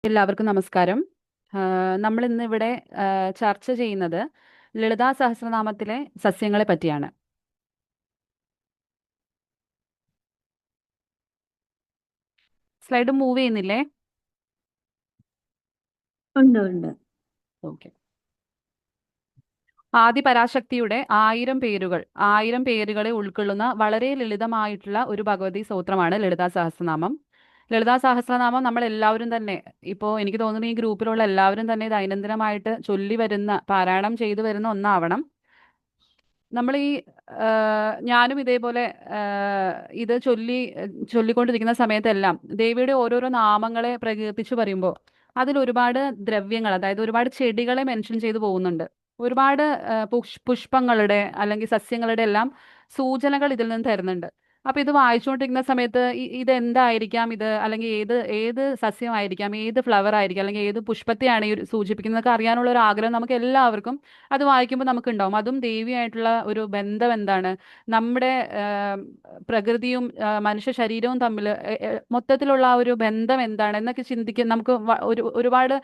എല്ലാവർക്കും നമസ്കാരം. നമ്മൾ ഇന്ന് ഇവിടെ ചർച്ച ചെയ്യുന്നത് ലളിതാ സഹസ്രനാമത്തിലെ സസ്യങ്ങളെ പറ്റിയാണ്. സ്ലൈഡ് മൂവ് ചെയ്യുന്നില്ലേ? ഉണ്ട് ഉണ്ട്. ഓക്കെ. ആദി പരാശക്തിയുടെ 1000 പേരുകൾ, 1000 പേരുകളെ ഉൾക്കൊള്ളുന്ന വളരെ ലളിതമായിട്ടുള്ള ഒരു ഭഗവതി സ്തോത്രമാണ് ലളിതാ സഹസ്രനാമം. ലളിതാ സഹസ്രനാമം നമ്മൾ എല്ലാവരും തന്നെ, ഇപ്പോൾ എനിക്ക് തോന്നുന്നു ഈ ഗ്രൂപ്പിലുള്ള എല്ലാവരും തന്നെ ദൈനംദിനമായിട്ട് ചൊല്ലി വരുന്ന, പാരായണം ചെയ്തു വരുന്ന ഒന്നാവണം. നമ്മൾ ഈ ഞാനും ഇതേപോലെ ആ, ഇത് ചൊല്ലിക്കൊണ്ടിരിക്കുന്ന സമയത്തെല്ലാം ദേവിയുടെ ഓരോരോ നാമങ്ങളെ പ്രകീർത്തിച്ചു പറയുമ്പോൾ അതിൽ ഒരുപാട് ദ്രവ്യങ്ങൾ, അതായത് ഒരുപാട് ചെടികളെ മെൻഷൻ ചെയ്തു പോകുന്നുണ്ട്. ഒരുപാട് പുഷ്പങ്ങളുടെ അല്ലെങ്കിൽ സസ്യങ്ങളുടെ എല്ലാം സൂചനകൾ ഇതിൽ നിന്ന് തരുന്നുണ്ട്. അപ്പൊ ഇത് വായിച്ചുകൊണ്ടിരിക്കുന്ന സമയത്ത് ഇതെന്തായിരിക്കാം, ഇത് അല്ലെങ്കിൽ ഏത് ഏത് സസ്യമായിരിക്കാം, ഏത് ഫ്ലവർ ആയിരിക്കാം, അല്ലെങ്കിൽ ഏത് പുഷ്പത്തെയാണ് ഈ സൂചിപ്പിക്കുന്നതൊക്കെ അറിയാനുള്ള ഒരു ആഗ്രഹം നമുക്ക് എല്ലാവർക്കും അത് വായിക്കുമ്പോൾ നമുക്ക് ഉണ്ടാവും. അതും ദേവിയായിട്ടുള്ള ഒരു ബന്ധം എന്താണ്, നമ്മുടെ പ്രകൃതിയും മനുഷ്യ ശരീരവും തമ്മിൽ മൊത്തത്തിലുള്ള ആ ഒരു ബന്ധം എന്താണ് എന്നൊക്കെ ചിന്തിക്കാൻ നമുക്ക് ഒരുപാട്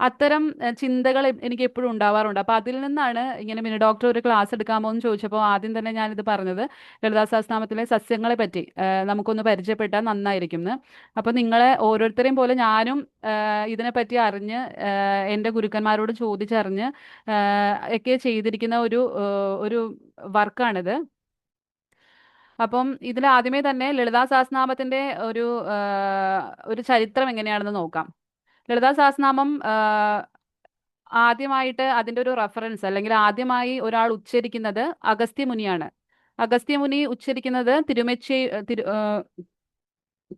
അത്തരം ചിന്തകൾ എനിക്ക് എപ്പോഴും ഉണ്ടാവാറുണ്ട്. അപ്പൊ അതിൽ നിന്നാണ് ഇങ്ങനെ മിനി ഡോക്ടർ ഒരു ക്ലാസ് എടുക്കാമോ എന്ന് ചോദിച്ചപ്പോൾ ആദ്യം തന്നെ ഞാനിത് പറഞ്ഞത് ലളിതാ സഹസ്രനാമത്തിലെ സസ്യങ്ങളെ പറ്റി നമുക്കൊന്ന് പരിചയപ്പെട്ടാൽ നന്നായിരിക്കും എന്ന്. അപ്പൊ നിങ്ങളെ ഓരോരുത്തരെയും പോലെ ഞാനും ഇതിനെപ്പറ്റി അറിഞ്ഞ് എൻ്റെ ഗുരുക്കന്മാരോട് ചോദിച്ചറിഞ്ഞ് ഒക്കെ ചെയ്തിരിക്കുന്ന ഒരു വർക്കാണിത്. അപ്പം ഇതിൽ ആദ്യമേ തന്നെ ലളിതാ സഹസ്രനാമത്തിന്റെ ഒരു ഒരു ചരിത്രം എങ്ങനെയാണെന്ന് നോക്കാം. ലളിതാ സഹസ്രനാമം ആദ്യമായിട്ട് അതിന്റെ ഒരു റെഫറൻസ്, അല്ലെങ്കിൽ ആദ്യമായി ഒരാൾ ഉച്ചരിക്കുന്നത് അഗസ്ത്യമുനിയാണ്. അഗസ്ത്യമുനി ഉച്ചരിക്കുന്നത്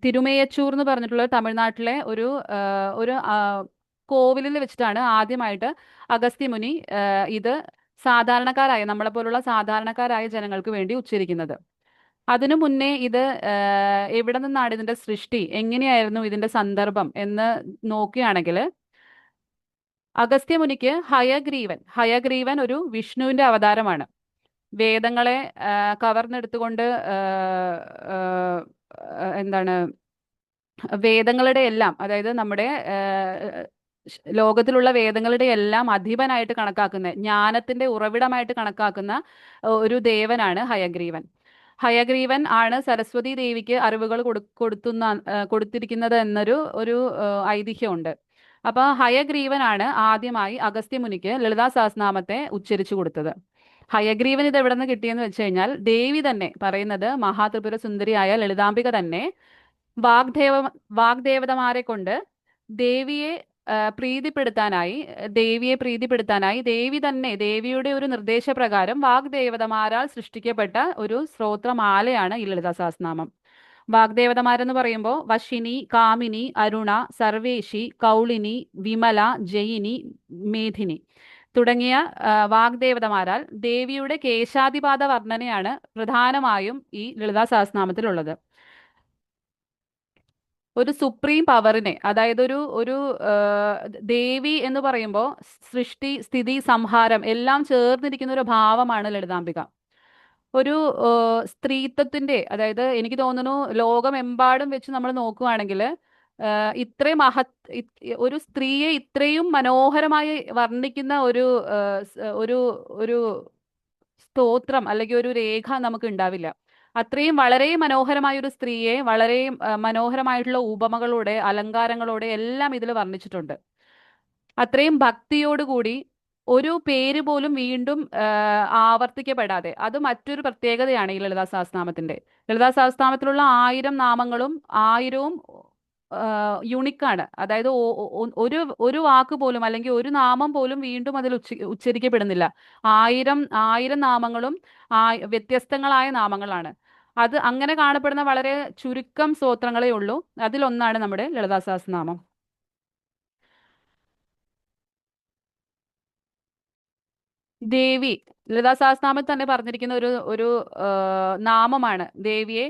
തിരുമേയച്ചൂർ എന്ന് പറഞ്ഞിട്ടുള്ള തമിഴ്നാട്ടിലെ ആ, ഒരു കോവിലിൽ വെച്ചിട്ടാണ് ആദ്യമായിട്ട് അഗസ്ത്യമുനി ഇത് സാധാരണക്കാരായ, നമ്മളെ പോലുള്ള സാധാരണക്കാരായ ജനങ്ങൾക്ക് വേണ്ടി ഉച്ചരിക്കുന്നത്. അതിനു മുന്നേ ഇത് എവിടെ നിന്നാണ് ഇതിന്റെ സൃഷ്ടി, എങ്ങനെയായിരുന്നു ഇതിന്റെ സന്ദർഭം എന്ന് നോക്കുകയാണെങ്കിൽ അഗസ്ത്യമുനിക്ക് ഹയഗ്രീവൻ ഒരു വിഷ്ണുവിന്റെ അവതാരമാണ്. വേദങ്ങളെ കവർന്നെടുത്തുകൊണ്ട് ആ, എന്താണ് വേദങ്ങളുടെ എല്ലാം, അതായത് നമ്മുടെ ലോകത്തിലുള്ള വേദങ്ങളുടെ എല്ലാം അധിപനായിട്ട് കണക്കാക്കുന്ന, ജ്ഞാനത്തിന്റെ ഉറവിടമായിട്ട് കണക്കാക്കുന്ന ഒരു ദേവനാണ് ഹയഗ്രീവൻ. ഹയഗ്രീവൻ ആണ് സരസ്വതി ദേവിക്ക് അറിവുകൾ കൊടുത്തിരിക്കുന്നത് എന്നൊരു ഒരു ഐതിഹ്യമുണ്ട്. അപ്പൊ ഹയഗ്രീവനാണ് ആദ്യമായി അഗസ്ത്യമുനിക്ക് ലളിതാ സഹസ്രനാമത്തെ ഉച്ചരിച്ചു കൊടുത്തത്. ഹയഗ്രീവൻ ഇത് എവിടെ നിന്ന് കിട്ടിയെന്ന് വെച്ച് കഴിഞ്ഞാൽ, ദേവി തന്നെ പറയുന്നത്, മഹാത്രിപുര സുന്ദരിയായ ലളിതാംബിക തന്നെ വാഗ്ദേവ വാഗ്ദേവതമാരെ കൊണ്ട് ദേവിയെ പ്രീതിപ്പെടുത്താനായി ദേവി തന്നെ, ദേവിയുടെ ഒരു നിർദ്ദേശപ്രകാരം വാഗ്ദേവതമാരാൽ സൃഷ്ടിക്കപ്പെട്ട ഒരു സ്തോത്രമാലയാണ് ഈ ലളിതാ സഹസ്രനാമം. വാഗ്ദേവതമാരെന്ന് പറയുമ്പോൾ വശിനി, കാമിനി, അരുണ, സർവേശി, കൗളിനി, വിമല, ജയിനി, മേധിനി തുടങ്ങിയ വാഗ്ദേവതമാരാൽ ദേവിയുടെ കേശാദിപാത വർണ്ണനയാണ് പ്രധാനമായും ഈ ലളിതാ സഹസ്രനാമത്തിലുള്ളത്. ഒരു സുപ്രീം പവറിനെ, അതായത് ഒരു ഒരു ആ, ദേവി എന്ന് പറയുമ്പോൾ സൃഷ്ടി, സ്ഥിതി, സംഹാരം എല്ലാം ചേർന്നിരിക്കുന്ന ഒരു ഭാവമാണ് ലളിതാംബിക. ഒരു സ്ത്രീത്വത്തിന്റെ, അതായത് എനിക്ക് തോന്നുന്നു ലോകമെമ്പാടും വെച്ച് നമ്മൾ നോക്കുകയാണെങ്കിൽ ഇത്രയും ഒരു സ്ത്രീയെ ഇത്രയും മനോഹരമായി വർണ്ണിക്കുന്ന ഒരു ഒരു സ്തോത്രം അല്ലെങ്കിൽ ഒരു രേഖ നമുക്ക് ഉണ്ടാവില്ല. അത്രയും വളരെ മനോഹരമായ ഒരു സ്ത്രീയെ വളരെ മനോഹരമായിട്ടുള്ള ഉപമകളോടെ, അലങ്കാരങ്ങളോടെ എല്ലാം ഇതിൽ വർണ്ണിച്ചിട്ടുണ്ട്. അത്രയും ഭക്തിയോടുകൂടി ഒരു പേര് പോലും വീണ്ടും ആവർത്തിക്കപ്പെടാതെ, അത് മറ്റൊരു പ്രത്യേകതയാണ് ഈ ലളിതാ സഹസ്രനാമത്തിന്റെ. ലളിതാ സഹസ്രനാമത്തിലുള്ള 1000 നാമങ്ങളും 1000വും യുണിക്കാണ്. അതായത് ഒരു വാക്ക് പോലും അല്ലെങ്കിൽ ഒരു നാമം പോലും വീണ്ടും അതിൽ ഉച്ചരിക്കപ്പെടുന്നില്ല. ആയിരം ആയിരം നാമങ്ങളും വ്യത്യസ്തങ്ങളായ നാമങ്ങളാണ്. അത് അങ്ങനെ കാണപ്പെടുന്ന വളരെ ചുരുക്കം സ്തോത്രങ്ങളേ ഉള്ളൂ. അതിലൊന്നാണ് നമ്മുടെ ലളിതാ സഹസ്രനാമം. ദേവി, ലളിതാ സഹസ്രനാമത്തിൽ തന്നെ പറഞ്ഞിരിക്കുന്ന ഒരു ഒരു നാമമാണ് ദേവിയെ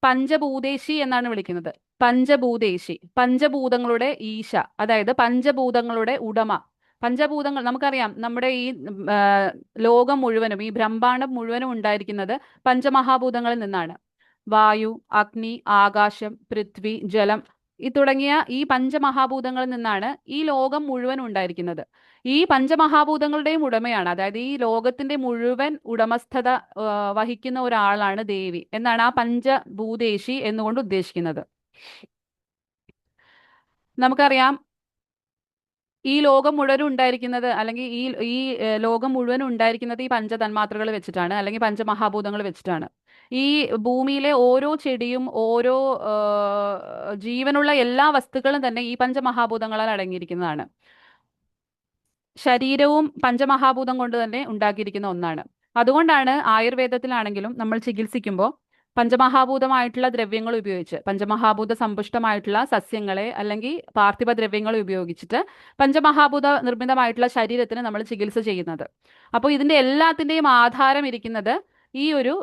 പഞ്ചഭൂതേശി എന്നാണ് വിളിക്കുന്നത്. പഞ്ചഭൂതേശി, പഞ്ചഭൂതങ്ങളുടെ ഈശ, അതായത് പഞ്ചഭൂതങ്ങളുടെ ഉടമ. പഞ്ചഭൂതങ്ങൾ നമുക്കറിയാം, നമ്മുടെ ഈ ആ, ലോകം മുഴുവനും, ഈ ബ്രഹ്മാണ്ഡം മുഴുവനും ഉണ്ടായിരിക്കുന്നത് പഞ്ചമഹാഭൂതങ്ങളിൽ നിന്നാണ്. വായു, അഗ്നി, ആകാശം, പൃഥ്വി, ജലം ഈ തുടങ്ങിയ ഈ പഞ്ചമഹാഭൂതങ്ങളിൽ നിന്നാണ് ഈ ലോകം മുഴുവൻ ഉണ്ടായിരിക്കുന്നത്. ഈ പഞ്ചമഹാഭൂതങ്ങളുടെയും ഉടമയാണ്, അതായത് ഈ ലോകത്തിന്റെ മുഴുവൻ ഉടമസ്ഥത വഹിക്കുന്ന ഒരാളാണ് ദേവി എന്നാണ് ആ പഞ്ചഭൂതേശി എന്നുകൊണ്ട് ഉദ്ദേശിക്കുന്നത്. നമുക്കറിയാം ഈ ലോകം മുഴുവൻ ഉണ്ടായിരിക്കുന്നത്, അല്ലെങ്കിൽ ഈ ഈ ലോകം മുഴുവൻ ഉണ്ടായിരിക്കുന്നത് ഈ പഞ്ചതന്മാത്രകൾ വെച്ചിട്ടാണ്, അല്ലെങ്കിൽ പഞ്ചമഹാഭൂതങ്ങൾ വെച്ചിട്ടാണ്. ഈ ഭൂമിയിലെ ഓരോ ചെടിയും ഓരോ ജീവനുള്ള എല്ലാ വസ്തുക്കളും തന്നെ ഈ പഞ്ചമഹാഭൂതങ്ങളാൽ അടങ്ങിയിരിക്കുന്നതാണ്. ശരീരവും പഞ്ചമഹാഭൂതം കൊണ്ട് തന്നെ ഉണ്ടാക്കിയിരിക്കുന്ന ഒന്നാണ്. അതുകൊണ്ടാണ് ആയുർവേദത്തിലാണെങ്കിലും നമ്മൾ ചികിത്സിക്കുമ്പോൾ പഞ്ചമഹാഭൂതമായിട്ടുള്ള ദ്രവ്യങ്ങൾ ഉപയോഗിച്ച്, പഞ്ചമഹാഭൂത സമ്പുഷ്ടമായിട്ടുള്ള സസ്യങ്ങളെ അല്ലെങ്കിൽ പാർത്ഥിവ ദ്രവ്യങ്ങളെ ഉപയോഗിച്ചിട്ട് പഞ്ചമഹാഭൂത നിർമ്മിതമായിട്ടുള്ള ശരീരത്തിന് നമ്മൾ ചികിത്സ ചെയ്യുന്നത്. അപ്പോൾ ഇതിന്റെ എല്ലാത്തിന്റെയും ആധാരം ഇരിക്കുന്നത് ഈ ഒരു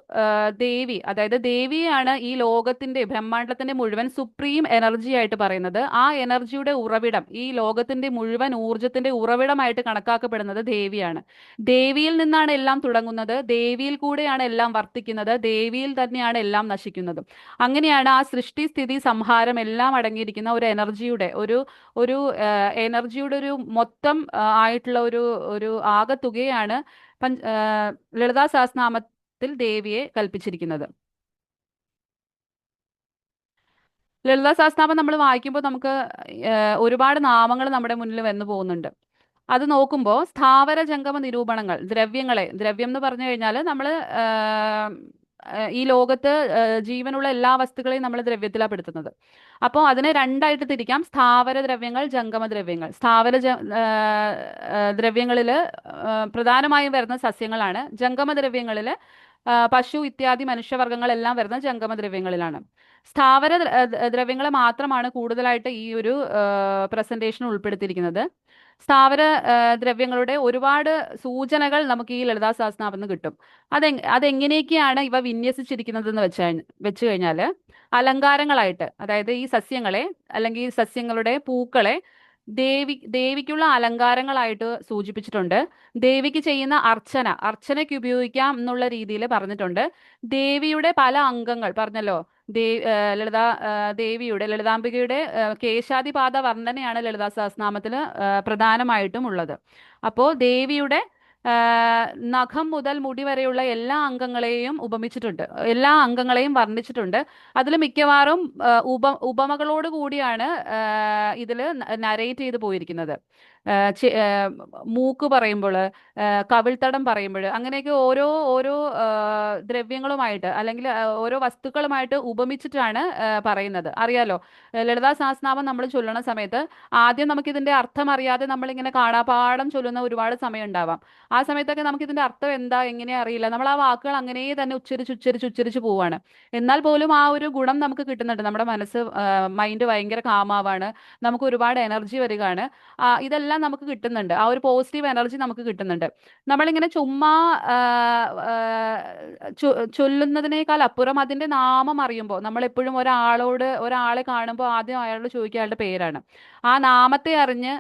ദേവി, അതായത് ദേവിയാണ് ഈ ലോകത്തിന്റെ ബ്രഹ്മാണ്ടത്തിന്റെ മുഴുവൻ സുപ്രീം എനർജി ആയിട്ട് പറയുന്നത്. ആ എനർജിയുടെ ഉറവിടം, ഈ ലോകത്തിന്റെ മുഴുവൻ ഊർജത്തിന്റെ ഉറവിടമായിട്ട് കണക്കാക്കപ്പെടുന്നത് ദേവിയാണ്. ദേവിയിൽ നിന്നാണ് എല്ലാം തുടങ്ങുന്നത്, ദേവിയിൽ കൂടെയാണ് എല്ലാം വർത്തിക്കുന്നത്, ദേവിയിൽ തന്നെയാണ് എല്ലാം നശിക്കുന്നതും. അങ്ങനെയാണ് ആ സൃഷ്ടി സ്ഥിതി സംഹാരം എല്ലാം അടങ്ങിയിരിക്കുന്ന ഒരു എനർജിയുടെ ഒരു ഒരു എനർജിയുടെ ഒരു മൊത്തം ആയിട്ടുള്ള ഒരു ഒരു ആകത്തുകയാണ് ലളിതാ സഹസ്രനാമത്തിൽ ദേവിയെ കൽപ്പിച്ചിരിക്കുന്നത്. ലളിതാ സഹസ്രനാമം നമ്മൾ വായിക്കുമ്പോൾ നമുക്ക് ഒരുപാട് നാമങ്ങൾ നമ്മുടെ മുന്നിൽ വന്നു പോകുന്നുണ്ട്. അത് നോക്കുമ്പോൾ സ്ഥാവര ജംഗമ നിരൂപണങ്ങൾ, ദ്രവ്യം എന്ന് പറഞ്ഞു കഴിഞ്ഞാൽ നമ്മൾ ഈ ലോകത്ത് ജീവനുള്ള എല്ലാ വസ്തുക്കളെയും നമ്മൾ ദ്രവ്യത്തിലാണ് പെടുത്തുന്നത്. അപ്പോൾ അതിനെ രണ്ടായിട്ട് തിരിക്കാം: സ്ഥാവര ദ്രവ്യങ്ങൾ, ജംഗമ ദ്രവ്യങ്ങൾ. ദ്രവ്യങ്ങളിൽ പ്രധാനമായും വരുന്ന സസ്യങ്ങളാണ്. ജംഗമ ദ്രവ്യങ്ങളിൽ പശു ഇത്യാദി മനുഷ്യവർഗ്ഗങ്ങളെല്ലാം വരുന്ന ജംഗമ ദ്രവ്യങ്ങളിലാണ്. സ്ഥാവര ദ്രവ്യങ്ങളെ മാത്രമാണ് കൂടുതലായിട്ട് ഈ ഒരു പ്രസന്റേഷൻ ഉൾപ്പെടുത്തിയിരിക്കുന്നത്. സ്ഥാവര ദ്രവ്യങ്ങളുടെ ഒരുപാട് സൂചനകൾ നമുക്ക് ഈ ലളിതാ സഹസ്രനാമത്തിൽ കിട്ടും. അതെങ്ങനെയൊക്കെയാണ് ഇവ വിന്യസിച്ചിരിക്കുന്നതെന്ന് വെച്ച് കഴിഞ്ഞാൽ അലങ്കാരങ്ങളായിട്ട്, അതായത് ഈ സസ്യങ്ങളെ അല്ലെങ്കിൽ സസ്യങ്ങളുടെ പൂക്കളെ ദേവിക്കുള്ള അലങ്കാരങ്ങളായിട്ട് സൂചിപ്പിച്ചിട്ടുണ്ട്. ദേവിക്ക് ചെയ്യുന്ന അർച്ചനയ്ക്ക് ഉപയോഗിക്കാം എന്നുള്ള രീതിയിൽ പറഞ്ഞിട്ടുണ്ട്. ദേവിയുടെ പല അംഗങ്ങൾ പറഞ്ഞല്ലോ, ലളിതാംബികയുടെ കേശാദിപാദ വർണ്ണനയാണ് ലളിതാ സഹസ്രനാമത്തിൽ പ്രധാനമായിട്ടും ഉള്ളത്. അപ്പോൾ ദേവിയുടെ നഖം മുതൽ മുടി വരെയുള്ള എല്ലാ അംഗങ്ങളെയും ഉപമിച്ചിട്ടുണ്ട്, എല്ലാ അംഗങ്ങളെയും വർണ്ണിച്ചിട്ടുണ്ട്. അതിൽ മിക്കവാറും ഉപമകളോട് കൂടിയാണ് ഇതിൽ നരേറ്റ് ചെയ്ത് പോയിരിക്കുന്നത്. മൂക്ക് പറയുമ്പോൾ, കവിൾത്തടം പറയുമ്പോൾ, അങ്ങനെയൊക്കെ ഓരോ ഓരോ ദ്രവ്യങ്ങളുമായിട്ട് അല്ലെങ്കിൽ ഓരോ വസ്തുക്കളുമായിട്ട് ഉപമിച്ചിട്ടാണ് പറയുന്നത്. അറിയാലോ, ലളിതാ സഹസ്രനാമം നമ്മൾ ചൊല്ലണ സമയത്ത് ആദ്യം നമുക്കിതിന്റെ അർത്ഥം അറിയാതെ നമ്മളിങ്ങനെ കാണാപാഠം ചൊല്ലുന്ന ഒരുപാട് സമയം ഉണ്ടാവാം. ആ സമയത്തൊക്കെ നമുക്ക് ഇതിന്റെ അർത്ഥം എന്താ എങ്ങനെയാ അറിയില്ല, നമ്മൾ ആ വാക്കുകൾ അങ്ങനെ തന്നെ ഉച്ചരിച്ച് പോവാണ്. എന്നാൽ പോലും ആ ഒരു ഗുണം നമുക്ക് കിട്ടുന്നുണ്ട്. നമ്മുടെ മൈൻഡ് ഭയങ്കര കാമാവാണ്, നമുക്ക് ഒരുപാട് എനർജി വരികയാണ്. ഇതെല്ലാം നമുക്ക് കിട്ടുന്നുണ്ട്, ആ ഒരു പോസിറ്റീവ് എനർജി നമുക്ക് കിട്ടുന്നുണ്ട്. നമ്മളിങ്ങനെ ചുമ്മാ ചൊല്ലുന്നതിനേക്കാൾ അപ്പുറം അതിന്റെ നാമം അറിയുമ്പോൾ, നമ്മൾ എപ്പോഴും ഒരാളെ കാണുമ്പോൾ ആദ്യം അയാളോട് ചോദിക്കുക അയാളുടെ പേരാണ്. ആ നാമത്തെ അറിഞ്ഞ്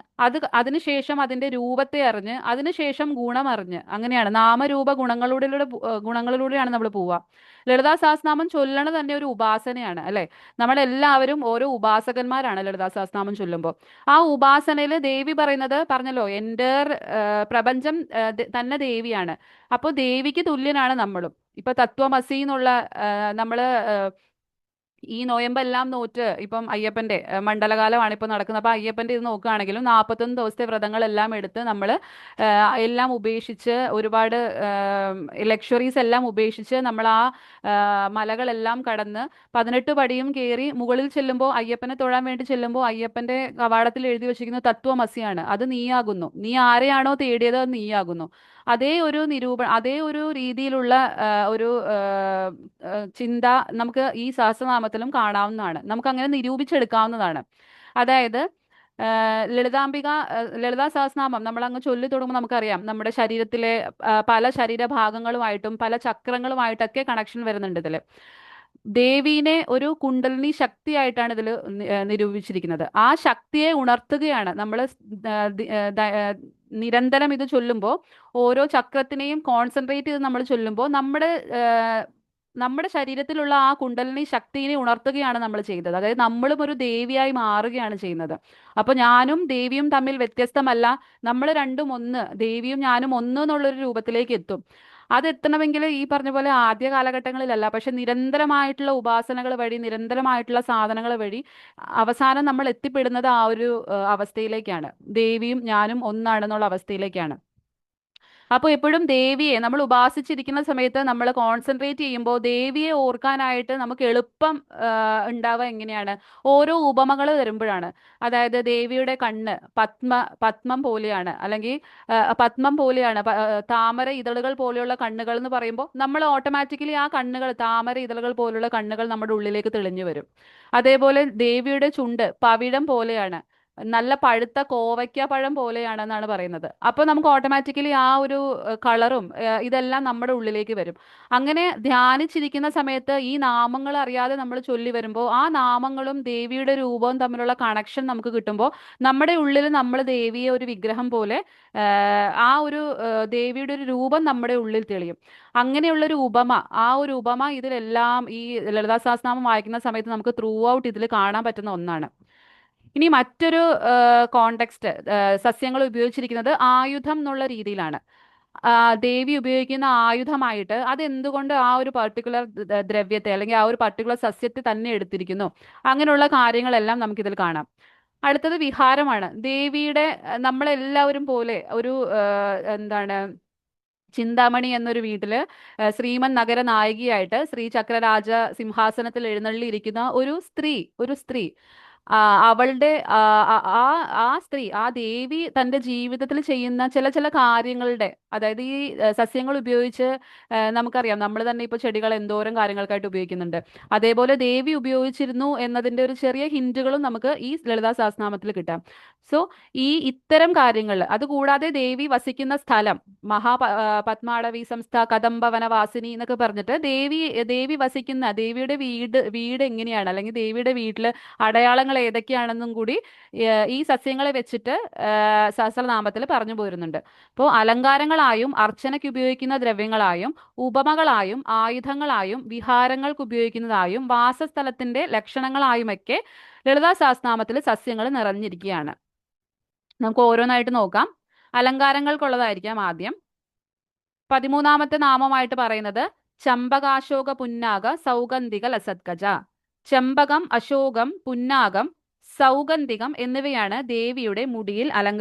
അതിനുശേഷം അതിന്റെ രൂപത്തെ അറിഞ്ഞ് അതിനുശേഷം ഗുണം അറിഞ്ഞ്, അങ്ങനെയാണ് നാമരൂപ ഗുണങ്ങളിലൂടെയാണ് നമ്മൾ പോവുക. ലളിതാ സഹസ്രനാമം ചൊല്ലണ തന്നെ ഒരു ഉപാസനയാണ് അല്ലെ. നമ്മളെല്ലാവരും ഓരോ ഉപാസകന്മാരാണ് ലളിതാ സഹസ്രനാമം ചൊല്ലുമ്പോൾ. ആ ഉപാസനയിൽ ദേവി പറഞ്ഞല്ലോ, എൻ്റെ പ്രപഞ്ചം തന്നെ ദേവിയാണ്. അപ്പോൾ ദേവിക്ക് തുല്യനാണ് നമ്മളും. ഇപ്പൊ തത്വമസി എന്നുള്ള നമ്മള് ഈ നോയമ്പെല്ലാം നോറ്റ്, ഇപ്പം അയ്യപ്പന്റെ മണ്ഡലകാലമാണ് ഇപ്പൊ നടക്കുന്നത്. അപ്പൊ അയ്യപ്പന്റെ ഇത് നോക്കുകയാണെങ്കിലും 41 ദിവസത്തെ വ്രതങ്ങളെല്ലാം എടുത്ത് നമ്മൾ എല്ലാം ഉപേക്ഷിച്ച്, ഒരുപാട് ലക്ഷറീസ് എല്ലാം ഉപേക്ഷിച്ച് നമ്മൾ ആ മലകളെല്ലാം കടന്ന് 18 പടിയും കയറി മുകളിൽ ചെല്ലുമ്പോൾ, അയ്യപ്പനെ തൊഴാൻ വേണ്ടി ചെല്ലുമ്പോൾ അയ്യപ്പന്റെ കവാടത്തിൽ എഴുതി വെച്ചിരിക്കുന്ന തത്വമസിയാണ്, അത് നീയാകുന്നു, നീ ആരെയാണോ തേടിയത് അത് നീയാകുന്നു. അതേ ഒരു രീതിയിലുള്ള ഒരു ചിന്ത നമുക്ക് ഈ സഹസ്രനാമത്തിലും കാണാവുന്നതാണ്, നമുക്ക് അങ്ങനെ നിരൂപിച്ചെടുക്കാവുന്നതാണ്. അതായത് ലളിതാ സഹസ്രനാമം നമ്മൾ അങ്ങ് ചൊല്ലി തുടങ്ങുമ്പോൾ നമുക്കറിയാം നമ്മുടെ ശരീരത്തിലെ പല ശരീരഭാഗങ്ങളുമായിട്ടും പല ചക്രങ്ങളുമായിട്ടൊക്കെ കണക്ഷൻ വരുന്നുണ്ട് ഇതിൽ. ദേവീനെ ഒരു കുണ്ടലിനി ശക്തിയായിട്ടാണ് ഇതിൽ നിരൂപിച്ചിരിക്കുന്നത്. ആ ശക്തിയെ ഉണർത്തുകയാണ് നമ്മൾ നിരന്തരം ഇത് ചൊല്ലുമ്പോൾ. ഓരോ ചക്രത്തിനെയും കോൺസെൻട്രേറ്റ് ചെയ്ത് നമ്മൾ ചൊല്ലുമ്പോൾ നമ്മുടെ നമ്മുടെ ശരീരത്തിലുള്ള ആ കുണ്ടലിനി ശക്തിയെ ഉണർത്തുകയാണ് നമ്മൾ ചെയ്തത്. അതായത് നമ്മളും ഒരു ദേവിയായി മാറുകയാണ് ചെയ്യുന്നത്. അപ്പൊ ഞാനും ദേവിയും തമ്മിൽ വ്യത്യസ്തമല്ല, നമ്മൾ രണ്ടും ഒന്ന്, ദേവിയും ഞാനും ഒന്ന് എന്നുള്ളൊരു രൂപത്തിലേക്ക് എത്തും. അതെത്തണമെങ്കിൽ ഈ പറഞ്ഞ പോലെ ആദ്യ കാലഘട്ടങ്ങളിലല്ല, പക്ഷെ നിരന്തരമായിട്ടുള്ള ഉപാസനകൾ വഴി, നിരന്തരമായിട്ടുള്ള സാധനങ്ങൾ വഴി അവസാനം നമ്മൾ എത്തിപ്പെടുന്നത് ആ ഒരു അവസ്ഥയിലേക്കാണ്. ദേവിയും ഞാനും ഒന്നാണെന്നുള്ള അവസ്ഥയിലേക്കാണ്. അപ്പോൾ എപ്പോഴും ദേവിയെ നമ്മൾ ഉപാസിച്ചിരിക്കുന്ന സമയത്ത് നമ്മൾ കോൺസെൻട്രേറ്റ് ചെയ്യുമ്പോൾ ദേവിയെ ഓർക്കാനായിട്ട് നമുക്ക് എളുപ്പം ഉണ്ടാവുക എങ്ങനെയാണ്? ഓരോ ഉപമകൾ വരുമ്പോഴാണ്. അതായത് ദേവിയുടെ കണ്ണ് പത്മം പോലെയാണ്, അല്ലെങ്കിൽ പത്മം പോലെയാണ്, താമര ഇതളുകൾ പോലെയുള്ള കണ്ണുകൾ എന്ന് പറയുമ്പോൾ നമ്മൾ ഓട്ടോമാറ്റിക്കലി ആ കണ്ണുകൾ, താമര ഇതളുകൾ പോലുള്ള കണ്ണുകൾ നമ്മുടെ ഉള്ളിലേക്ക് തെളിഞ്ഞു വരും. അതേപോലെ ദേവിയുടെ ചുണ്ട് പവിഴം പോലെയാണ്, നല്ല പഴുത്ത കോവയ്ക്ക പഴം പോലെയാണെന്നാണ് പറയുന്നത്. അപ്പൊ നമുക്ക് ഓട്ടോമാറ്റിക്കലി ആ ഒരു കളറും ഇതെല്ലാം നമ്മുടെ ഉള്ളിലേക്ക് വരും. അങ്ങനെ ധ്യാനിച്ചിരിക്കുന്ന സമയത്ത് ഈ നാമങ്ങൾ അറിയാതെ നമ്മൾ ചൊല്ലി വരുമ്പോൾ ആ നാമങ്ങളും ദേവിയുടെ രൂപവും തമ്മിലുള്ള കണക്ഷൻ നമുക്ക് കിട്ടുമ്പോൾ നമ്മുടെ ഉള്ളിൽ നമ്മൾ ദേവിയെ ഒരു വിഗ്രഹം പോലെ ആ ഒരു ദേവിയുടെ ഒരു രൂപം നമ്മുടെ ഉള്ളിൽ തെളിയും. അങ്ങനെയുള്ളൊരു ഉപമ, ആ ഒരു ഉപമ ഇതിലെല്ലാം ഈ ലളിതാ സഹസ്രനാമം വായിക്കുന്ന സമയത്ത് നമുക്ക് ത്രൂ ഔട്ട് ഇതിൽ കാണാൻ പറ്റുന്ന ഒന്നാണ്. ഇനി മറ്റൊരു കോണ്ടെക്സ്റ്റ്, സസ്യങ്ങൾ ഉപയോഗിച്ചിരിക്കുന്നത് ആയുധം എന്നുള്ള രീതിയിലാണ്. ദേവി ഉപയോഗിക്കുന്ന ആയുധമായിട്ട് അതെന്തുകൊണ്ട് ആ ഒരു പർട്ടിക്കുലർ ദ്രവ്യത്തെ അല്ലെങ്കിൽ ആ ഒരു പർട്ടിക്കുലർ സസ്യത്തെ തന്നെ എടുത്തിരിക്കുന്നു, അങ്ങനെയുള്ള കാര്യങ്ങളെല്ലാം നമുക്കിതിൽ കാണാം. അടുത്തത് വിഹാരമാണ്. ദേവിയുടെ നമ്മളെല്ലാവരും പോലെ ഒരു എന്താണ്, ചിന്താമണി എന്നൊരു വീട്ടില് ശ്രീമൻ നഗര നായികയായിട്ട് ശ്രീചക്രരാജ സിംഹാസനത്തിൽ എഴുന്നള്ളിയിരിക്കുന്ന ഒരു സ്ത്രീ ആ, അവളുടെ ആ ആ സ്ത്രീ, ആ ദേവി തന്റെ ജീവിതത്തിൽ ചെയ്യുന്ന ചില ചില കാര്യങ്ങളുടെ, അതായത് ഈ സസ്യങ്ങൾ ഉപയോഗിച്ച് നമുക്കറിയാം, നമ്മൾ തന്നെ ഇപ്പൊ ചെടികൾ എന്തോരം കാര്യങ്ങൾക്കായിട്ട് ഉപയോഗിക്കുന്നുണ്ട്. അതേപോലെ ദേവി ഉപയോഗിച്ചിരുന്നു എന്നതിന്റെ ഒരു ചെറിയ ഹിന്റുകളും നമുക്ക് ഈ ലളിതാ സഹസ്രനാമത്തിൽ കിട്ടാം. സോ ഇത്തരം കാര്യങ്ങൾ, അതുകൂടാതെ ദേവി വസിക്കുന്ന സ്ഥലം പത്മാടവി സംസ്ഥ കദംബവനവാസിനി എന്നൊക്കെ പറഞ്ഞിട്ട് ദേവി വസിക്കുന്ന ദേവിയുടെ വീട് എങ്ങനെയാണ്, അല്ലെങ്കിൽ ദേവിയുടെ വീട്ടില് അടയാളങ്ങൾ ഏതൊക്കെയാണെന്നും കൂടി ഈ സസ്യങ്ങളെ വെച്ചിട്ട് സഹസ്രനാമത്തിൽ പറഞ്ഞു പോരുന്നുണ്ട്. അപ്പോൾ അലങ്കാരങ്ങളായും അർച്ചനയ്ക്ക് ഉപയോഗിക്കുന്ന ദ്രവ്യങ്ങളായും ഉപമകളായും ആയുധങ്ങളായും വിഹാരങ്ങൾക്ക് ഉപയോഗിക്കുന്നതായും വാസസ്ഥലത്തിന്റെ ലക്ഷണങ്ങളായുമൊക്കെ ലളിതാ സഹസ്രനാമത്തിൽ സസ്യങ്ങൾ നിറഞ്ഞിരിക്കുകയാണ്. നമുക്ക് ഓരോന്നായിട്ട് നോക്കാം. അലങ്കാരങ്ങൾക്കുള്ളതായിരിക്കാം ആദ്യം. 13ാമത്തെ നാമമായിട്ട് പറയുന്നത് ചമ്പകാശോക പുന്നാക സൗഗന്ധിക ലസത്കജ. ചെമ്പകം, അശോകം, പുന്നാകം, സൗഗന്ധികം എന്നിവയാണ് ദേവിയുടെ മുടിയിൽ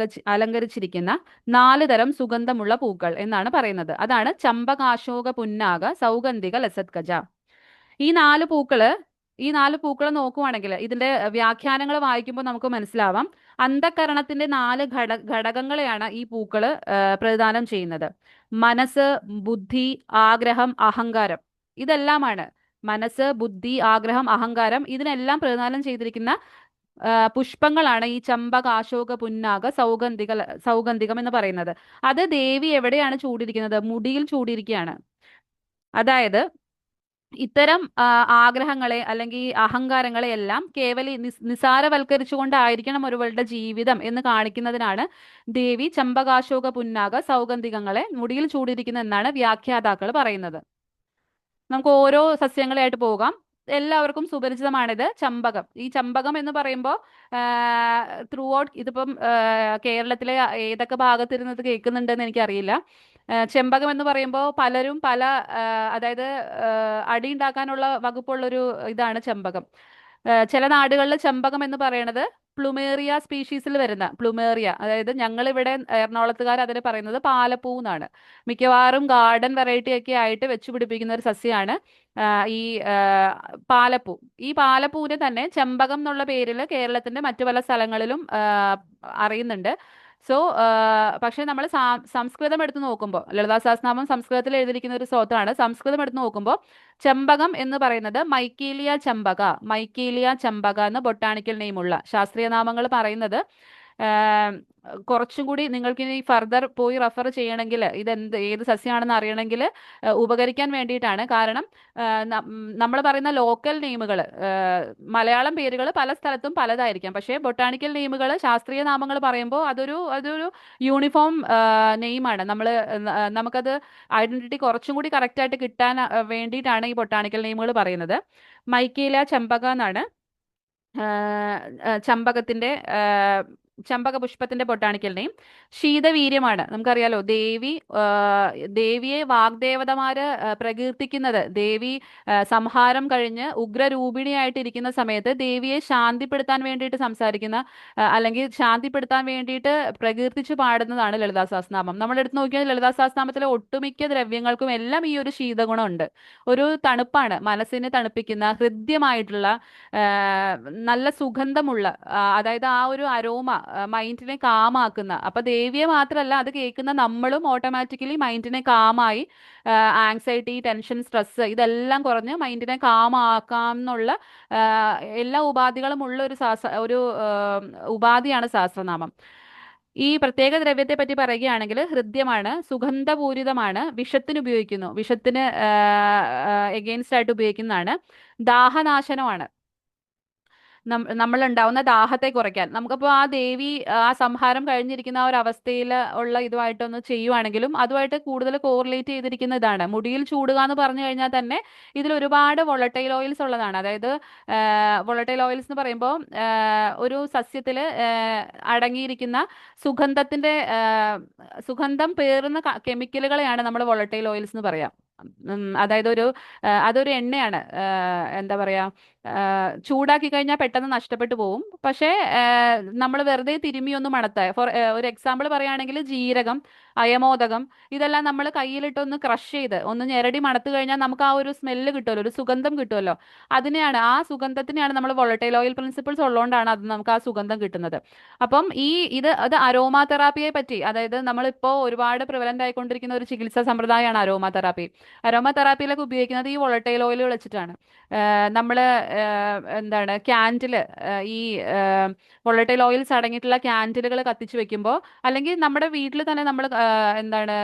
അലങ്കരിച്ചിരിക്കുന്ന 4 തരം സുഗന്ധമുള്ള പൂക്കൾ എന്നാണ് പറയുന്നത്. അതാണ് ചമ്പകാശോക പുന്നാക സൗഗന്ധിക ലസത്കജ. ഈ 4 പൂക്കള് ഈ 4 പൂക്കളെ നോക്കുവാണെങ്കിൽ ഇതിന്റെ വ്യാഖ്യാനങ്ങൾ വായിക്കുമ്പോൾ നമുക്ക് മനസ്സിലാവാം, അന്ധകരണത്തിന്റെ 4 ഘടകങ്ങളെയാണ് ഈ പൂക്കള് പ്രതിദാനം ചെയ്യുന്നത്. മനസ്സ്, ബുദ്ധി, ആഗ്രഹം, അഹങ്കാരം, ഇതെല്ലാമാണ്. മനസ്സ്, ബുദ്ധി, ആഗ്രഹം, അഹങ്കാരം, ഇതിനെല്ലാം പ്രതിദാനം ചെയ്തിരിക്കുന്ന പുഷ്പങ്ങളാണ് ഈ ചമ്പക, അശോക, പുന്നാക, സൗഗന്ധികം എന്ന് പറയുന്നത്. അത് ദേവി എവിടെയാണ് ചൂടിയിരിക്കുന്നത്? മുടിയിൽ ചൂടിയിരിക്കുകയാണ്. അതായത് ഇത്തരം ആഗ്രഹങ്ങളെ അല്ലെങ്കിൽ അഹങ്കാരങ്ങളെ എല്ലാം നിസാരവൽക്കരിച്ചുകൊണ്ടായിരിക്കണം ഒരുവളുടെ ജീവിതം എന്ന് കാണിക്കുന്നതിനാണ് ദേവി ചമ്പകാശോക പുന്നാക സൗഗന്ധികങ്ങളെ മുടിയിൽ ചൂടിയിരിക്കുന്ന എന്നാണ് വ്യാഖ്യാതാക്കൾ പറയുന്നത്. നമുക്ക് ഓരോ സസ്യങ്ങളായിട്ട് പോകാം. എല്ലാവർക്കും സുപരിചിതമാണിത് ചമ്പകം. ഈ ചമ്പകം എന്ന് പറയുമ്പോൾ ത്രൂ ഔട്ട് ഇതിപ്പം കേരളത്തിലെ ഏതൊക്കെ ഭാഗത്തിരുന്നത് കേൾക്കുന്നുണ്ടെന്ന് എനിക്കറിയില്ല. ചെമ്പകം എന്ന് പറയുമ്പോൾ പലരും പല അതായത് അടി ഉണ്ടാക്കാനുള്ള വകുപ്പുള്ളൊരു ഇതാണ് ചെമ്പകം. ചില നാടുകളിൽ ചെമ്പകം എന്ന് പറയുന്നത് പ്ലുമേറിയ സ്പീഷീസിൽ വരുന്ന പ്ലുമേറിയ, അതായത് ഞങ്ങളിവിടെ എറണാകുളത്തുകാർ അതിന് പറയുന്നത് പാലപ്പൂ എന്നാണ്. മിക്കവാറും ഗാർഡൻ വെറൈറ്റി ഒക്കെ ആയിട്ട് വെച്ച് പിടിപ്പിക്കുന്ന ഒരു സസ്യമാണ് ഈ പാലപ്പൂ. ഈ പാലപ്പൂവിന് തന്നെ ചെമ്പകം എന്നുള്ള പേരിൽ കേരളത്തിന്റെ മറ്റു പല സ്ഥലങ്ങളിലും അറിയുന്നുണ്ട്. സോ പക്ഷെ നമ്മൾ സംസ്കൃതം എടുത്ത് നോക്കുമ്പോൾ, ലളിതാ സഹസ്രനാമം സംസ്കൃതത്തിൽ എഴുതിയിരിക്കുന്ന ഒരു സ്തോത്രമാണ്. സംസ്കൃതം എടുത്ത് നോക്കുമ്പോൾ ചെമ്പകം എന്ന് പറയുന്നത് മൈക്കേലിയ ചമ്പക എന്ന് ബൊട്ടാണിക്കൽ നെയിമുള്ള ശാസ്ത്രീയ നാമങ്ങൾ പറയുന്നത് കുറച്ചും കൂടി നിങ്ങൾക്ക് ഇനി ഫർദർ പോയി റെഫർ ചെയ്യണമെങ്കിൽ ഏത് സസ്യമാണെന്ന് അറിയണമെങ്കിൽ ഉപകരിക്കാൻ വേണ്ടിയിട്ടാണ്. കാരണം നമ്മൾ പറയുന്ന ലോക്കൽ നെയിമുകൾ, മലയാളം പേരുകൾ പല സ്ഥലത്തും പലതായിരിക്കാം. പക്ഷേ ബൊട്ടാണിക്കൽ നെയിമുകൾ, ശാസ്ത്രീയ നാമങ്ങൾ പറയുമ്പോൾ അതൊരു യൂണിഫോം നെയിമാണ്. നമുക്കത് ഐഡന്റിറ്റി കുറച്ചും കൂടി കറക്റ്റ് ആയിട്ട് കിട്ടാൻ വേണ്ടിയിട്ടാണ് ഈ ബൊട്ടാണിക്കൽ നെയിമുകൾ പറയുന്നത്. മൈക്കേല ചമ്പക എന്നാണ് ചമ്പകത്തിന്റെ ചമ്പക പുഷ്പത്തിന്റെ ബൊട്ടാണിക്കൽ നെയിം. ശീതവീര്യമാണ്. നമുക്കറിയാലോ, ദേവിയെ വാഗ്ദേവതമാര് പ്രകീർത്തിക്കുന്നത്, ദേവി സംഹാരം കഴിഞ്ഞ് ഉഗ്രരൂപിണിയായിട്ടിരിക്കുന്ന സമയത്ത് ദേവിയെ ശാന്തിപ്പെടുത്താൻ വേണ്ടിയിട്ട് സംസാരിക്കുന്ന, അല്ലെങ്കിൽ ശാന്തിപ്പെടുത്താൻ വേണ്ടിയിട്ട് പ്രകീർത്തിച്ച് പാടുന്നതാണ് ലളിതാ സഹസ്രനാമം. നമ്മൾ എടുത്ത് നോക്കിയാൽ ലളിതാ സഹസ്രനാമത്തിലെ ഒട്ടുമിക്ക ദ്രവ്യങ്ങൾക്കും എല്ലാം ഈ ഒരു ശീതഗുണമുണ്ട്. ഒരു തണുപ്പാണ്, മനസ്സിനെ തണുപ്പിക്കുന്ന, ഹൃദ്യമായിട്ടുള്ള, നല്ല സുഗന്ധമുള്ള, അതായത് ആ ഒരു അരോമ മൈൻഡിനെ കാമാക്കുന്ന. അപ്പൊ ദേവിയെ മാത്രമല്ല, അത് കേൾക്കുന്ന നമ്മളും ഓട്ടോമാറ്റിക്കലി മൈൻഡിനെ കാമായി, ആങ്സൈറ്റി, ടെൻഷൻ, സ്ട്രെസ് ഇതെല്ലാം കുറഞ്ഞ് മൈൻഡിനെ കാമാക്കാം എന്നുള്ള എല്ലാ ഉപാധികളും ഉള്ള ഒരു ഉപാധിയാണ് സഹസ്രനാമം. ഈ പ്രത്യേക ദ്രവ്യത്തെ പറ്റി പറയുകയാണെങ്കിൽ ഹൃദ്യമാണ്, സുഗന്ധപൂരിതമാണ്, വിഷത്തിന് ഉപയോഗിക്കുന്നു, വിഷത്തിന് എഗെയിൻസ്റ്റ് ആയിട്ട് ഉപയോഗിക്കുന്നതാണ്, ദാഹനാശനമാണ്, നമ്മൾ ഉണ്ടാവുന്ന ദാഹത്തെ കുറയ്ക്കാൻ. നമുക്കപ്പോൾ ആ ദേവി ആ സംഹാരം കഴിഞ്ഞിരിക്കുന്ന ആ ഒരു അവസ്ഥയിൽ ഉള്ള ഇതുമായിട്ടൊന്ന് ചെയ്യുവാണെങ്കിലും അതുമായിട്ട് കൂടുതൽ കോറിലേറ്റ് ചെയ്തിരിക്കുന്ന ഇതാണ്. മുടിയിൽ ചൂടുക എന്ന് പറഞ്ഞു കഴിഞ്ഞാൽ തന്നെ ഇതിൽ ഒരുപാട് വൊളട്ടൈൽ ഓയിൽസ് ഉള്ളതാണ്. അതായത് വൊളട്ടൈൽ ഓയിൽസ് എന്ന് പറയുമ്പോൾ ഒരു സസ്യത്തിൽ അടങ്ങിയിരിക്കുന്ന സുഗന്ധത്തിന്റെ സുഗന്ധം പേറുന്ന കെമിക്കലുകളെയാണ് നമ്മൾ വൊളട്ടൈൽ ഓയിൽസ് എന്ന് പറയാം. അതായത് അതൊരു എണ്ണയാണ്. എന്താ പറയാ, ചൂടാക്കി കഴിഞ്ഞാൽ പെട്ടെന്ന് നഷ്ടപ്പെട്ടു പോകും. പക്ഷേ നമ്മൾ വെറുതെ തിരുമ്മി ഒന്ന് മണത്താൽ, ഒരു എക്സാമ്പിൾ പറയുകയാണെങ്കിൽ ജീരകം, അയമോദകം ഇതെല്ലാം നമ്മൾ കയ്യിലിട്ടൊന്ന് ക്രഷ് ചെയ്ത് ഒന്ന് ഞെരടി മണത്ത് കഴിഞ്ഞാൽ നമുക്ക് ആ ഒരു സ്മെല്ല് കിട്ടുമല്ലോ, ഒരു സുഗന്ധം കിട്ടുമല്ലോ. ആ സുഗന്ധത്തിനെയാണ് നമ്മൾ വോളട്ടൈൽ ഓയിൽ പ്രിൻസിപ്പിൾസ് ഉള്ളതുകൊണ്ടാണ് അത് നമുക്ക് ആ സുഗന്ധം കിട്ടുന്നത്. അപ്പം അത് അരോമാ തെറാപ്പിയെ പറ്റി, അതായത് നമ്മളിപ്പോൾ ഒരുപാട് പ്രിവലന്റ് ആയിക്കൊണ്ടിരിക്കുന്ന ഒരു ചികിത്സാ സമ്പ്രദായമാണ് അരോമാ തെറാപ്പി. അരോമാ തെറാപ്പിയിലൊക്കെ ഉപയോഗിക്കുന്നത് ഈ വോളട്ടൈൽ ഓയിൽ വെച്ചിട്ടാണ്. നമ്മൾ എന്താണ് ക്യാൻഡില്, ഈ വോളട്ടൈൽ ഓയിൽസ് അടങ്ങിയിട്ടുള്ള ക്യാൻഡിലുകൾ കത്തിച്ച് വെക്കുമ്പോൾ, അല്ലെങ്കിൽ നമ്മുടെ വീട്ടിൽ തന്നെ നമ്മൾ എന്താണ്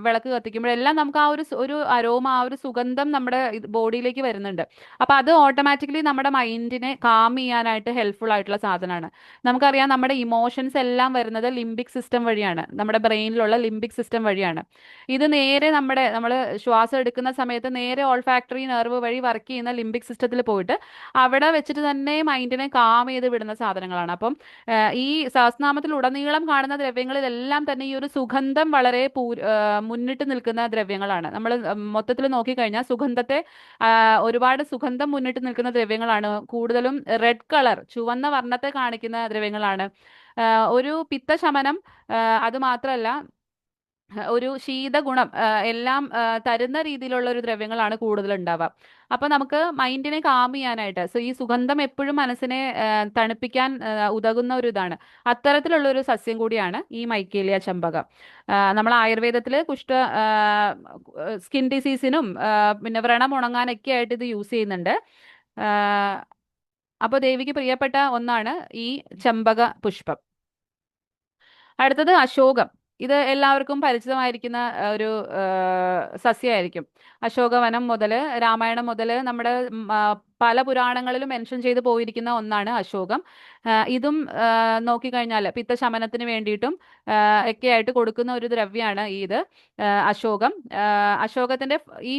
വിളക്ക് കത്തിക്കുമ്പോഴെല്ലാം നമുക്ക് ആ ഒരു അരോമ, ആ ഒരു സുഗന്ധം നമ്മുടെ ബോഡിയിലേക്ക് വരുന്നുണ്ട്. അപ്പൊ അത് ഓട്ടോമാറ്റിക്കലി നമ്മുടെ മൈൻഡിനെ കാം ചെയ്യാനായിട്ട് ഹെൽപ്ഫുൾ ആയിട്ടുള്ള സാധനമാണ്. നമുക്കറിയാം, നമ്മുടെ ഇമോഷൻസ് എല്ലാം വരുന്നത് ലിംബിക് സിസ്റ്റം വഴിയാണ്, നമ്മുടെ ബ്രെയിനിലുള്ള ലിംബിക് സിസ്റ്റം വഴിയാണ്. ഇത് നേരെ നമ്മൾ ശ്വാസം എടുക്കുന്ന സമയത്ത് നേരെ ഓൾഫാക്ടറി നെർവ് വഴി വർക്ക് ചെയ്യുന്ന ലിംബിക് സിസ്റ്റത്തിൽ പോയിട്ട് അവിടെ വെച്ചിട്ട് തന്നെ മൈൻഡിനെ കാം ചെയ്ത് വിടുന്ന സാധനങ്ങളാണ്. അപ്പം ഈ സഹസ്രനാമത്തിൽ ഉടനീളം കാണുന്ന ദ്രവ്യങ്ങളിലെല്ലാം തന്നെ ഈ ഒരു സുഗന്ധം വളരെ മുന്നിട്ട് നിൽക്കുന്ന ദ്രവ്യങ്ങളാണ്. നമ്മൾ മൊത്തത്തിൽ നോക്കിക്കഴിഞ്ഞാൽ ഒരുപാട് സുഗന്ധം മുന്നിട്ട് നിൽക്കുന്ന ദ്രവ്യങ്ങളാണ്. കൂടുതലും റെഡ് കളർ, ചുവന്ന വർണ്ണത്തെ കാണിക്കുന്ന ദ്രവ്യങ്ങളാണ്. ഒരു പിത്തശമനം, അത് മാത്രമല്ല ഒരു ശീതഗുണം എല്ലാം തരുന്ന രീതിയിലുള്ള ഒരു ദ്രവ്യങ്ങളാണ് കൂടുതൽ ഉണ്ടാവുക. അപ്പൊ നമുക്ക് മൈൻഡിനെ കാം ചെയ്യാനായിട്ട്, ഈ സുഗന്ധം എപ്പോഴും മനസ്സിനെ തണുപ്പിക്കാൻ ഉതകുന്ന ഒരു ഇതാണ്. അത്തരത്തിലുള്ള ഒരു സസ്യം കൂടിയാണ് ഈ മൈക്കേലിയ ചമ്പകം. നമ്മൾ ആയുർവേദത്തിൽ സ്കിൻ ഡിസീസിനും പിന്നെ വ്രണം ഉണങ്ങാനൊക്കെ ആയിട്ട് ഇത് യൂസ് ചെയ്യുന്നുണ്ട്. അപ്പോൾ ദേവിക്ക് പ്രിയപ്പെട്ട ഒന്നാണ് ഈ ചമ്പക പുഷ്പം. അടുത്തത് അശോകം. ഇത് എല്ലാവർക്കും പരിചിതമായിരിക്കുന്ന ഒരു സസ്യമായിരിക്കും. അശോകവനം മുതൽ, രാമായണം മുതൽ നമ്മുടെ പല പുരാണങ്ങളിലും മെൻഷൻ ചെയ്ത് പോയിരിക്കുന്ന ഒന്നാണ് അശോകം. ഇതും നോക്കിക്കഴിഞ്ഞാൽ പിത്തശമനത്തിന് വേണ്ടിയിട്ടും ഒക്കെ ആയിട്ട് കൊടുക്കുന്ന ഒരു ദ്രവ്യമാണ് അശോകം. അശോകത്തിന്റെ ഈ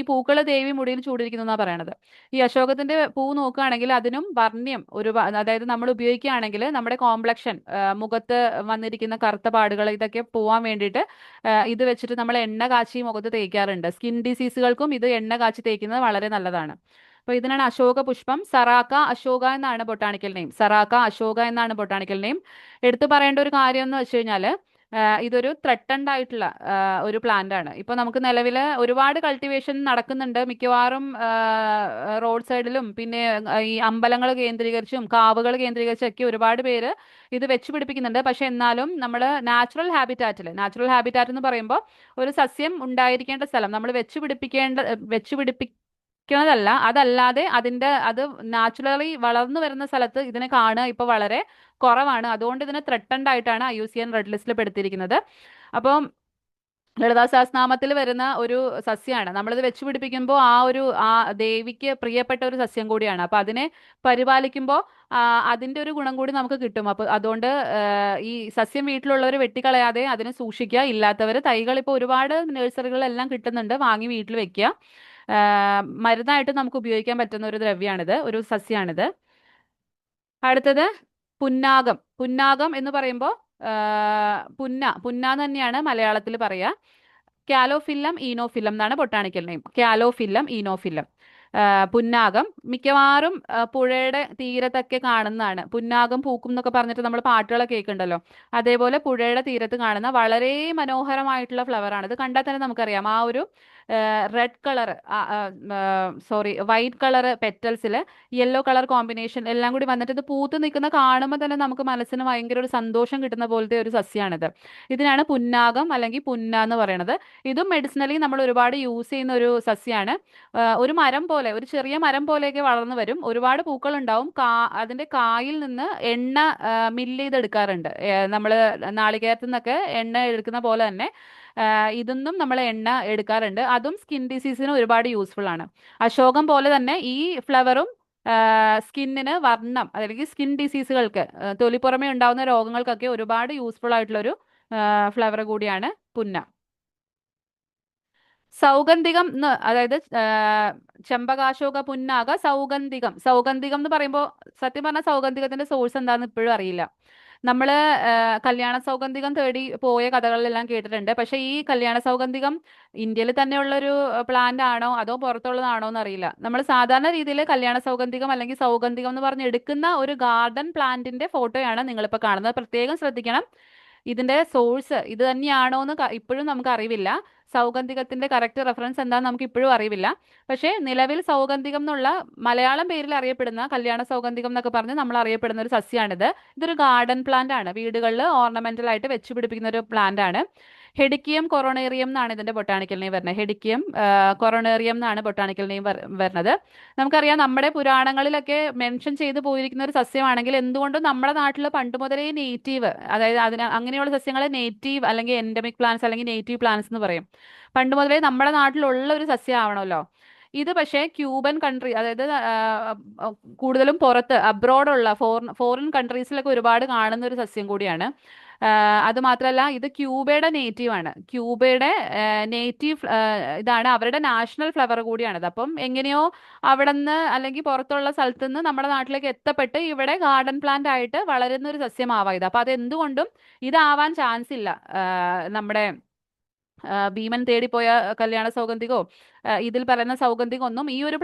പൂക്കള് ദേവി മുടിയിൽ ചൂടിരിക്കുന്നു എന്നാണ് പറയണത്. ഈ അശോകത്തിന്റെ പൂ നോക്കുകയാണെങ്കിൽ അതിനും വർണ്ണ്യം അതായത് നമ്മൾ ഉപയോഗിക്കുകയാണെങ്കിൽ നമ്മുടെ കോംപ്ലക്ഷൻ, മുഖത്ത് വന്നിരിക്കുന്ന കറുത്ത പാടുകൾ ഇതൊക്കെ പോവാൻ വേണ്ടിയിട്ട് ഇത് വെച്ചിട്ട് നമ്മൾ എണ്ണ കാച്ചി മുഖത്ത് തേക്കാറുണ്ട്. സ്കിൻ ഡിസീസുകൾക്കും ഇത് എണ്ണ കാച്ചി തേക്കുന്നത് വളരെ നല്ലതാണ്. അപ്പൊ ഇതിനാണ് അശോക പുഷ്പം. സറാക്ക അശോക എന്നാണ് ബൊട്ടാണിക്കൽ നെയിം. സറാക്ക അശോക എന്നാണ് ബൊട്ടാണിക്കൽ നെയിം. എടുത്തു പറയേണ്ട ഒരു കാര്യം എന്ന് വെച്ച് കഴിഞ്ഞാല് ഇതൊരു ത്രട്ടൻഡ് ആയിട്ടുള്ള ഒരു പ്ലാന്റ് ആണ്. ഇപ്പൊ നമുക്ക് നിലവിൽ ഒരുപാട് കൾട്ടിവേഷൻ നടക്കുന്നുണ്ട്. മിക്കവാറും റോഡ് സൈഡിലും പിന്നെ ഈ അമ്പലങ്ങൾ കേന്ദ്രീകരിച്ചും കാവുകൾ കേന്ദ്രീകരിച്ചും ഒക്കെ ഒരുപാട് പേര് ഇത് വെച്ച് പിടിപ്പിക്കുന്നുണ്ട്. പക്ഷെ എന്നാലും നമ്മൾ നാച്ചുറൽ ഹാബിറ്റാറ്റ് എന്ന് പറയുമ്പോൾ ഒരു സസ്യം ഉണ്ടായിരിക്കേണ്ട സ്ഥലം, നമ്മൾ വെച്ച് പിടിപ്പിക്കേണ്ട ണതല്ല, അതല്ലാതെ അത് നാച്ചുറലി വളർന്നു വരുന്ന സ്ഥലത്ത് ഇതിനെ കാണുക ഇപ്പൊ വളരെ കുറവാണ്. അതുകൊണ്ട് ഇതിനെ ത്രട്ടൻഡ് ആയിട്ടാണ് IUCN റെഡ് ലിസ്റ്റിൽ പെടുത്തിയിരിക്കുന്നത്. അപ്പം ലളിതാ സഹസ്രനാമത്തിൽ വരുന്ന ഒരു സസ്യമാണ്. നമ്മളിത് വെച്ച് പിടിപ്പിക്കുമ്പോൾ ആ ദേവിക്ക് പ്രിയപ്പെട്ട ഒരു സസ്യം കൂടിയാണ്. അപ്പൊ അതിനെ പരിപാലിക്കുമ്പോൾ അതിന്റെ ഒരു ഗുണം കൂടി നമുക്ക് കിട്ടും. അപ്പൊ അതുകൊണ്ട് ഈ സസ്യം വീട്ടിലുള്ളവർ വെട്ടിക്കളയാതെ അതിനെ സൂക്ഷിക്കുക. ഇല്ലാത്തവർ തൈകൾ ഇപ്പോൾ ഒരുപാട് നഴ്സറികളിലെല്ലാം കിട്ടുന്നുണ്ട്, വാങ്ങി വീട്ടിൽ വെക്കുക. മരുന്നായിട്ട് നമുക്ക് ഉപയോഗിക്കാൻ പറ്റുന്ന ഒരു ദ്രവ്യമാണിത്, ഒരു സസ്യമാണിത്. അടുത്തത് പുന്നാകം. പുന്നാകം എന്ന് പറയുമ്പോൾ പുന്ന എന്ന് തന്നെയാണ് മലയാളത്തിൽ പറയുക. കാലോഫില്ലം ഈനോഫില്ലം എന്നാണ് ബൊട്ടാണിക്കൽ നെയിം. കാലോഫില്ലം ഈനോഫില്ലം. പുന്നാകം മിക്കവാറും പുഴയുടെ തീരത്തൊക്കെ കാണുന്നതാണ്. പുന്നാകം പൂക്കും എന്നൊക്കെ പറഞ്ഞിട്ട് നമ്മൾ പാട്ടുകളൊക്കെ കേൾക്കുന്നുണ്ടല്ലോ. അതേപോലെ പുഴയുടെ തീരത്ത് കാണുന്ന വളരെ മനോഹരമായിട്ടുള്ള ഫ്ലവറാണ്. ഇത് കണ്ടാൽ തന്നെ നമുക്കറിയാം ആ ഒരു റെഡ് കളർ, വൈറ്റ് കളർ പെറ്റൽസിൽ യെല്ലോ കളർ കോമ്പിനേഷൻ എല്ലാം കൂടി വന്നിട്ട് ഇത് പൂത്ത് നിൽക്കുന്ന കാണുമ്പോൾ തന്നെ നമുക്ക് മനസ്സിന് ഭയങ്കര ഒരു സന്തോഷം കിട്ടുന്ന പോലത്തെ ഒരു സസ്യമാണിത്. ഇതിനാണ് പുന്നാകം അല്ലെങ്കിൽ പുന്ന എന്ന് പറയുന്നത്. ഇതും മെഡിസിനലി നമ്മൾ ഒരുപാട് യൂസ് ചെയ്യുന്ന ഒരു സസ്യമാണ്. ഒരു മരം പോലെ, ഒരു ചെറിയ മരം പോലെയൊക്കെ വളർന്നു വരും. ഒരുപാട് പൂക്കൾ ഉണ്ടാവും. അതിന്റെ കായിൽ നിന്ന് എണ്ണ മില്ല് ചെയ്തെടുക്കാറുണ്ട്. നമ്മൾ നാളികേരത്തിൽ നിന്നൊക്കെ എണ്ണ എടുക്കുന്ന പോലെ തന്നെ ഇതൊന്നും നമ്മൾ എണ്ണ എടുക്കാറുണ്ട്. അതും സ്കിൻ ഡിസീസിന് ഒരുപാട് യൂസ്ഫുൾ ആണ്. അശോകം പോലെ തന്നെ ഈ ഫ്ലവറും സ്കിന്നിന് വർണ്ണം, അല്ലെങ്കിൽ സ്കിൻ ഡിസീസുകൾക്ക്, തൊലിപ്പുറമേ ഉണ്ടാകുന്ന രോഗങ്ങൾക്കൊക്കെ ഒരുപാട് യൂസ്ഫുൾ ആയിട്ടുള്ളൊരു ഫ്ലവർ കൂടിയാണ് പുന്ന. സൗഗന്ധികം എന്ന്, അതായത് ചെമ്പകാശോക പുന്നാക സൗഗന്ധികം. സൗഗന്ധികം എന്ന് പറയുമ്പോൾ സത്യം പറഞ്ഞാൽ സൗഗന്ധികത്തിന്റെ സോഴ്സ് എന്താണെന്ന് ഇപ്പോഴും അറിയില്ല. നമ്മള് കല്യാണ സൗഗന്ധികം തേടി പോയ കഥകളിലെല്ലാം കേട്ടിട്ടുണ്ട്. പക്ഷെ ഈ കല്യാണ സൗഗന്ധികം ഇന്ത്യയിൽ തന്നെയുള്ള ഒരു പ്ലാന്റ് ആണോ അതോ പുറത്തുള്ളതാണോ എന്ന് അറിയില്ല. നമ്മൾ സാധാരണ രീതിയിൽ കല്യാണ സൗഗന്ധികം അല്ലെങ്കിൽ സൗഗന്ധികം എന്ന് പറഞ്ഞ് എടുക്കുന്ന ഒരു ഗാർഡൻ പ്ലാന്റിന്റെ ഫോട്ടോയാണ് നിങ്ങളിപ്പോൾ കാണുന്നത്. പ്രത്യേകം ശ്രദ്ധിക്കണം, ഇതിന്റെ സോഴ്സ് ഇത് തന്നെയാണോ എന്ന് ഇപ്പോഴും നമുക്ക് അറിവില്ല. സൗഗന്ധികത്തിന്റെ കറക്റ്റ് റെഫറൻസ് എന്താണെന്ന് നമുക്ക് ഇപ്പോഴും അറിവില്ല. പക്ഷേ നിലവിൽ സൗഗന്ധികം എന്നുള്ള മലയാളം പേരിൽ അറിയപ്പെടുന്ന, കല്യാണ സൗഗന്ധികം എന്നൊക്കെ പറഞ്ഞ് നമ്മൾ അറിയപ്പെടുന്ന ഒരു സസ്യമാണിത്. ഇതൊരു ഗാർഡൻ പ്ലാന്റ് ആണ്, വീടുകളിൽ ഓർണമെന്റൽ ആയിട്ട് വെച്ച് പിടിപ്പിക്കുന്ന ഒരു പ്ലാന്റ് ആണ്. ഹെഡിക്കിയം കൊറോണേറിയം എന്നാണ് ഇതിന്റെ ബൊട്ടാണിക്കൽ നെയിം വരുന്നത്. ഹെഡിക്കിയം കൊറോണേറിയം എന്നാണ് ബൊട്ടാണിക്കൽ നെയിം വരുന്നത്. നമുക്കറിയാം, നമ്മുടെ പുരാണങ്ങളിലൊക്കെ മെൻഷൻ ചെയ്തു പോയിരിക്കുന്ന ഒരു സസ്യമാണെങ്കിൽ എന്തുകൊണ്ടും നമ്മുടെ നാട്ടിൽ പണ്ട് മുതലേ നേറ്റീവ്, അതായത് അങ്ങനെയുള്ള സസ്യങ്ങളെ നേറ്റീവ് അല്ലെങ്കിൽ എൻഡമിക് പ്ലാന്റ്സ് അല്ലെങ്കിൽ നേറ്റീവ് പ്ലാന്റ്സ് എന്ന് പറയും. പണ്ട് മുതലേ നമ്മുടെ നാട്ടിലുള്ള ഒരു സസ്യം ആവണമല്ലോ ഇത്. പക്ഷേ ക്യൂബൻ കൺട്രി, അതായത് കൂടുതലും പുറത്ത് അബ്രോഡുള്ള ഫോറിൻ കൺട്രീസിലൊക്കെ ഒരുപാട് കാണുന്ന ഒരു സസ്യം കൂടിയാണ്. അത് മാത്രമല്ല, ഇത് ക്യൂബയുടെ നേറ്റീവ് ആണ്. ക്യൂബയുടെ നേറ്റീവ് ഇതാണ്, അവരുടെ നാഷണൽ ഫ്ലവർ കൂടിയാണിത്. അപ്പം എങ്ങനെയോ അവിടെ നിന്ന് അല്ലെങ്കിൽ പുറത്തുള്ള സ്ഥലത്ത് നിന്ന് നമ്മുടെ നാട്ടിലേക്ക് എത്തപ്പെട്ട് ഇവിടെ ഗാർഡൻ പ്ലാന്റ് ആയിട്ട് വളരുന്ന ഒരു സസ്യമാവാം ഇത്. അപ്പൊ അത് എന്തുകൊണ്ടും ഇതാവാൻ ചാൻസ് ഇല്ല. നമ്മുടെ ഭീമൻ തേടിപ്പോയ കല്യാണ സൗഗന്ധികോ ഇതിൽ പറയുന്ന സൗഗന്ധികം ഒന്നും ഈ ഒരു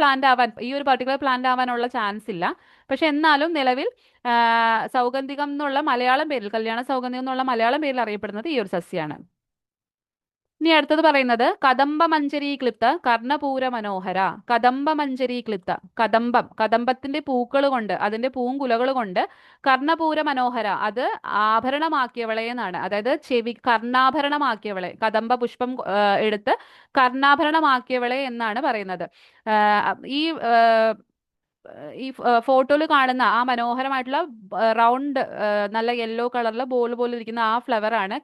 പർട്ടിക്കുലർ പ്ലാന്റ് ആവാനുള്ള ചാൻസ് ഇല്ല. പക്ഷെ എന്നാലും നിലവിൽ സൗഗന്ധികം എന്നുള്ള മലയാളം പേരിൽ, കല്യാണ സൗഗന്ധികം എന്നുള്ള മലയാളം പേരിൽ അറിയപ്പെടുന്നത് ഈ ഒരു സസ്യമാണ്. ഇനി അടുത്തത് പറയുന്നത് കദംബമഞ്ജരി ക്ലിപ്ത കർണപൂര മനോഹര. കദംബമഞ്ജരി ക്ലിപ്ത, കദംബത്തിന്റെ പൂക്കൾ കൊണ്ട്, അതിന്റെ പൂങ്കുലകൾ കൊണ്ട് കർണപൂര മനോഹര, അത് ആഭരണമാക്കിയവളെ എന്നാണ്. അതായത് കർണാഭരണമാക്കിയവളെ, കദംബ പുഷ്പം എടുത്ത് കർണാഭരണമാക്കിയവളെ എന്നാണ് പറയുന്നത്. ഈ ഈ ഫോട്ടോയിൽ കാണുന്ന ആ മനോഹരമായിട്ടുള്ള റൗണ്ട് നല്ല യെല്ലോ കളറിലെ ബോൾ പോലെ ഇരിക്കുന്ന ആ ഫ്ലവർ ആണ്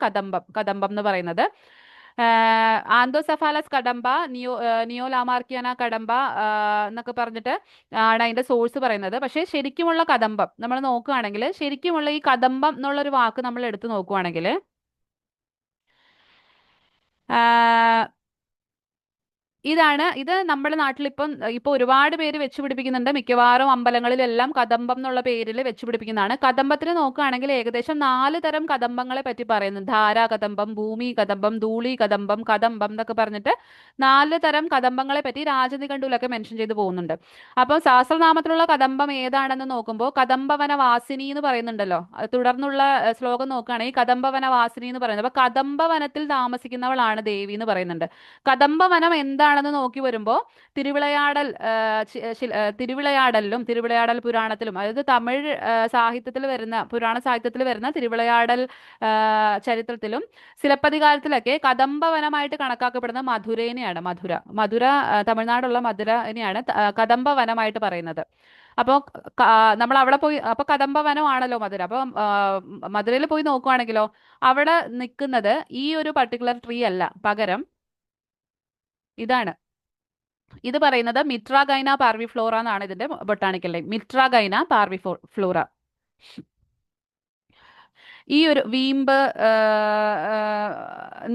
കദംബം എന്ന് പറയുന്നത്. ആന്തോസഫാലസ് കടമ്പ, നിയോലാമാർക്കിയാന കടമ്പ എന്നൊക്കെ പറഞ്ഞിട്ട് ആണ് അതിന്റെ സോഴ്സ് പറയുന്നത്. പക്ഷേ ശരിക്കുമുള്ള കദംബം നമ്മൾ നോക്കുകയാണെങ്കിൽ, ശരിക്കുമുള്ള ഈ കദംബം എന്നുള്ളൊരു വാക്ക് നമ്മൾ എടുത്തു നോക്കുകയാണെങ്കിൽ ഇത് നമ്മുടെ നാട്ടിൽ ഇപ്പൊ ഒരുപാട് പേര് വെച്ച് പിടിപ്പിക്കുന്നുണ്ട്. മിക്കവാറും അമ്പലങ്ങളിലെല്ലാം കദംബം എന്നുള്ള പേരിൽ വെച്ച് പിടിപ്പിക്കുന്നതാണ്. കദംബത്തിന് നോക്കുകയാണെങ്കിൽ ഏകദേശം 4 തരം കദംബങ്ങളെ പറ്റി പറയുന്നുണ്ട്. ധാരാ കദംബം, ഭൂമി കദംബം, ധൂളി കദംബം, കദംബം എന്നൊക്കെ പറഞ്ഞിട്ട് 4 തരം കദംബങ്ങളെ പറ്റി രാജനിഘണ്ടുവിലൊക്കെ മെൻഷൻ ചെയ്ത് പോകുന്നുണ്ട്. അപ്പം സഹസ്രനാമത്തിലുള്ള കദംബം ഏതാണെന്ന് നോക്കുമ്പോൾ കദംബവന വാസിനി എന്ന് പറയുന്നുണ്ടല്ലോ. തുടർന്നുള്ള ശ്ലോകം നോക്കുകയാണെങ്കിൽ കദംബവന വാസിനി എന്ന് പറയുന്നത്, അപ്പൊ കദംബവനത്തിൽ താമസിക്കുന്നവളാണ് ദേവി എന്ന് പറയുന്നുണ്ട്. കദംബവനം എന്താണെന്ന് എന്താണെന്ന് നോക്കി വരുമ്പോൾ തിരുവിളയാടലിലും തിരുവിളയാടൽ പുരാണത്തിലും, അതായത് തമിഴ് സാഹിത്യത്തിൽ വരുന്ന, പുരാണ സാഹിത്യത്തിൽ വരുന്ന തിരുവിളയാടൽ ചരിത്രത്തിലും സിലപ്പതികാരത്തിലൊക്കെ കദംബവനമായിട്ട് കണക്കാക്കപ്പെടുന്ന മധുരേനെയാണ്. മധുര തമിഴ്നാടുള്ള മധുരനെയാണ് കദംബവനമായിട്ട് പറയുന്നത്. അപ്പോൾ നമ്മൾ അവിടെ പോയി, അപ്പൊ കദംബവനമാണല്ലോ മധുര. അപ്പൊ മധുരയിൽ പോയി നോക്കുവാണെങ്കിലോ അവിടെ നിൽക്കുന്നത് ഈ ഒരു പർട്ടിക്കുലർ ട്രീ അല്ല, പകരം ഇതാണ്. ഇത് പറയുന്നത് മിട്രാഗൈന പാർവിഫ്ലോറ എന്നാണ് ഇതിന്റെ ബൊട്ടാണിക്കൽ നെയിം. മിട്രാഗൈന പാർവിഫ്ലോറ. ഈ ഒരു വീമ്പ്,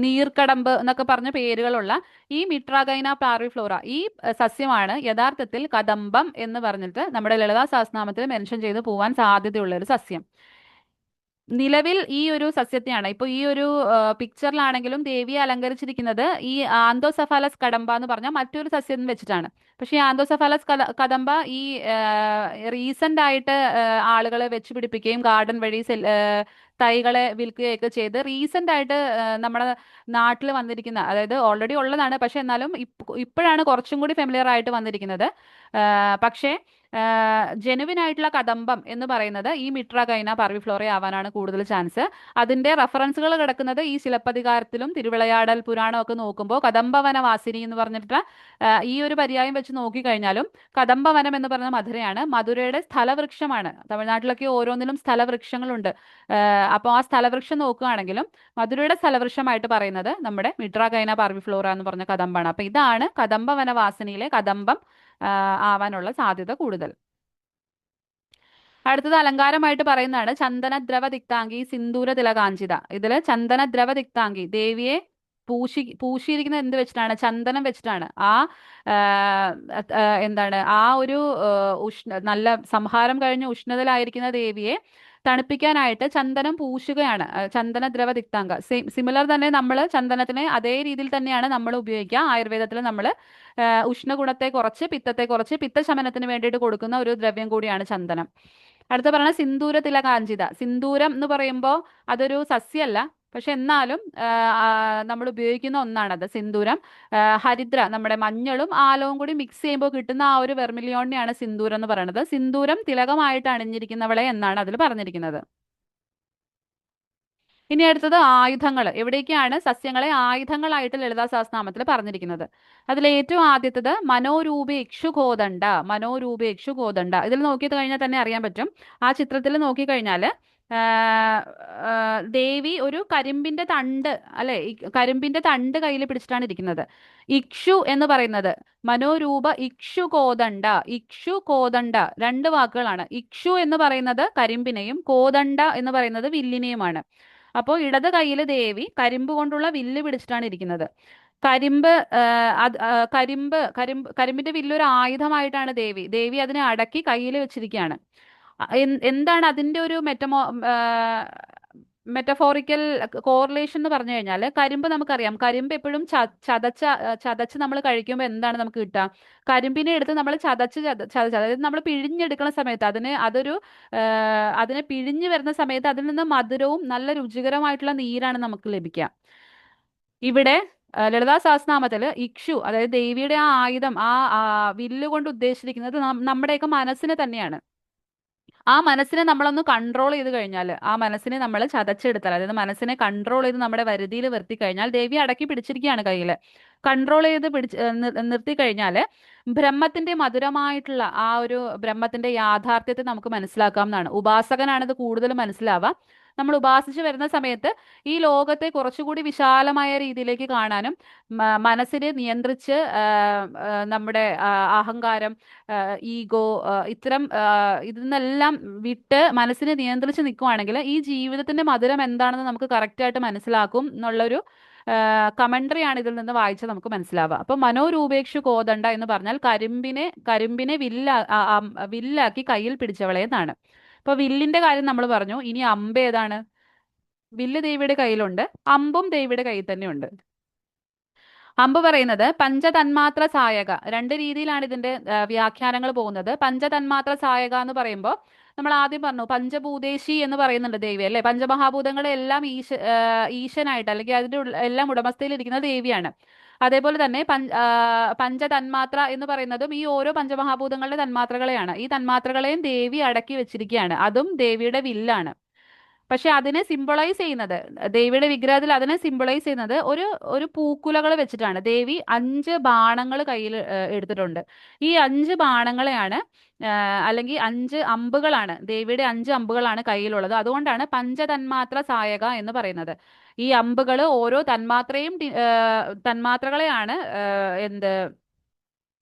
നീർക്കടമ്പ് എന്നൊക്കെ പറഞ്ഞ പേരുകളുള്ള ഈ മിട്രാഗൈന പാർവിഫ്ലോറ, ഈ സസ്യമാണ് യഥാർത്ഥത്തിൽ കദംബം എന്ന് പറഞ്ഞിട്ട് നമ്മുടെ ലളിതാ സഹസ്രനാമത്തിൽ മെൻഷൻ ചെയ്ത് പോവാൻ സാധ്യതയുള്ള ഒരു സസ്യം. നിലവിൽ ഈ ഒരു സസ്യത്തെയാണ് ഇപ്പൊ ഈ ഒരു പിക്ചറിലാണെങ്കിലും ദേവിയെ അലങ്കരിച്ചിരിക്കുന്നത് ഈ ആന്തോസഫാലസ് കദംബ എന്ന് പറഞ്ഞ മറ്റൊരു സസ്യം വെച്ചിട്ടാണ്. പക്ഷേ ഈ ആന്തോസഫാലസ് കദംബ ഈ റീസെന്റ് ആയിട്ട് ആളുകളെ വെച്ച് പിടിപ്പിക്കുകയും ഗാർഡൻ വഴി തൈകളെ വിൽക്കുകയൊക്കെ ചെയ്ത് റീസെന്റ് ആയിട്ട് നമ്മുടെ നാട്ടിൽ വന്നിരിക്കുന്ന, അതായത് ഓൾറെഡി ഉള്ളതാണ്, പക്ഷെ എന്നാലും ഇപ്പോഴാണ് കുറച്ചും കൂടി ഫെമിലിയർ ആയിട്ട് വന്നിരിക്കുന്നത്. പക്ഷേ ജെനുവിൻ ആയിട്ടുള്ള കദംബം എന്ന് പറയുന്നത് ഈ മിട്രാഗൈന പാർവിഫ്ലോറ ആവാനാണ് കൂടുതൽ ചാൻസ്. അതിന്റെ റെഫറൻസുകൾ കിടക്കുന്നത് ഈ ശിലപ്പതികാരത്തിലും തിരുവിളയാടൽ പുരാണം ഒക്കെ നോക്കുമ്പോൾ കദംബവനവാസിനി എന്ന് പറഞ്ഞിട്ട് ഈ ഒരു പര്യായം വെച്ച് നോക്കിക്കഴിഞ്ഞാലും കദംബവനം എന്ന് പറയുന്ന മധുരയാണ്. മധുരയുടെ സ്ഥലവൃക്ഷമാണ്. തമിഴ്നാട്ടിലൊക്കെ ഓരോന്നിലും സ്ഥലവൃക്ഷങ്ങളുണ്ട്. അപ്പോൾ ആ സ്ഥലവൃക്ഷം നോക്കുകയാണെങ്കിലും മധുരയുടെ സ്ഥലവൃക്ഷമായിട്ട് പറയുന്നത് നമ്മുടെ മിട്രാഗൈന പാർവിഫ്ലോറ എന്ന് പറഞ്ഞ കദംബാണ്. അപ്പൊ ഇതാണ് കദംബവനവാസിനിയിലെ കദംബം ആവാനുള്ള സാധ്യത കൂടുതൽ. അടുത്തത് അലങ്കാരമായിട്ട് പറയുന്നതാണ് ചന്ദനദ്രവ ദിക്താംഗി സിന്ദൂര തിലകാഞ്ചിത. ഇതില് ചന്ദനദ്രവ ദിക്താംഗി, ദേവിയെ പൂശിയിരിക്കുന്നത് എന്ത് വെച്ചിട്ടാണ്? ചന്ദനം വെച്ചിട്ടാണ്. എന്താണ് ആ ഒരു നല്ല സംഹാരം കഴിഞ്ഞ് ഉഷ്ണതയിലായിരിക്കുന്ന ദേവിയെ തണുപ്പിക്കാനായിട്ട് ചന്ദനം പൂശുകയാണ്. ചന്ദനദ്രവ ദിക്താംഗ. സിമിലർ തന്നെ നമ്മൾ ചന്ദനത്തിനെ അതേ രീതിയിൽ തന്നെയാണ് നമ്മൾ ഉപയോഗിക്കുക. ആയുർവേദത്തിൽ നമ്മൾ ഉഷ്ണഗുണത്തെ കുറച്ച് പിത്തത്തെ കുറച്ച് പിത്തശമനത്തിന് വേണ്ടിയിട്ട് കൊടുക്കുന്ന ഒരു ദ്രവ്യം കൂടിയാണ് ചന്ദനം. അടുത്ത പറഞ്ഞ സിന്ദൂര തിലകാഞ്ചിത. സിന്ദൂരം എന്ന് പറയുമ്പോൾ അതൊരു സസ്യമല്ല, പക്ഷെ എന്നാലും നമ്മൾ ഉപയോഗിക്കുന്ന ഒന്നാണത് സിന്ദൂരം. ഹരിദ്ര, നമ്മുടെ മഞ്ഞളും ആലവും കൂടി മിക്സ് ചെയ്യുമ്പോൾ കിട്ടുന്ന ആ ഒരു വെർമിലിയോണിനെയാണ് സിന്ദൂരം എന്ന് പറയുന്നത്. സിന്ദൂരം തിലകമായിട്ട് അണിഞ്ഞിരിക്കുന്നവളെ എന്നാണ് അതിൽ പറഞ്ഞിരിക്കുന്നത്. ഇനി അടുത്തത് ആയുധങ്ങൾ. എവിടേക്കാണ് സസ്യങ്ങളെ ആയുധങ്ങളായിട്ട് ലളിതാ സഹസ്രനാമത്തിൽ പറഞ്ഞിരിക്കുന്നത്? അതിൽ ഏറ്റവും ആദ്യത്തത് മനോരൂപേ ഇക്ഷുകോദണ്ഡ. മനോരൂപേ ഇക്ഷുകോദണ്ഡ. ഇതിൽ നോക്കി കഴിഞ്ഞാൽ തന്നെ അറിയാൻ പറ്റും. ആ ചിത്രത്തിൽ നോക്കിക്കഴിഞ്ഞാൽ ദേവി ഒരു കരിമ്പിന്റെ തണ്ട്, അല്ലെ, കരിമ്പിന്റെ തണ്ട് കയ്യിൽ പിടിച്ചിട്ടാണ് ഇരിക്കുന്നത്. ഇക്ഷു എന്ന് പറയുന്നത് മനോരൂപ ഇക്ഷു കോദണ്ഡ. ഇക്ഷു കോദണ്ഡ രണ്ട് വാക്കുകളാണ്. ഇക്ഷു എന്ന് പറയുന്നത് കരിമ്പിനെയും കോദണ്ഡ എന്ന് പറയുന്നത് വില്ലിനെയുമാണ്. അപ്പോൾ ഇടത് കയ്യിൽ ദേവി കരിമ്പ് കൊണ്ടുള്ള വില്ല് പിടിച്ചിട്ടാണ് ഇരിക്കുന്നത്. കരിമ്പിന്റെ വില്ലൊരു ആയുധമായിട്ടാണ് ദേവി അതിനെ അടക്കി കയ്യിൽ വെച്ചിരിക്കുകയാണ്. എന്താണ് അതിന്റെ ഒരു മെറ്റഫോറിക്കൽ കോറിലേഷൻ എന്ന് പറഞ്ഞു കഴിഞ്ഞാൽ, കരിമ്പ് നമുക്കറിയാം, കരിമ്പ് എപ്പോഴും ചതച്ച് നമ്മൾ കഴിക്കുമ്പോൾ എന്താണ് നമുക്ക് കിട്ടുക? കരിമ്പിനെ എടുത്ത് നമ്മൾ ചതച്ച് അതായത് നമ്മൾ പിഴിഞ്ഞെടുക്കുന്ന സമയത്ത് അതിനെ പിഴിഞ്ഞു വരുന്ന സമയത്ത് അതിൽ നിന്ന് മധുരവും നല്ല രുചികരമായിട്ടുള്ള നീരാണ് നമുക്ക് ലഭിക്കുക. ഇവിടെ ലളിതാ സഹസ്രനാമത്തില് ഇക്ഷു, അതായത് ദേവിയുടെ ആ ആയുധം, ആ വില്ല് കൊണ്ട് ഉദ്ദേശിച്ചിരിക്കുന്നത് നമ്മുടെയൊക്കെ മനസ്സിനെ തന്നെയാണ്. ആ മനസ്സിനെ നമ്മളൊന്ന് കൺട്രോൾ ചെയ്ത് കഴിഞ്ഞാൽ, ആ മനസ്സിനെ നമ്മൾ ചതച്ചെടുത്താൽ, അതായത് മനസ്സിനെ കൺട്രോൾ ചെയ്ത് നമ്മുടെ വരുതിയിൽ നിർത്തി കഴിഞ്ഞാൽ, ദേവി അടക്കി പിടിച്ചിരിക്കുകയാണ് കയ്യിൽ, കൺട്രോൾ ചെയ്ത് നിർത്തി കഴിഞ്ഞാൽ ബ്രഹ്മത്തിന്റെ മധുരമായിട്ടുള്ള ആ ഒരു ബ്രഹ്മത്തിന്റെ യാഥാർത്ഥ്യത്തെ നമുക്ക് മനസ്സിലാക്കാം എന്നാണ്. ഉപാസകനാണിത് കൂടുതൽ മനസ്സിലാവുക. നമ്മൾ ഉപാസിച്ച് വരുന്ന സമയത്ത് ഈ ലോകത്തെ കുറച്ചുകൂടി വിശാലമായ രീതിയിലേക്ക് കാണാനും മനസ്സിനെ നിയന്ത്രിച്ച് നമ്മുടെ അഹങ്കാരം, ഈഗോ, ഇത്തരം ഇതിൽ വിട്ട് മനസ്സിനെ നിയന്ത്രിച്ച് നിൽക്കുവാണെങ്കിൽ ഈ ജീവിതത്തിന്റെ മധുരം എന്താണെന്ന് നമുക്ക് കറക്റ്റായിട്ട് മനസ്സിലാക്കും എന്നുള്ളൊരു കമന്ററിയാണ് ഇതിൽ നിന്ന് വായിച്ച് നമുക്ക് മനസ്സിലാവുക. അപ്പൊ മനോരൂപേക്ഷു കോദണ്ഡ എന്ന് പറഞ്ഞാൽ കരിമ്പിനെ വില്ലാക്കി കയ്യിൽ പിടിച്ചവളെ എന്നാണ്. അപ്പൊ വില്ലിന്റെ കാര്യം നമ്മൾ പറഞ്ഞു. ഇനി അമ്പ് ഏതാണ്? വില്ല് ദേവിയുടെ കയ്യിലുണ്ട്, അമ്പും ദേവിയുടെ കയ്യിൽ തന്നെ ഉണ്ട്. അമ്പ് പറയുന്നത് പഞ്ചതന്മാത്ര സായക. രണ്ട് രീതിയിലാണ് ഇതിന്റെ വ്യാഖ്യാനങ്ങൾ പോകുന്നത്. പഞ്ചതന്മാത്ര സായക എന്ന് പറയുമ്പോൾ നമ്മൾ ആദ്യം പറഞ്ഞു പഞ്ചഭൂതേശി എന്ന് പറയുന്നുണ്ട് ദേവി, അല്ലെ? പഞ്ചമഹാഭൂതങ്ങളെ എല്ലാം ഈശനായിട്ട് അല്ലെങ്കിൽ അതിന്റെ എല്ലാം ഉടമസ്ഥയിലിരിക്കുന്ന ദേവിയാണ്. അതേപോലെ തന്നെ പഞ്ചതന്മാത്ര എന്ന് പറയുന്നതും ഈ ഓരോ പഞ്ചമഹാഭൂതങ്ങളുടെ തന്മാത്രകളെയാണ്. ഈ തന്മാത്രകളെയും ദേവി അടക്കി വെച്ചിരിക്കുകയാണ്. അതും ദേവിയുടെ വില്ലാണ്. പക്ഷെ അതിനെ സിംബളൈസ് ചെയ്യുന്നത്, ദേവിയുടെ വിഗ്രഹത്തിൽ അതിനെ സിംബളൈസ് ചെയ്യുന്നത് ഒരു ഒരു പൂക്കുലകൾ വെച്ചിട്ടാണ്. ദേവി 5 ബാണങ്ങൾ കയ്യിൽ എടുത്തിട്ടുണ്ട്. ഈ 5 ബാണങ്ങളെയാണ് അല്ലെങ്കിൽ 5 അമ്പുകളാണ്, ദേവിയുടെ 5 അമ്പുകളാണ് കയ്യിലുള്ളത്. അതുകൊണ്ടാണ് പഞ്ചതന്മാത്ര സായക എന്ന് പറയുന്നത്. ഈ അമ്പുകൾ ഓരോ തന്മാത്രകളെയാണ് എന്ത്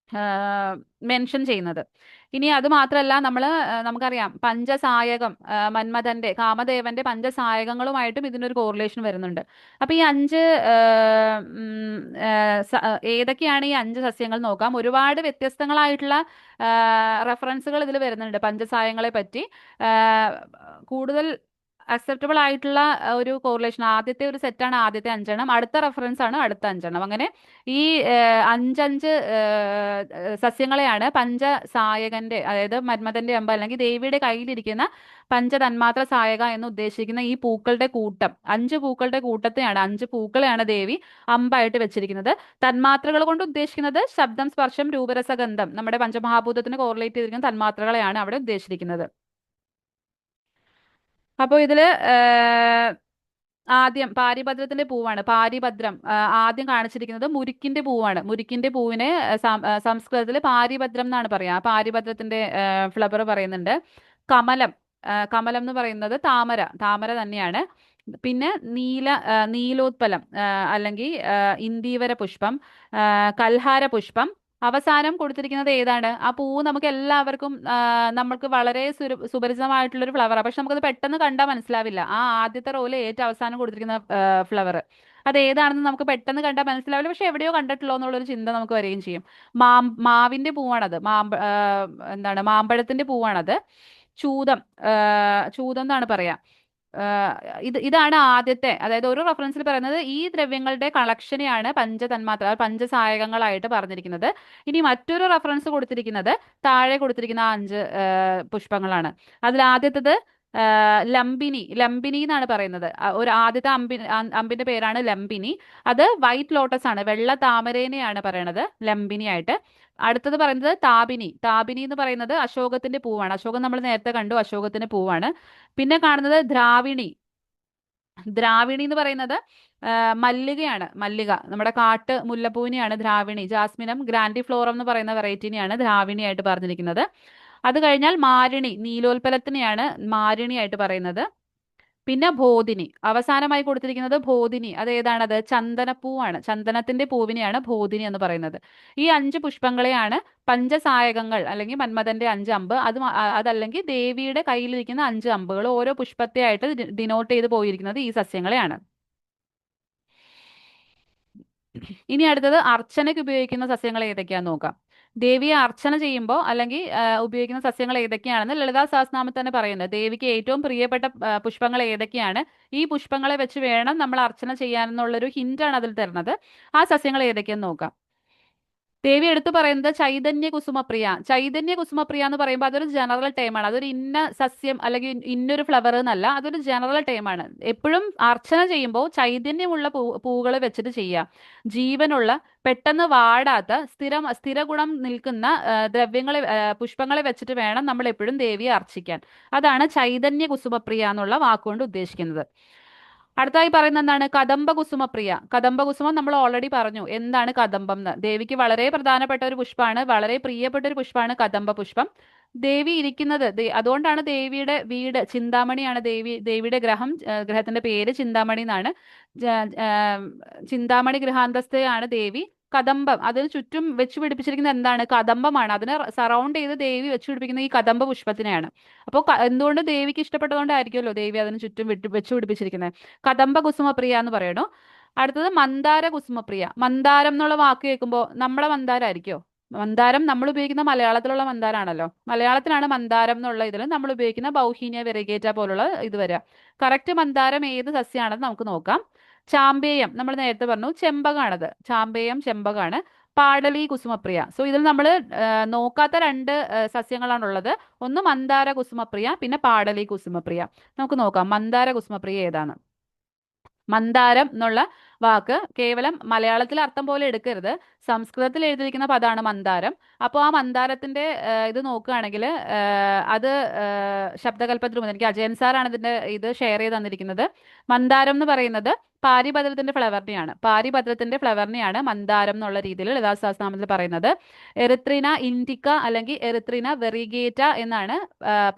മെൻഷൻ ചെയ്യുന്നത്. ഇനി അത് മാത്രമല്ല, നമുക്കറിയാം പഞ്ചസായകം, മന്മഥന്റെ കാമദേവന്റെ പഞ്ചസായകങ്ങളുമായിട്ടും ഇതിനൊരു കോറിലേഷൻ വരുന്നുണ്ട്. അപ്പൊ ഈ 5 ഏതൊക്കെയാണ് ഈ 5 സസ്യങ്ങൾ നോക്കാം. ഒരുപാട് വ്യത്യസ്തങ്ങളായിട്ടുള്ള റെഫറൻസുകൾ ഇതിൽ വരുന്നുണ്ട് പഞ്ചസായങ്ങളെ പറ്റി. ആ, കൂടുതൽ അക്സെപ്റ്റബിൾ ആയിട്ടുള്ള ഒരു കോറിലേഷൻ, ആദ്യത്തെ ഒരു സെറ്റാണ് ആദ്യത്തെ 5 എണ്ണം, അടുത്ത റെഫറൻസ് ആണ് അടുത്ത 5 എണ്ണം. അങ്ങനെ ഈ അഞ്ചഞ്ച് സസ്യങ്ങളെയാണ് പഞ്ചസായകന്റെ, അതായത് മന്മഥന്റെ അമ്പ് അല്ലെങ്കിൽ ദേവിയുടെ കയ്യിലിരിക്കുന്ന പഞ്ചതന്മാത്ര സായക എന്ന് ഉദ്ദേശിക്കുന്ന ഈ പൂക്കളുടെ കൂട്ടം, 5 പൂക്കളുടെ കൂട്ടത്തെയാണ്, 5 പൂക്കളെയാണ് ദേവി അമ്പായിട്ട് വെച്ചിരിക്കുന്നത്. തന്മാത്രകൾ കൊണ്ട് ഉദ്ദേശിക്കുന്നത് ശബ്ദം, സ്പർശം, രൂപരസഗന്ധം, നമ്മുടെ പഞ്ചമഹാഭൂതത്തിന് കോറിലേറ്റ് ചെയ്തിരിക്കുന്ന തന്മാത്രകളെയാണ് അവിടെ ഉദ്ദേശിച്ചിരിക്കുന്നത്. അപ്പോൾ ഇതില് ആദ്യം പാരിഭദ്രത്തിന്റെ പൂവാണ്. പാരിഭദ്രം ആദ്യം കാണിച്ചിരിക്കുന്നത് മുരിക്കിന്റെ പൂവാണ്. മുരിക്കിന്റെ പൂവിനെ സംസ്കൃതത്തിൽ പാരിഭദ്രം എന്നാണ് പറയാ. പാരിഭദ്രത്തിന്റെ ഫ്ലവർ പറയുന്നുണ്ട്. കമലം, കമലം എന്ന് പറയുന്നത് താമര, താമര തന്നെയാണ്. പിന്നെ നീലോത്പലം, അല്ലെങ്കിൽ ഇന്ദീവര പുഷ്പം, കൽഹാര പുഷ്പം. അവസാനം കൊടുത്തിരിക്കുന്നത് ഏതാണ്? ആ പൂവ് നമുക്ക് എല്ലാവർക്കും നമ്മൾക്ക് വളരെ സുപരിചിതമായിട്ടുള്ള ഒരു ഫ്ലവറാണ്. പക്ഷെ നമുക്കത് പെട്ടെന്ന് കണ്ടാൽ മനസ്സിലാവില്ല. ആ ആദ്യത്തെ റോയിൽ ഏറ്റവും അവസാനം കൊടുത്തിരിക്കുന്ന ഫ്ലവർ അത് ഏതാണെന്ന് നമുക്ക് പെട്ടെന്ന് കണ്ടാൽ മനസ്സിലാവില്ല. പക്ഷെ എവിടെയോ കണ്ടിട്ടുള്ളൂ എന്നുള്ളൊരു ചിന്ത നമുക്ക് വരികയും ചെയ്യും. മാവിന്റെ പൂവാണത്. എന്താണ്, മാമ്പഴത്തിന്റെ പൂവാണത്. ചൂതം, ചൂതം എന്നാണ് പറയാ. ഇതാണ് ആദ്യത്തെ, അതായത് ഒരു റെഫറൻസിൽ പറയുന്നത് ഈ ദ്രവ്യങ്ങളുടെ കളക്ഷനെയാണ് പഞ്ചതന്മാത്ര, പഞ്ചസായകങ്ങളായിട്ട് പറഞ്ഞിരിക്കുന്നത്. ഇനി മറ്റൊരു റെഫറൻസ് കൊടുത്തിരിക്കുന്നത് താഴെ കൊടുത്തിരിക്കുന്ന 5 പുഷ്പങ്ങളാണ്. അതിൽ ആദ്യത്തേത് ലംബിനി, ലംബിനി എന്നാണ് പറയുന്നത്. ഒരു ആദ്യത്തെ അമ്പിന്റെ പേരാണ് ലംബിനി. അത് വൈറ്റ് ലോട്ടസ് ആണ്, വെള്ള താമരേനെയാണ് പറയണത് ലംബിനി ആയിട്ട്. അടുത്തത് പറയുന്നത് താപിനി. താപിനി എന്ന് പറയുന്നത് അശോകത്തിന്റെ പൂവാണ്. അശോകം നമ്മൾ നേരത്തെ കണ്ടു, അശോകത്തിന്റെ പൂവാണ്. പിന്നെ കാണുന്നത് ദ്രാവിണി. ദ്രാവിണി എന്ന് പറയുന്നത് മല്ലികയാണ്. മല്ലിക, നമ്മുടെ കാട്ട് മുല്ലപ്പൂവിനെയാണ് ദ്രാവിണി. ജാസ്മിനം ഗ്രാൻഡിഫ്ലോറം എന്ന് പറയുന്ന വെറൈറ്റിനെയാണ് ദ്രാവിണി ആയിട്ട് പറഞ്ഞിരിക്കുന്നത്. അത് കഴിഞ്ഞാൽ മാരിണി, നീലോൽപലത്തിനെയാണ് മാരിണി ആയിട്ട് പറയുന്നത്. പിന്നെ ബോധിനി, അവസാനമായി കൊടുത്തിരിക്കുന്നത് ബോധിനി. അത് ഏതാണത്? ചന്ദനപ്പൂവാണ്. ചന്ദനത്തിന്റെ പൂവിനെയാണ് ബോധിനി എന്ന് പറയുന്നത്. ഈ 5 പുഷ്പങ്ങളെയാണ് പഞ്ചസായകങ്ങൾ, അല്ലെങ്കിൽ മന്മഥന്റെ 5 അമ്പ്, അതല്ലെങ്കിൽ ദേവിയുടെ കയ്യിലിരിക്കുന്ന 5 അമ്പുകൾ, ഓരോ പുഷ്പത്തെ ആയിട്ട് ഡിനോട്ട് ചെയ്ത് പോയിരിക്കുന്നത് ഈ സസ്യങ്ങളെയാണ്. ഇനി അടുത്തത് അർച്ചനയ്ക്ക് ഉപയോഗിക്കുന്ന സസ്യങ്ങൾ ഏതൊക്കെയാന്ന് നോക്കാം. ദേവിയെ അർച്ചന ചെയ്യുമ്പോൾ അല്ലെങ്കിൽ ഉപയോഗിക്കുന്ന സസ്യങ്ങൾ ഏതൊക്കെയാണെന്ന് ലളിതാ സഹസ്രനാമത്തിൽ തന്നെ പറയുന്നത്. ദേവിക്ക് ഏറ്റവും പ്രിയപ്പെട്ട പുഷ്പങ്ങൾ ഏതൊക്കെയാണ്, ഈ പുഷ്പങ്ങളെ വെച്ച് വേണം നമ്മൾ അർച്ചന ചെയ്യാനെന്നുള്ളൊരു ഹിന്റാണ് അതിൽ തരുന്നത്. ആ സസ്യങ്ങൾ ഏതൊക്കെയാന്ന് നോക്കാം. ദേവി എടുത്തു പറയുന്നത് ചൈതന്യ കുസുമപ്രിയ. ചൈതന്യ കുസുമപ്രിയ എന്ന് പറയുമ്പോൾ അതൊരു ജനറൽ ടൈമാണ്. അതൊരു ഇന്ന സസ്യം അല്ലെങ്കിൽ ഇന്നൊരു ഫ്ലവർ എന്നല്ല, അതൊരു ജനറൽ ടൈമാണ്. എപ്പോഴും അർച്ചന ചെയ്യുമ്പോൾ ചൈതന്യമുള്ള പൂവുകൾ വെച്ചിട്ട് ചെയ്യുക. ജീവനുള്ള, പെട്ടെന്ന് വാടാത്ത, സ്ഥിര ഗുണം നിൽക്കുന്ന ദ്രവ്യങ്ങളെ, പുഷ്പങ്ങളെ വെച്ചിട്ട് വേണം നമ്മൾ എപ്പോഴും ദേവിയെ അർച്ചിക്കാൻ. അതാണ് ചൈതന്യ കുസുമപ്രിയ എന്നുള്ള വാക്കുകൊണ്ട് ഉദ്ദേശിക്കുന്നത്. അടുത്തായി പറയുന്ന എന്താണ്? കദംബ കുസുമപ്രിയ. കദംബ കുസുമം നമ്മൾ ഓൾറെഡി പറഞ്ഞു എന്താണ് കദംബം എന്ന്. ദേവിക്ക് വളരെ പ്രധാനപ്പെട്ട ഒരു പുഷ്പമാണ്, വളരെ പ്രിയപ്പെട്ട ഒരു പുഷ്പമാണ് കദംബ പുഷ്പം. ദേവി ഇരിക്കുന്നത്, അതുകൊണ്ടാണ് ദേവിയുടെ വീട് ചിന്താമണിയാണ്. ദേവിയുടെ ഗ്രഹത്തിന്റെ പേര് ചിന്താമണി എന്നാണ്. ചിന്താമണി ഗൃഹാന്തസ്ഥയാണ് ദേവി. കദംബം, അതിന് ചുറ്റും വെച്ച് പിടിപ്പിച്ചിരിക്കുന്നത് എന്താണ്? കദംബമാണ്. അതിനെ സറൗണ്ട് ചെയ്ത് ദേവി വെച്ച് പിടിപ്പിക്കുന്ന ഈ കദംബ പുഷ്പത്തിനെയാണ്. അപ്പോൾ എന്തുകൊണ്ട് ദേവിക്ക് ഇഷ്ടപ്പെട്ടതുകൊണ്ടായിരിക്കുമല്ലോ ദേവി അതിന് ചുറ്റും വെച്ച് പിടിപ്പിച്ചിരിക്കുന്നത്. കദംബ കുസുമപ്രിയ എന്ന് പറയണു. അടുത്തത് മന്ദാര കുസുമപ്രിയ. മന്ദാരം എന്നുള്ള വാക്ക് കേൾക്കുമ്പോൾ നമ്മളെ മന്ദാരം ആയിരിക്കോ? മന്ദാരം നമ്മൾ ഉപയോഗിക്കുന്ന മലയാളത്തിലുള്ള മന്ദാരാണല്ലോ. മലയാളത്തിലാണ് മന്ദാരം എന്നുള്ള ഇതിൽ നമ്മൾ ഉപയോഗിക്കുന്ന ബൗഹീനിയ വെറിഗേറ്റ പോലുള്ള ഇത് വരിക. കറക്റ്റ് മന്ദാരം ഏത് സസ്യമാണെന്ന് നമുക്ക് നോക്കാം. ചാമ്പേയം നമ്മൾ നേരത്തെ പറഞ്ഞു, ചെമ്പകാണത്. ചാമ്പേയം ചെമ്പകാണ്. പാടലി കുസുമപ്രിയ. സോ ഇതിൽ നമ്മൾ നോക്കാത്ത 2 സസ്യങ്ങളാണുള്ളത്. ഒന്ന് മന്ദാര കുസുമപ്രിയ, പിന്നെ പാടലി കുസുമപ്രിയ. നമുക്ക് നോക്കാം മന്ദാര കുസുമപ്രിയ ഏതാണ്. മന്ദാരം എന്നുള്ള വാക്ക് കേവലം മലയാളത്തിൽ അർത്ഥം പോലെ എടുക്കരുത്. സംസ്കൃതത്തിൽ എഴുതിയിരിക്കുന്ന പദമാണ് മന്ദാരം. അപ്പോൾ ആ മന്ദാരത്തിന്റെ ഇത് നോക്കുകയാണെങ്കിൽ അത് ശബ്ദകൽപ്പദ്രുമം എനിക്ക് അജയൻ സാറാണ് ഇതിന്റെ ഇത് ഷെയർ ചെയ്ത് തന്നിരിക്കുന്നത്. മന്ദാരം എന്ന് പറയുന്നത് പാരിപത്രത്തിന്റെ ഫ്ലവറിനെയാണ്. പാരിപത്രത്തിന്റെ ഫ്ലവറിനെയാണ് മന്ദാരം എന്നുള്ള രീതിയിൽ ലളിതാ സഹസ്രനാമത്തിൽ പറയുന്നത്. എറിത്രിന ഇൻഡിക്ക അല്ലെങ്കിൽ എറിത്രിന വെറിഗേറ്റ എന്നാണ്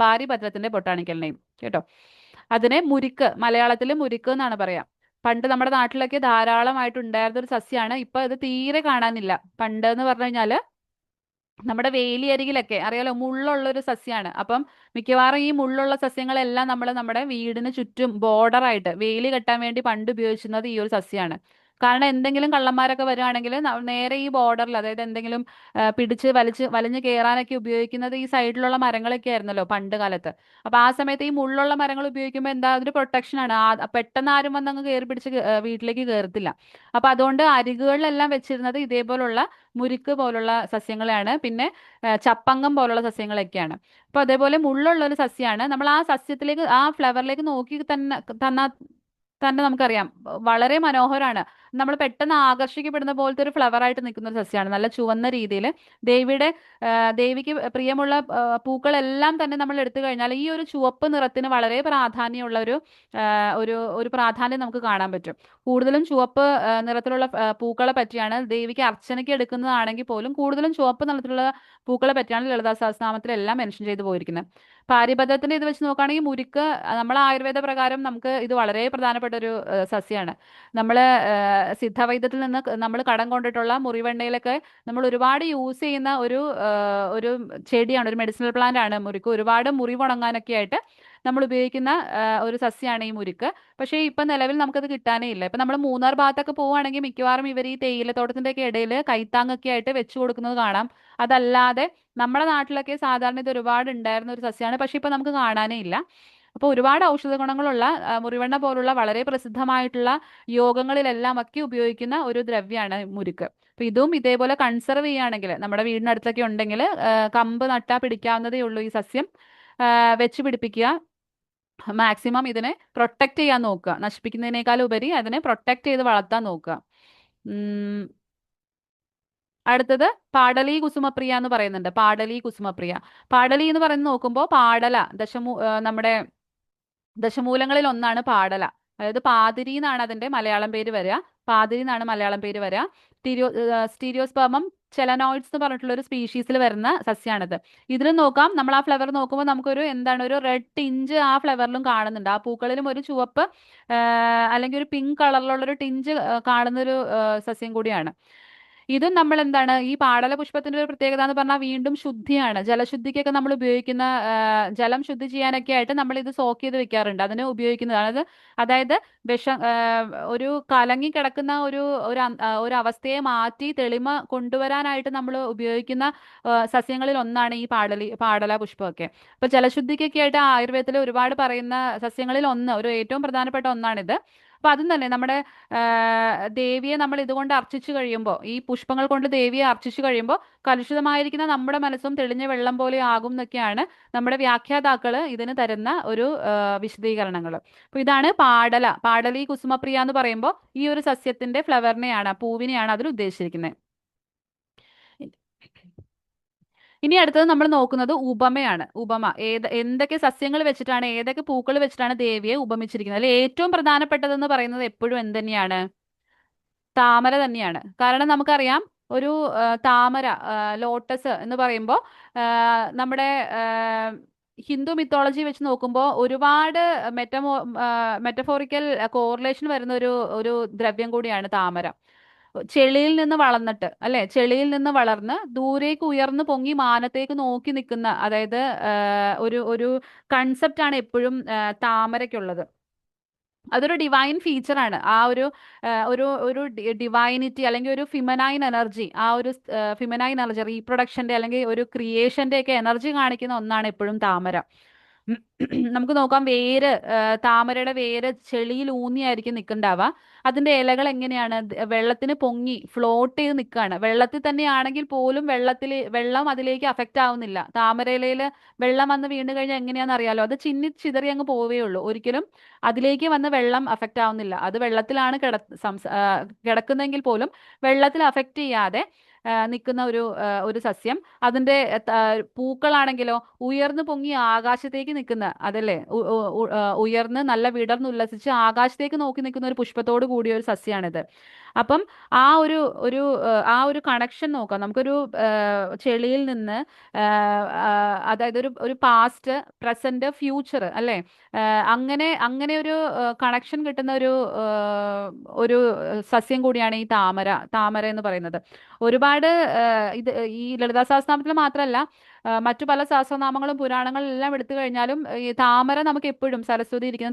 പാരിപത്രത്തിന്റെ ബൊട്ടാണിക്കൽ നെയിം കേട്ടോ. അതിനെ മുരിക്ക്, മലയാളത്തിൽ മുരിക്ക് എന്നാണ് പറയാ. പണ്ട് നമ്മുടെ നാട്ടിലൊക്കെ ധാരാളമായിട്ട് ഉണ്ടായിരുന്ന ഒരു സസ്യമാണ്. ഇപ്പൊ ഇത് തീരെ കാണാനില്ല. പണ്ട് എന്ന് പറഞ്ഞു കഴിഞ്ഞാല് നമ്മുടെ വേലിയരികിലൊക്കെ അറിയാലോ, മുള്ളുള്ള ഒരു സസ്യമാണ്. അപ്പം മിക്കവാറും ഈ മുള്ളുള്ള സസ്യങ്ങളെല്ലാം നമ്മൾ നമ്മുടെ വീടിന് ചുറ്റും ബോർഡറായിട്ട് വേലി കെട്ടാൻ വേണ്ടി പണ്ട് ഉപയോഗിച്ചിരുന്നത് ഈ ഒരു സസ്യമാണ്. കാരണം എന്തെങ്കിലും കള്ളന്മാരൊക്കെ വരുവാണെങ്കിൽ നേരെ ഈ ബോർഡറിൽ, അതായത് എന്തെങ്കിലും പിടിച്ച് വലിഞ്ഞ് കയറാനൊക്കെ ഉപയോഗിക്കുന്നത് ഈ സൈഡിലുള്ള മരങ്ങളൊക്കെ ആയിരുന്നല്ലോ പണ്ട് കാലത്ത്. അപ്പൊ ആ സമയത്ത് ഈ മുള്ളുള്ള മരങ്ങൾ ഉപയോഗിക്കുമ്പോൾ എന്താ, അതൊരു പ്രൊട്ടക്ഷൻ ആണ്. പെട്ടെന്ന് ആരും വന്ന് അങ്ങ് കയറി പിടിച്ച് വീട്ടിലേക്ക് കയറത്തില്ല. അപ്പൊ അതുകൊണ്ട് അരികുകളിലെല്ലാം വെച്ചിരുന്നത് ഇതേപോലുള്ള മുരിക്ക് പോലുള്ള സസ്യങ്ങളെയാണ്. പിന്നെ ചപ്പങ്കം പോലുള്ള സസ്യങ്ങളൊക്കെയാണ്. അപ്പൊ അതേപോലെ മുള്ളുള്ള ഒരു സസ്യമാണ്. നമ്മൾ ആ സസ്യത്തിലേക്ക്, ആ ഫ്ലവറിലേക്ക് നോക്കി തന്നെ നമുക്കറിയാം വളരെ മനോഹരമാണ്. നമ്മൾ പെട്ടെന്ന് ആകർഷിക്കപ്പെടുന്ന പോലത്തെ ഒരു ഫ്ലവർ ആയിട്ട് നിൽക്കുന്ന ഒരു സസ്യമാണ്. നല്ല ചുവന്ന രീതിയിൽ ദേവിയുടെ ദേവിക്ക് പ്രിയമുള്ള പൂക്കളെല്ലാം തന്നെ നമ്മൾ എടുത്തു കഴിഞ്ഞാൽ ഈ ഒരു ചുവപ്പ് നിറത്തിന് വളരെ പ്രാധാന്യമുള്ള ഒരു പ്രാധാന്യം നമുക്ക് കാണാൻ പറ്റും. കൂടുതലും ചുവപ്പ് നിറത്തിലുള്ള പൂക്കളെ പറ്റിയാണ് ദേവിക്ക് അർച്ചനയ്ക്ക് എടുക്കുന്നതാണെങ്കിൽ പോലും കൂടുതലും ചുവപ്പ് നിറത്തിലുള്ള പൂക്കളെ പറ്റിയാണ് ലളിതാ സഹസ്രനാമത്തിലെല്ലാം മെൻഷൻ ചെയ്തു പോയിരിക്കുന്നത്. പാരിപത്രത്തിന്റെ ഇത് വെച്ച് നോക്കുകയാണെങ്കിൽ മുരിക്ക് നമ്മളെ ആയുർവേദ പ്രകാരം നമുക്ക് ഇത് വളരെ പ്രധാനപ്പെട്ട ഒരു സസ്യമാണ്. നമ്മൾ സിദ്ധവൈദ്യത്തിൽ നിന്ന് നമ്മൾ കടം കൊണ്ടിട്ടുള്ള മുറിവെണ്ണയിലൊക്കെ നമ്മൾ ഒരുപാട് യൂസ് ചെയ്യുന്ന ഒരു ചെടിയാണ്, ഒരു മെഡിസിനൽ പ്ലാന്റ് ആണ് മുരിക്ക്. ഒരുപാട് മുറിവുണങ്ങാനൊക്കെ ആയിട്ട് നമ്മൾ ഉപയോഗിക്കുന്ന ഒരു സസ്യമാണ് ഈ മുരിക്ക്. പക്ഷേ ഇപ്പൊ നിലവിൽ നമുക്കത് കിട്ടാനേ ഇല്ല. ഇപ്പൊ നമ്മൾ മൂന്നാർ ഭാഗത്തൊക്കെ പോവുകയാണെങ്കിൽ മിക്കവാറും ഇവർ ഈ തേയിലത്തോട്ടത്തിന്റെ ഒക്കെ ഇടയിൽ കൈത്താങ്ങൊക്കെ ആയിട്ട് വെച്ചു കൊടുക്കുന്നത് കാണാം. അതല്ലാതെ നമ്മുടെ നാട്ടിലൊക്കെ സാധാരണ ഇത് ഒരുപാട് ഉണ്ടായിരുന്ന ഒരു സസ്യമാണ്. പക്ഷെ ഇപ്പൊ നമുക്ക് കാണാനേ ഇല്ല. അപ്പോൾ ഒരുപാട് ഔഷധ ഗുണങ്ങളുള്ള മുറിവെണ്ണ പോലുള്ള വളരെ പ്രസിദ്ധമായിട്ടുള്ള യോഗങ്ങളിലെല്ലാം ഒക്കെ ഉപയോഗിക്കുന്ന ഒരു ദ്രവ്യമാണ് മുരിക്ക്. അപ്പൊ ഇതും ഇതേപോലെ കൺസർവ് ചെയ്യുകയാണെങ്കിൽ നമ്മുടെ വീടിനടുത്തൊക്കെ ഉണ്ടെങ്കിൽ കമ്പ് നട്ടാ പിടിക്കാവുന്നതേ ഉള്ളൂ ഈ സസ്യം. വെച്ച് പിടിപ്പിക്കുക. മാക്സിമം ഇതിനെ പ്രൊട്ടക്ട് ചെയ്യാൻ നോക്കുക. നശിപ്പിക്കുന്നതിനേക്കാൾ ഉപരി അതിനെ പ്രൊട്ടക്ട് ചെയ്ത് വളർത്താൻ നോക്കുക. അടുത്തത് പാടലി കുസുമപ്രിയ എന്ന് പറയുന്നുണ്ട്. പാടലി കുസുമപ്രിയ. പാടലി എന്ന് പറയുന്നത് നോക്കുമ്പോൾ പാടല നമ്മുടെ ദശമൂലങ്ങളിൽ ഒന്നാണ് പാടല. അതായത് പാതിരി എന്നാണ് അതിന്റെ മലയാളം പേര് വരിക. പാതിരി എന്നാണ് മലയാളം പേര് വരിക. സ്റ്റീരിയോസ്പെർമം ചെലനോയിഡ്സ് എന്ന് പറഞ്ഞിട്ടുള്ള ഒരു സ്പീഷീസിൽ വരുന്ന സസ്യമാണിത്. ഇതിൽ നോക്കാം, നമ്മൾ ആ ഫ്ലവർ നോക്കുമ്പോൾ നമുക്കൊരു ഒരു റെഡ് ടിഞ്ച് ആ ഫ്ലവറിലും കാണുന്നുണ്ട്. ആ പൂക്കളിലും ഒരു ചുവപ്പ് അല്ലെങ്കിൽ ഒരു പിങ്ക് കളറിലുള്ള ഒരു ടിഞ്ച് കാണുന്ന ഒരു സസ്യം കൂടിയാണ്. ഇതും നമ്മൾ ഈ പാടല പുഷ്പത്തിന്റെ ഒരു പ്രത്യേകത എന്ന് പറഞ്ഞാൽ വീണ്ടും ശുദ്ധിയാണ്. ജലശുദ്ധിക്കൊക്കെ നമ്മൾ ഉപയോഗിക്കുന്ന ജലം ശുദ്ധി ചെയ്യാനൊക്കെ ആയിട്ട് നമ്മൾ ഇത് സോക്ക് ചെയ്ത് വെക്കാറുണ്ട്. അതിന് ഉപയോഗിക്കുന്നതാണ്. അതായത് ഒരു കലങ്ങി കിടക്കുന്ന ഒരു അവസ്ഥയെ മാറ്റി തെളിമ കൊണ്ടുവരാനായിട്ട് നമ്മൾ ഉപയോഗിക്കുന്ന സസ്യങ്ങളിൽ ഒന്നാണ് ഈ പാടല പുഷ്പമൊക്കെ. അപ്പൊ ജലശുദ്ധിക്കൊക്കെ ആയിട്ട് ആയുർവേദത്തിൽ ഒരുപാട് പറയുന്ന സസ്യങ്ങളിൽ ഒരു ഏറ്റവും പ്രധാനപ്പെട്ട ഒന്നാണിത്. അപ്പൊ അതും തന്നെ നമ്മുടെ ദേവിയെ നമ്മൾ ഇതുകൊണ്ട് അർച്ചിച്ചു കഴിയുമ്പോൾ, ഈ പുഷ്പങ്ങൾ കൊണ്ട് ദേവിയെ അർച്ചിച്ചു കഴിയുമ്പോൾ കലുഷിതമായിരിക്കുന്ന നമ്മുടെ മനസ്സും തെളിഞ്ഞ വെള്ളം പോലെ ആകും എന്നൊക്കെയാണ് നമ്മുടെ വ്യാഖ്യാതാക്കള് ഇതിന് തരുന്ന ഒരു വിശദീകരണങ്ങൾ. അപ്പൊ ഇതാണ് പാടലി കുസുമപ്രിയ എന്ന് പറയുമ്പോൾ ഈ ഒരു സസ്യത്തിന്റെ ഫ്ലവറിനെയാണ്, പൂവിനെയാണ് അതിൽ ഉദ്ദേശിച്ചിരിക്കുന്നത്. ഇനി അടുത്തത് നമ്മൾ നോക്കുന്നത് ഉപമയാണ്. ഉപമ എന്തൊക്കെ സസ്യങ്ങൾ വെച്ചിട്ടാണ്, ഏതൊക്കെ പൂക്കൾ വെച്ചിട്ടാണ് ദേവിയെ ഉപമിച്ചിരിക്കുന്നത്. അതിൽ ഏറ്റവും പ്രധാനപ്പെട്ടതെന്ന് പറയുന്നത് എപ്പോഴും എന്ത് താമര തന്നെയാണ്. കാരണം നമുക്കറിയാം ഒരു താമര, ലോട്ടസ് എന്ന് പറയുമ്പോൾ നമ്മുടെ ഹിന്ദു മിത്തോളജി വെച്ച് നോക്കുമ്പോൾ ഒരുപാട് മെറ്റഫോറിക്കൽ കോറിലേഷൻ വരുന്ന ഒരു ദ്രവ്യം കൂടിയാണ് താമര. ചെളിയിൽ നിന്ന് വളർന്നിട്ട് അല്ലെ, ചെളിയിൽ നിന്ന് വളർന്ന് ദൂരേക്ക് ഉയർന്നു പൊങ്ങി മാനത്തേക്ക് നോക്കി നിൽക്കുന്ന, അതായത് ഒരു കൺസെപ്റ്റ് ആണ് എപ്പോഴും താമരയ്ക്കുള്ളത്. അതൊരു ഡിവൈൻ ഫീച്ചറാണ്. ആ ഒരു ഡിവൈനിറ്റി അല്ലെങ്കിൽ ഒരു ഫിമനൈൻ എനർജി, ആ ഒരു ഫിമനൈൻ എനർജി, റീപ്രൊഡക്ഷന്റെ അല്ലെങ്കിൽ ഒരു ക്രിയേഷന്റെ ഒക്കെ എനർജി കാണിക്കുന്ന ഒന്നാണ് എപ്പോഴും താമര. നമുക്ക് നോക്കാം വേര്, താമരയുടെ വേര് ചെളിയിൽ ഊന്നിയായിരിക്കും നിൽക്കണ്ടാവുക. അതിന്റെ ഇലകൾ എങ്ങനെയാണ് വെള്ളത്തിന് പൊങ്ങി ഫ്ലോട്ട് ചെയ്ത് നിൽക്കുകയാണ്. വെള്ളത്തിൽ തന്നെയാണെങ്കിൽ പോലും വെള്ളം അതിലേക്ക് അഫക്റ്റ് ആവുന്നില്ല. താമരയിലയിൽ വെള്ളം വന്ന് വീണ് കഴിഞ്ഞാൽ എങ്ങനെയാണെന്ന് അറിയാലോ, അത് ചിന്നി ചിതറി അങ്ങ് പോവേ ഉള്ളൂ. ഒരിക്കലും അതിലേക്ക് വന്ന് വെള്ളം അഫക്റ്റ് ആവുന്നില്ല. അത് വെള്ളത്തിലാണ് കിടക്കുന്നെങ്കിൽ പോലും വെള്ളത്തിൽ അഫക്റ്റ് ചെയ്യാതെ നിൽക്കുന്ന ഒരു സസ്യം. അതിന്റെ പൂക്കളാണെങ്കിലോ ഉയർന്നു പൊങ്ങി ആകാശത്തേക്ക് നിൽക്കുന്ന, അതല്ലേ ഉയർന്ന് നല്ല വിടർന്ന് ഉല്ലസിച്ച് ആകാശത്തേക്ക് നോക്കി നിൽക്കുന്ന ഒരു പുഷ്പത്തോട് കൂടിയ ഒരു സസ്യമാണിത്. അപ്പം ആ ഒരു ഒരു ആ ഒരു കണക്ഷൻ നോക്കാം. നമുക്കൊരു ചെളിയിൽ നിന്ന് അതായത് ഒരു ഒരു പാസ്റ്റ്, പ്രസന്റ്, ഫ്യൂച്ചർ അല്ലേ, അങ്ങനെ അങ്ങനെ ഒരു കണക്ഷൻ കിട്ടുന്ന ഒരു സസ്യം കൂടിയാണ് ഈ താമര. താമര എന്ന് പറയുന്നത് ഒരുപാട് ഇത് ഈ ലളിതാ സഹസ്രനാമത്തിൽ മാത്രമല്ല, മറ്റു പല സഹസ്രനാമങ്ങളും പുരാണങ്ങളിലെല്ലാം എടുത്തു കഴിഞ്ഞാലും ഈ താമര നമുക്ക് എപ്പോഴും സരസ്വതി ഇരിക്കുന്ന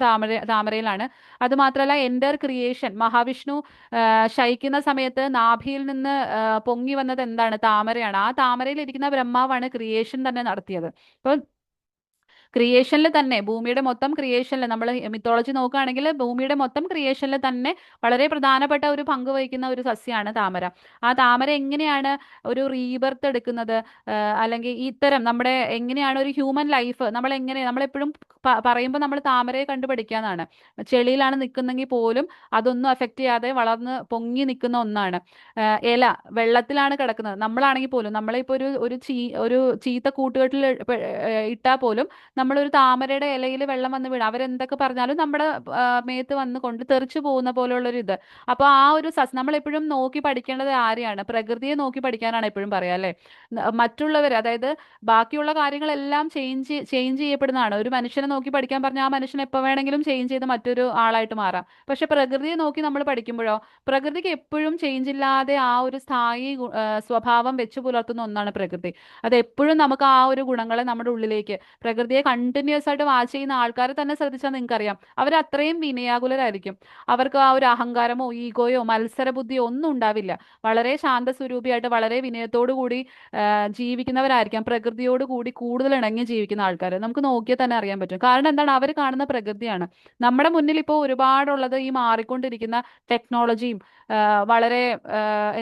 താമരയിലാണ്. അത് മാത്രമല്ല എൻ്റർ ക്രിയേഷൻ, മഹാവിഷ്ണു ശയിക്കുന്ന സമയത്ത് നാഭിയിൽ നിന്ന് പൊങ്ങി വന്നത് എന്താണ്? താമരയാണ്. ആ താമരയിൽ ഇരിക്കുന്ന ബ്രഹ്മാവാണ് ക്രിയേഷൻ തന്നെ നടത്തിയത്. ഇപ്പൊ ക്രിയേഷനിൽ തന്നെ, ഭൂമിയുടെ മൊത്തം ക്രിയേഷനിൽ നമ്മൾ മിത്തോളജി നോക്കുകയാണെങ്കിൽ ഭൂമിയുടെ മൊത്തം ക്രിയേഷനിൽ തന്നെ വളരെ പ്രധാനപ്പെട്ട ഒരു പങ്ക് വഹിക്കുന്ന ഒരു സസ്യമാണ് താമര. ആ താമര എങ്ങനെയാണ് ഒരു റീബർത്ത് എടുക്കുന്നത്, അല്ലെങ്കിൽ ഇത്തരം നമ്മുടെ എങ്ങനെയാണ് ഒരു ഹ്യൂമൻ ലൈഫ് നമ്മളെപ്പോഴും പറയുമ്പോൾ നമ്മൾ താമരയെ കണ്ടു പഠിക്കാന്നാണ്. ചെളിയിലാണ് നിൽക്കുന്നെങ്കിൽ പോലും അതൊന്നും അഫക്റ്റ് ചെയ്യാതെ വളർന്ന് പൊങ്ങി നിൽക്കുന്ന ഒന്നാണ്. ഇല വെള്ളത്തിലാണ് കിടക്കുന്നത്. നമ്മളാണെങ്കിൽ പോലും നമ്മളിപ്പോൾ ഒരു ചീത്ത കൂട്ടുകെട്ടിൽ ഇട്ടാൽ പോലും നമ്മളൊരു താമരയുടെ ഇലയിൽ വെള്ളം വന്ന് വീണ് അവരെന്തൊക്കെ പറഞ്ഞാലും നമ്മുടെ മേത്ത് വന്ന് കൊണ്ട് തെറിച്ചു പോകുന്ന പോലെയുള്ളൊരു ഇത്. അപ്പോൾ ആ ഒരു നമ്മളെപ്പോഴും നോക്കി പഠിക്കേണ്ടത് ആരെയാണ്? പ്രകൃതിയെ നോക്കി പഠിക്കാനാണ് എപ്പോഴും പറയാം അല്ലേ. മറ്റുള്ളവർ, അതായത് ബാക്കിയുള്ള കാര്യങ്ങളെല്ലാം ചേഞ്ച് ചെയ്യപ്പെടുന്നതാണ്. ഒരു മനുഷ്യനെ നോക്കി പഠിക്കാൻ പറഞ്ഞാൽ ആ മനുഷ്യൻ എപ്പോൾ വേണമെങ്കിലും ചേഞ്ച് ചെയ്ത് മറ്റൊരു ആളായിട്ട് മാറാം. പക്ഷെ പ്രകൃതിയെ നോക്കി നമ്മൾ പഠിക്കുമ്പോഴോ, പ്രകൃതിക്ക് എപ്പോഴും ചേഞ്ച് ഇല്ലാതെ ആ ഒരു സ്ഥായി സ്വഭാവം വെച്ച് പുലർത്തുന്ന ഒന്നാണ് പ്രകൃതി. അത് എപ്പോഴും നമുക്ക് ആ ഒരു ഗുണങ്ങളെ നമ്മുടെ ഉള്ളിലേക്ക്, പ്രകൃതിയെ കണ്ടിന്യൂസ് ആയിട്ട് വാച്ച് ചെയ്യുന്ന ആൾക്കാരെ തന്നെ ശ്രദ്ധിച്ചാൽ നിങ്ങൾക്കറിയാം, അവർ അത്രയും വിനയാകുലരായിരിക്കും. അവർക്ക് ആ ഒരു അഹങ്കാരമോ ഈഗോയോ മത്സര ബുദ്ധിയോ ഒന്നും ഉണ്ടാവില്ല. വളരെ ശാന്തസ്വരൂപിയായിട്ട് വളരെ വിനയത്തോടു കൂടി ജീവിക്കുന്നവരായിരിക്കാം. പ്രകൃതിയോട് കൂടി കൂടുതൽ ഇണങ്ങി ജീവിക്കുന്ന ആൾക്കാർ നമുക്ക് നോക്കിയാൽ തന്നെ അറിയാൻ പറ്റും. കാരണം എന്താണ്? അവർ കാണുന്ന പ്രകൃതിയാണ്. നമ്മുടെ മുന്നിൽ ഇപ്പോൾ ഒരുപാടുള്ളത് ഈ മാറിക്കൊണ്ടിരിക്കുന്ന ടെക്നോളജിയും വളരെ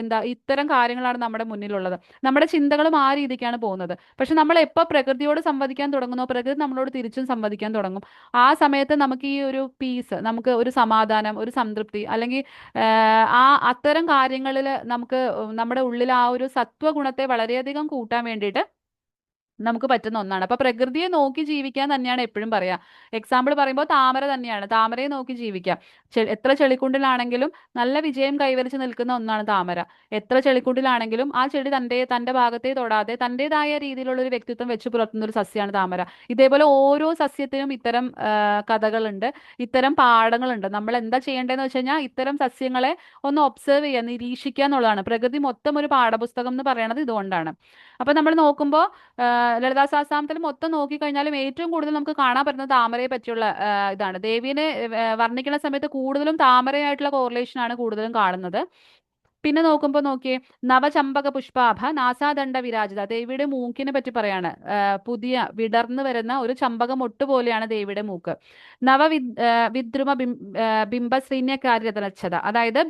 എന്താ ഇത്തരം കാര്യങ്ങളാണ് നമ്മുടെ മുന്നിലുള്ളത്. നമ്മുടെ ചിന്തകളും ആ രീതിക്കാണ് പോകുന്നത്. പക്ഷെ നമ്മൾ എപ്പോൾ പ്രകൃതിയോട് സംവദിക്കാൻ തുടങ്ങുന്നോ, പ്രകൃതി നമ്മളോട് തിരിച്ചും സംവദിക്കാൻ തുടങ്ങും. ആ സമയത്ത് നമുക്ക് ഈ ഒരു പീസ്, നമുക്ക് ഒരു സമാധാനം, ഒരു സംതൃപ്തി, അല്ലെങ്കിൽ അത്തരം കാര്യങ്ങളിൽ നമുക്ക് നമ്മുടെ ഉള്ളിൽ ആ ഒരു സത്വഗുണത്തെ വളരെയധികം കൂട്ടാൻ വേണ്ടിയിട്ട് നമുക്ക് പറ്റുന്ന ഒന്നാണ്. അപ്പൊ പ്രകൃതിയെ നോക്കി ജീവിക്കാൻ തന്നെയാണ് എപ്പോഴും പറയാ. എക്സാമ്പിൾ പറയുമ്പോൾ താമര തന്നെയാണ്. താമരയെ നോക്കി ജീവിക്കാം. എത്ര ചെളിക്കുണ്ടിലാണെങ്കിലും നല്ല വിജയം കൈവരിച്ച് നിൽക്കുന്ന ഒന്നാണ് താമര. എത്ര ചെളിക്കുണ്ടിലാണെങ്കിലും ആ ചെടി തന്റെ ഭാഗത്തെ തൊടാതെ തന്റേതായ രീതിയിലുള്ള ഒരു വ്യക്തിത്വം വെച്ച് പുലർത്തുന്ന ഒരു സസ്യമാണ് താമര. ഇതേപോലെ ഓരോ സസ്യത്തിനും ഇത്തരം കഥകളുണ്ട്, ഇത്തരം പാഠങ്ങളുണ്ട്. നമ്മൾ എന്താ ചെയ്യേണ്ടതെന്ന് വെച്ച് കഴിഞ്ഞാൽ ഇത്തരം സസ്യങ്ങളെ ഒന്ന് ഒബ്സർവ് ചെയ്യുക, നിരീക്ഷിക്കുക എന്നുള്ളതാണ്. പ്രകൃതി മൊത്തം ഒരു പാഠപുസ്തകം എന്ന് പറയുന്നത് ഇതുകൊണ്ടാണ്. അപ്പൊ നമ്മൾ നോക്കുമ്പോൾ ലളിതാ സഹസ്രനാമത്തിൽ മൊത്തം നോക്കിക്കഴിഞ്ഞാലും ഏറ്റവും കൂടുതൽ നമുക്ക് കാണാൻ പറ്റുന്നത് താമരയെ പറ്റിയുള്ള ഇതാണ്. ദേവീനെ വർണ്ണിക്കുന്ന സമയത്ത് കൂടുതലും താമരയായിട്ടുള്ള കോറിലേഷൻ ആണ് കൂടുതലും കാണുന്നത്. പിന്നെ നോക്കുമ്പോൾ നോക്കിയേ, നവചമ്പക പുഷ്പാഭ നാസാദണ്ഡ വിരാജിത, ദേവിയുടെ മൂക്കിനെ പറ്റി പറയാണ്. പുതിയ വിടർന്നു വരുന്ന ഒരു ചമ്പക മൊട്ട് പോലെയാണ് ദേവിയുടെ മൂക്ക്. വിദ്രുമ ബിംബശ്രീന്യകാര്യതലച്ഛത, അതായത്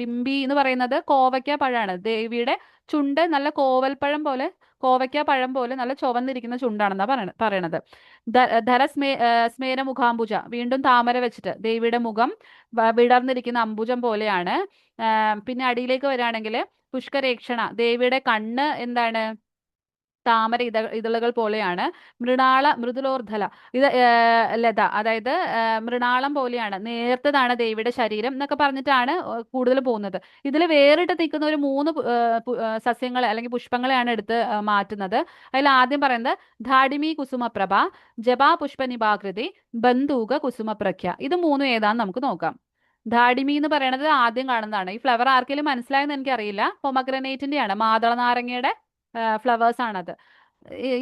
ബിംബി എന്ന് പറയുന്നത് കോവയ്ക്ക പഴമാണ്. ദേവിയുടെ ചുണ്ട് നല്ല കോവൽപ്പഴം പോലെ, കോവയ്ക്ക പഴം പോലെ നല്ല ചുവന്നിരിക്കുന്ന ചുണ്ടാണെന്നാ പറയണത്. സ്മേര മുഖാംബുജ, വീണ്ടും താമര വെച്ചിട്ട് ദേവിയുടെ മുഖം വിടർന്നിരിക്കുന്ന അംബുജം പോലെയാണ്. പിന്നെ അടിയിലേക്ക് വരികയാണെങ്കിൽ പുഷ്കരേക്ഷണ, ദേവിയുടെ കണ്ണ് എന്താണ്? താമര ഇതളുകൾ പോലെയാണ്. മൃദുലോർധല, ഇത് ലത, അതായത് മൃണാളം പോലെയാണ്. നേർത്തതാണ് ദേവിയുടെ ശരീരം എന്നൊക്കെ പറഞ്ഞിട്ടാണ് കൂടുതൽ പോകുന്നത്. ഇതിൽ വേറിട്ട് നിൽക്കുന്ന ഒരു മൂന്ന് സസ്യങ്ങളെ അല്ലെങ്കിൽ പുഷ്പങ്ങളെയാണ് എടുത്ത് മാറ്റുന്നത്. അതിൽ ആദ്യം പറയുന്നത് ധാഡിമി കുസുമപ്രഭ, ജപാ പുഷ്പനിഭാകൃതി, ബന്ധൂക കുസുമപ്രഖ്യ. ഇത് മൂന്നും ഏതാന്ന് നമുക്ക് നോക്കാം. ധാഡിമി എന്ന് പറയുന്നത് ആദ്യം കാണുന്നതാണ്. ഈ ഫ്ലവർ ആർക്കെങ്കിലും മനസ്സിലായെന്ന് എനിക്കറിയില്ല. പൊമഗ്രനേറ്റിന്റെ ആണ്, മാതള നാരങ്ങയുടെ ഫ്ലവേഴ്സ് ആണത്.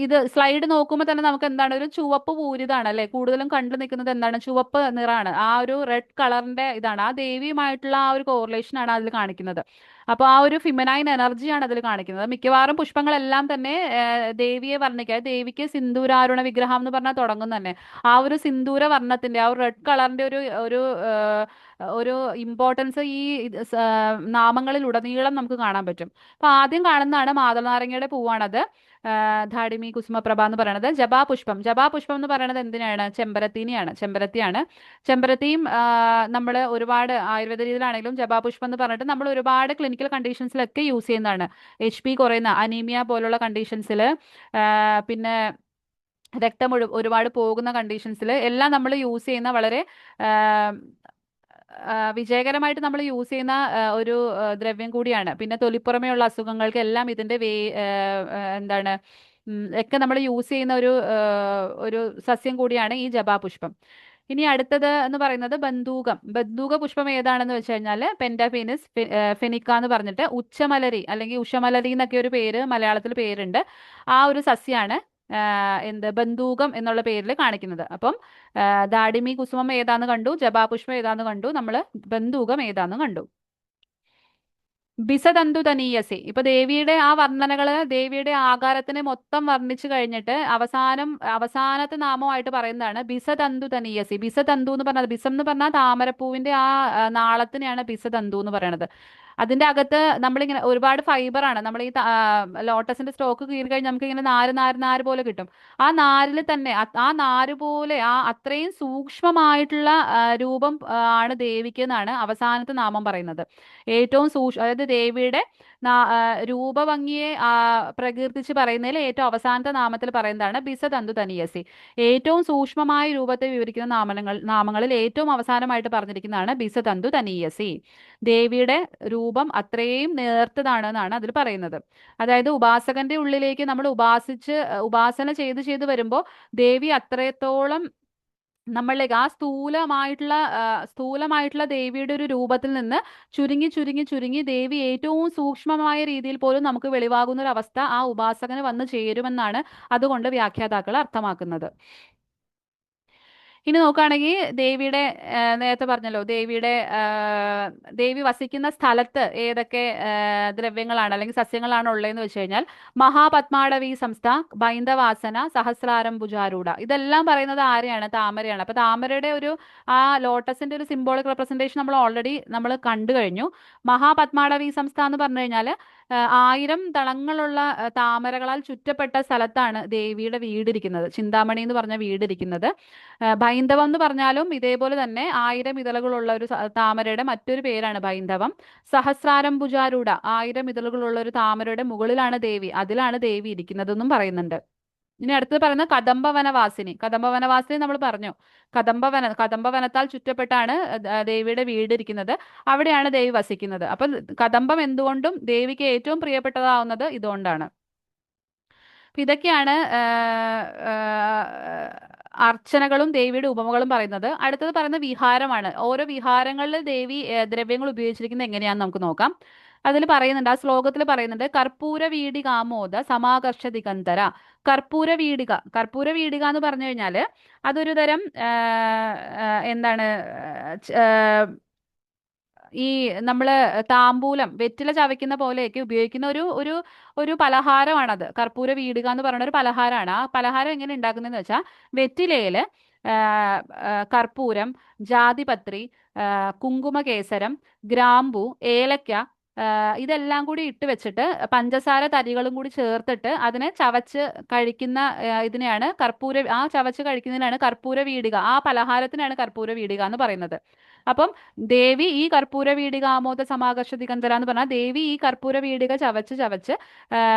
ഇത് സ്ലൈഡ് നോക്കുമ്പോൾ തന്നെ നമുക്ക് എന്താണ് ഒരു ചുവപ്പ് പൂരിതാണ് അല്ലെ, കൂടുതലും കണ്ടു നിൽക്കുന്നത് എന്താണ്, ചുവപ്പ് നിറാണ്. ആ ഒരു റെഡ് കളറിന്റെ ഇതാണ് ആ ദേവിയുമായിട്ടുള്ള ആ ഒരു കോറിലേഷൻ ആണ് അതിൽ കാണിക്കുന്നത്. അപ്പൊ ആ ഒരു ഫിമനൈൻ എനർജിയാണ് അതിൽ കാണിക്കുന്നത്. മിക്കവാറും പുഷ്പങ്ങളെല്ലാം തന്നെ ദേവിയെ വർണ്ണിക്കുക, ദേവിക്ക് സിന്ദൂരാരുണ വിഗ്രഹം എന്ന് പറഞ്ഞാൽ തുടങ്ങും തന്നെ ആ ഒരു സിന്ദൂര വർണ്ണത്തിന്റെ ആ ഒരു റെഡ് കളറിന്റെ ഒരു ഒരു ഇമ്പോർട്ടൻസ് ഈ നാമങ്ങളിൽ ഉടനീളം നമുക്ക് കാണാൻ പറ്റും. അപ്പൊ ആദ്യം കാണുന്നതാണ് മാതളനാരങ്ങയുടെ പൂവാണത്. ധാഡിമി കുസുമപ്രഭ എന്ന് പറയുന്നത്. ജപാപുഷ്പം, ജപാപുഷ്പം എന്ന് പറയുന്നത് എന്തിനാണ്, ചെമ്പരത്തിനെയാണ്, ചെമ്പരത്തിയാണ്. ചെമ്പരത്തിയും നമ്മൾ ഒരുപാട് ആയുർവേദ രീതിയിലാണെങ്കിലും ജപാപുഷ്പം എന്ന് പറഞ്ഞിട്ട് നമ്മൾ ഒരുപാട് ക്ലിനിക്കൽ കണ്ടീഷൻസിലൊക്കെ യൂസ് ചെയ്യുന്നതാണ്. HP കുറയുന്ന അനീമിയ പോലുള്ള കണ്ടീഷൻസിൽ, പിന്നെ രക്തം ഒരുപാട് പോകുന്ന കണ്ടീഷൻസിൽ എല്ലാം നമ്മൾ യൂസ് ചെയ്യുന്ന വളരെ ആ, വിജയകരമായിട്ട് നമ്മൾ യൂസ് ചെയ്യുന്ന ഒരു ദ്രവ്യം കൂടിയാണ്. പിന്നെ തൊലിപ്പുറമെയുള്ള അസുഖങ്ങൾക്ക് എല്ലാം ഇതിന്റെ എന്താണ് ഒക്കെ നമ്മൾ യൂസ് ചെയ്യുന്ന ഒരു സസ്യം കൂടിയാണ് ഈ ജപാപുഷ്പം. ഇനി അടുത്തത് എന്ന് പറയുന്നത് ബന്ധൂകം. ബന്ധൂക പുഷ്പം ഏതാണെന്ന് വെച്ച് കഴിഞ്ഞാൽ പെന്റാഫീനിസ് ഫെനിക്ക എന്ന് പറഞ്ഞിട്ട് ഉച്ചമലരി അല്ലെങ്കിൽ ഉഷമലരി എന്നൊക്കെ ഒരു പേര് മലയാളത്തിൽ പേരുണ്ട്. ആ ഒരു സസ്യമാണ് എന്ത് ബന്ധൂകം എന്നുള്ള പേരിൽ കാണിക്കുന്നത്. അപ്പം ദാഡിമി കുസുമം ഏതാന്ന് കണ്ടു, ജപാപുഷ്പം ഏതാന്ന് കണ്ടു, നമ്മൾ ബന്ധൂകം ഏതാന്ന് കണ്ടു. ബിസതന്തു തനീയസി. ഇപ്പൊ ദേവിയുടെ ആ വർണ്ണനകള്, ദേവിയുടെ ആകാരത്തിനെ മൊത്തം വർണ്ണിച്ചു കഴിഞ്ഞിട്ട് അവസാനത്തെ നാമമായിട്ട് പറയുന്നതാണ് ബിസതന്തു തനീയസി. ബിസതന്തു എന്ന് പറഞ്ഞാൽ, ബിസം എന്ന് പറഞ്ഞാൽ താമരപ്പൂവിന്റെ ആ നാളത്തിനെയാണ് ബിസതന്തു എന്ന് പറയുന്നത്. അതിന്റെ അകത്ത് നമ്മളിങ്ങനെ ഒരുപാട് ഫൈബറാണ്. നമ്മൾ ഈ ലോട്ടസിന്റെ സ്റ്റോക്ക് കീറി കഴിഞ്ഞാൽ നമുക്ക് ഇങ്ങനെ നാര് നാര് നാര് പോലെ കിട്ടും. ആ നാരിൽ തന്നെ ആ നാര് പോലെ ആ അത്രയും സൂക്ഷ്മമായിട്ടുള്ള രൂപം ആണ് ദേവിക്ക് എന്നാണ് അവസാനത്തെ നാമം പറയുന്നത്. ഏറ്റവും അതായത് ദേവിയുടെ രൂപഭംഗിയെ പ്രകീർത്തിച്ച് പറയുന്നതിൽ ഏറ്റവും അവസാനത്തെ നാമത്തിൽ പറയുന്നതാണ് ബിസതന്തു തനിയസി. ഏറ്റവും സൂക്ഷ്മമായ രൂപത്തെ വിവരിക്കുന്ന നാമങ്ങളിൽ ഏറ്റവും അവസാനമായിട്ട് പറഞ്ഞിരിക്കുന്നതാണ് ബിസതന്തു തനീയസി. ദേവിയുടെ രൂപം അത്രയും നേർത്തതാണ് എന്നാണ് അതിൽ പറയുന്നത്. അതായത് ഉപാസകന്റെ ഉള്ളിലേക്ക് നമ്മൾ ഉപാസന ചെയ്ത് ചെയ്ത് വരുമ്പോൾ ദേവി അത്രത്തോളം നമ്മളിലേക്ക് ആ സ്ഥൂലമായിട്ടുള്ള ദേവിയുടെ ഒരു രൂപത്തിൽ നിന്ന് ചുരുങ്ങി ചുരുങ്ങി ചുരുങ്ങി ദേവി ഏറ്റവും സൂക്ഷ്മമായ രീതിയിൽ പോലും നമുക്ക് വെളിവാകുന്ന ഒരു അവസ്ഥ ആ ഉപാസകന് വന്ന് ചേരുമെന്നാണ് അതുകൊണ്ട് വ്യാഖ്യാതാക്കൾ അർത്ഥമാക്കുന്നത്. ഇനി നോക്കുകയാണെങ്കിൽ ദേവിയുടെ നേരത്തെ പറഞ്ഞല്ലോ, ദേവി വസിക്കുന്ന സ്ഥലത്ത് ഏതൊക്കെ ദ്രവ്യങ്ങളാണ് അല്ലെങ്കിൽ സസ്യങ്ങളാണ് ഉള്ളതെന്ന് വെച്ച് കഴിഞ്ഞാൽ മഹാപത്മാടവി സംസ്ഥ, ബൈന്ദവാസന, സഹസ്രാരം ഭുജാരൂഢ. ഇതെല്ലാം പറയുന്നത് ആരെയാണ്, താമരയാണ്. അപ്പൊ താമരയുടെ ആ ലോട്ടസിന്റെ ഒരു സിംബോളിക് റെപ്രസെന്റേഷൻ നമ്മൾ കണ്ടു കഴിഞ്ഞു. മഹാപത്മാടവി സംസ്ഥ എന്ന് പറഞ്ഞു കഴിഞ്ഞാൽ 1000 ദളങ്ങളുള്ള താമരകളാൽ ചുറ്റപ്പെട്ട സ്ഥലത്താണ് ദേവിയുടെ വീടിരിക്കുന്നത്, ചിന്താമണി എന്ന് പറഞ്ഞ വീടിരിക്കുന്നത്. ബൈന്ദവം എന്ന് പറഞ്ഞാലും ഇതേപോലെ തന്നെ 1000 ഇതളുകളുള്ള ഒരു താമരയുടെ മറ്റൊരു പേരാണ് ബൈന്ദവം. സഹസ്രാരം ഭുജാരൂഢ, 1000 ഇതളുകളുള്ള ഒരു താമരയുടെ മുകളിലാണ് ദേവി, അതിലാണ് ദേവി ഇരിക്കുന്നതെന്നും പറയുന്നുണ്ട്. ഇനി അടുത്തത് പറയുന്നത് കദംബവനവാസിനി. കദംബവനവാസിനി നമ്മൾ പറഞ്ഞു, കദംബവനത്താൽ ചുറ്റപ്പെട്ടാണ് ദേവിയുടെ വീട് ഇരിക്കുന്നത്, അവിടെയാണ് ദേവി വസിക്കുന്നത്. അപ്പൊ കദംബം എന്തുകൊണ്ടും ദേവിക്ക് ഏറ്റവും പ്രിയപ്പെട്ടതാവുന്നത് ഇതുകൊണ്ടാണ്. ഇതൊക്കെയാണ് അർച്ചനകളും ദേവിയുടെ ഉപമകളും പറയുന്നത്. അടുത്തത് പറയുന്ന വിഹാരമാണ്. ഓരോ വിഹാരങ്ങളിൽ ദേവി ദ്രവ്യങ്ങൾ ഉപയോഗിച്ചിരിക്കുന്നത് എങ്ങനെയാണെന്ന് നമുക്ക് നോക്കാം. അതിൽ പറയുന്നുണ്ട്, ആ ശ്ലോകത്തിൽ പറയുന്നുണ്ട്, കർപ്പൂര വീടികാമോദ സമാകർഷ ദിഗന്ധര. കർപ്പൂര വീടിക എന്ന് പറഞ്ഞു കഴിഞ്ഞാൽ അതൊരു തരം എന്താണ് ഈ നമ്മള് താമ്പൂലം വെറ്റില ചവയ്ക്കുന്ന പോലെയൊക്കെ ഉപയോഗിക്കുന്ന ഒരു ഒരു ഒരു പലഹാരമാണത്. കർപ്പൂര വീടുക എന്ന് പറയുന്ന ഒരു പലഹാരമാണ്. ആ പലഹാരം എങ്ങനെ ഉണ്ടാക്കുന്നതെന്ന് വെച്ചാൽ വെറ്റിലയില് കർപ്പൂരം, ജാതിപത്രി, കുങ്കുമകേസരം, ഗ്രാമ്പു, ഏലക്ക, ഇതെല്ലാം കൂടി ഇട്ട് വെച്ചിട്ട് പഞ്ചസാര തരികളും കൂടി ചേർത്തിട്ട് അതിനെ ചവച്ച് കഴിക്കുന്ന ഇതിനെയാണ് ആ ചവച്ച് കഴിക്കുന്നതിനാണ് കർപ്പൂര വീടിക. ആ പലഹാരത്തിനാണ് കർപ്പൂര വീടിക എന്ന് പറയുന്നത്. അപ്പം ദേവി ഈ കർപ്പൂര വീടിക ആമോദ സമാകർഷ ദിഗന്ധര എന്ന് പറഞ്ഞാൽ ദേവി ഈ കർപ്പൂര വീടിക ചവച്ച് ചവച്ച്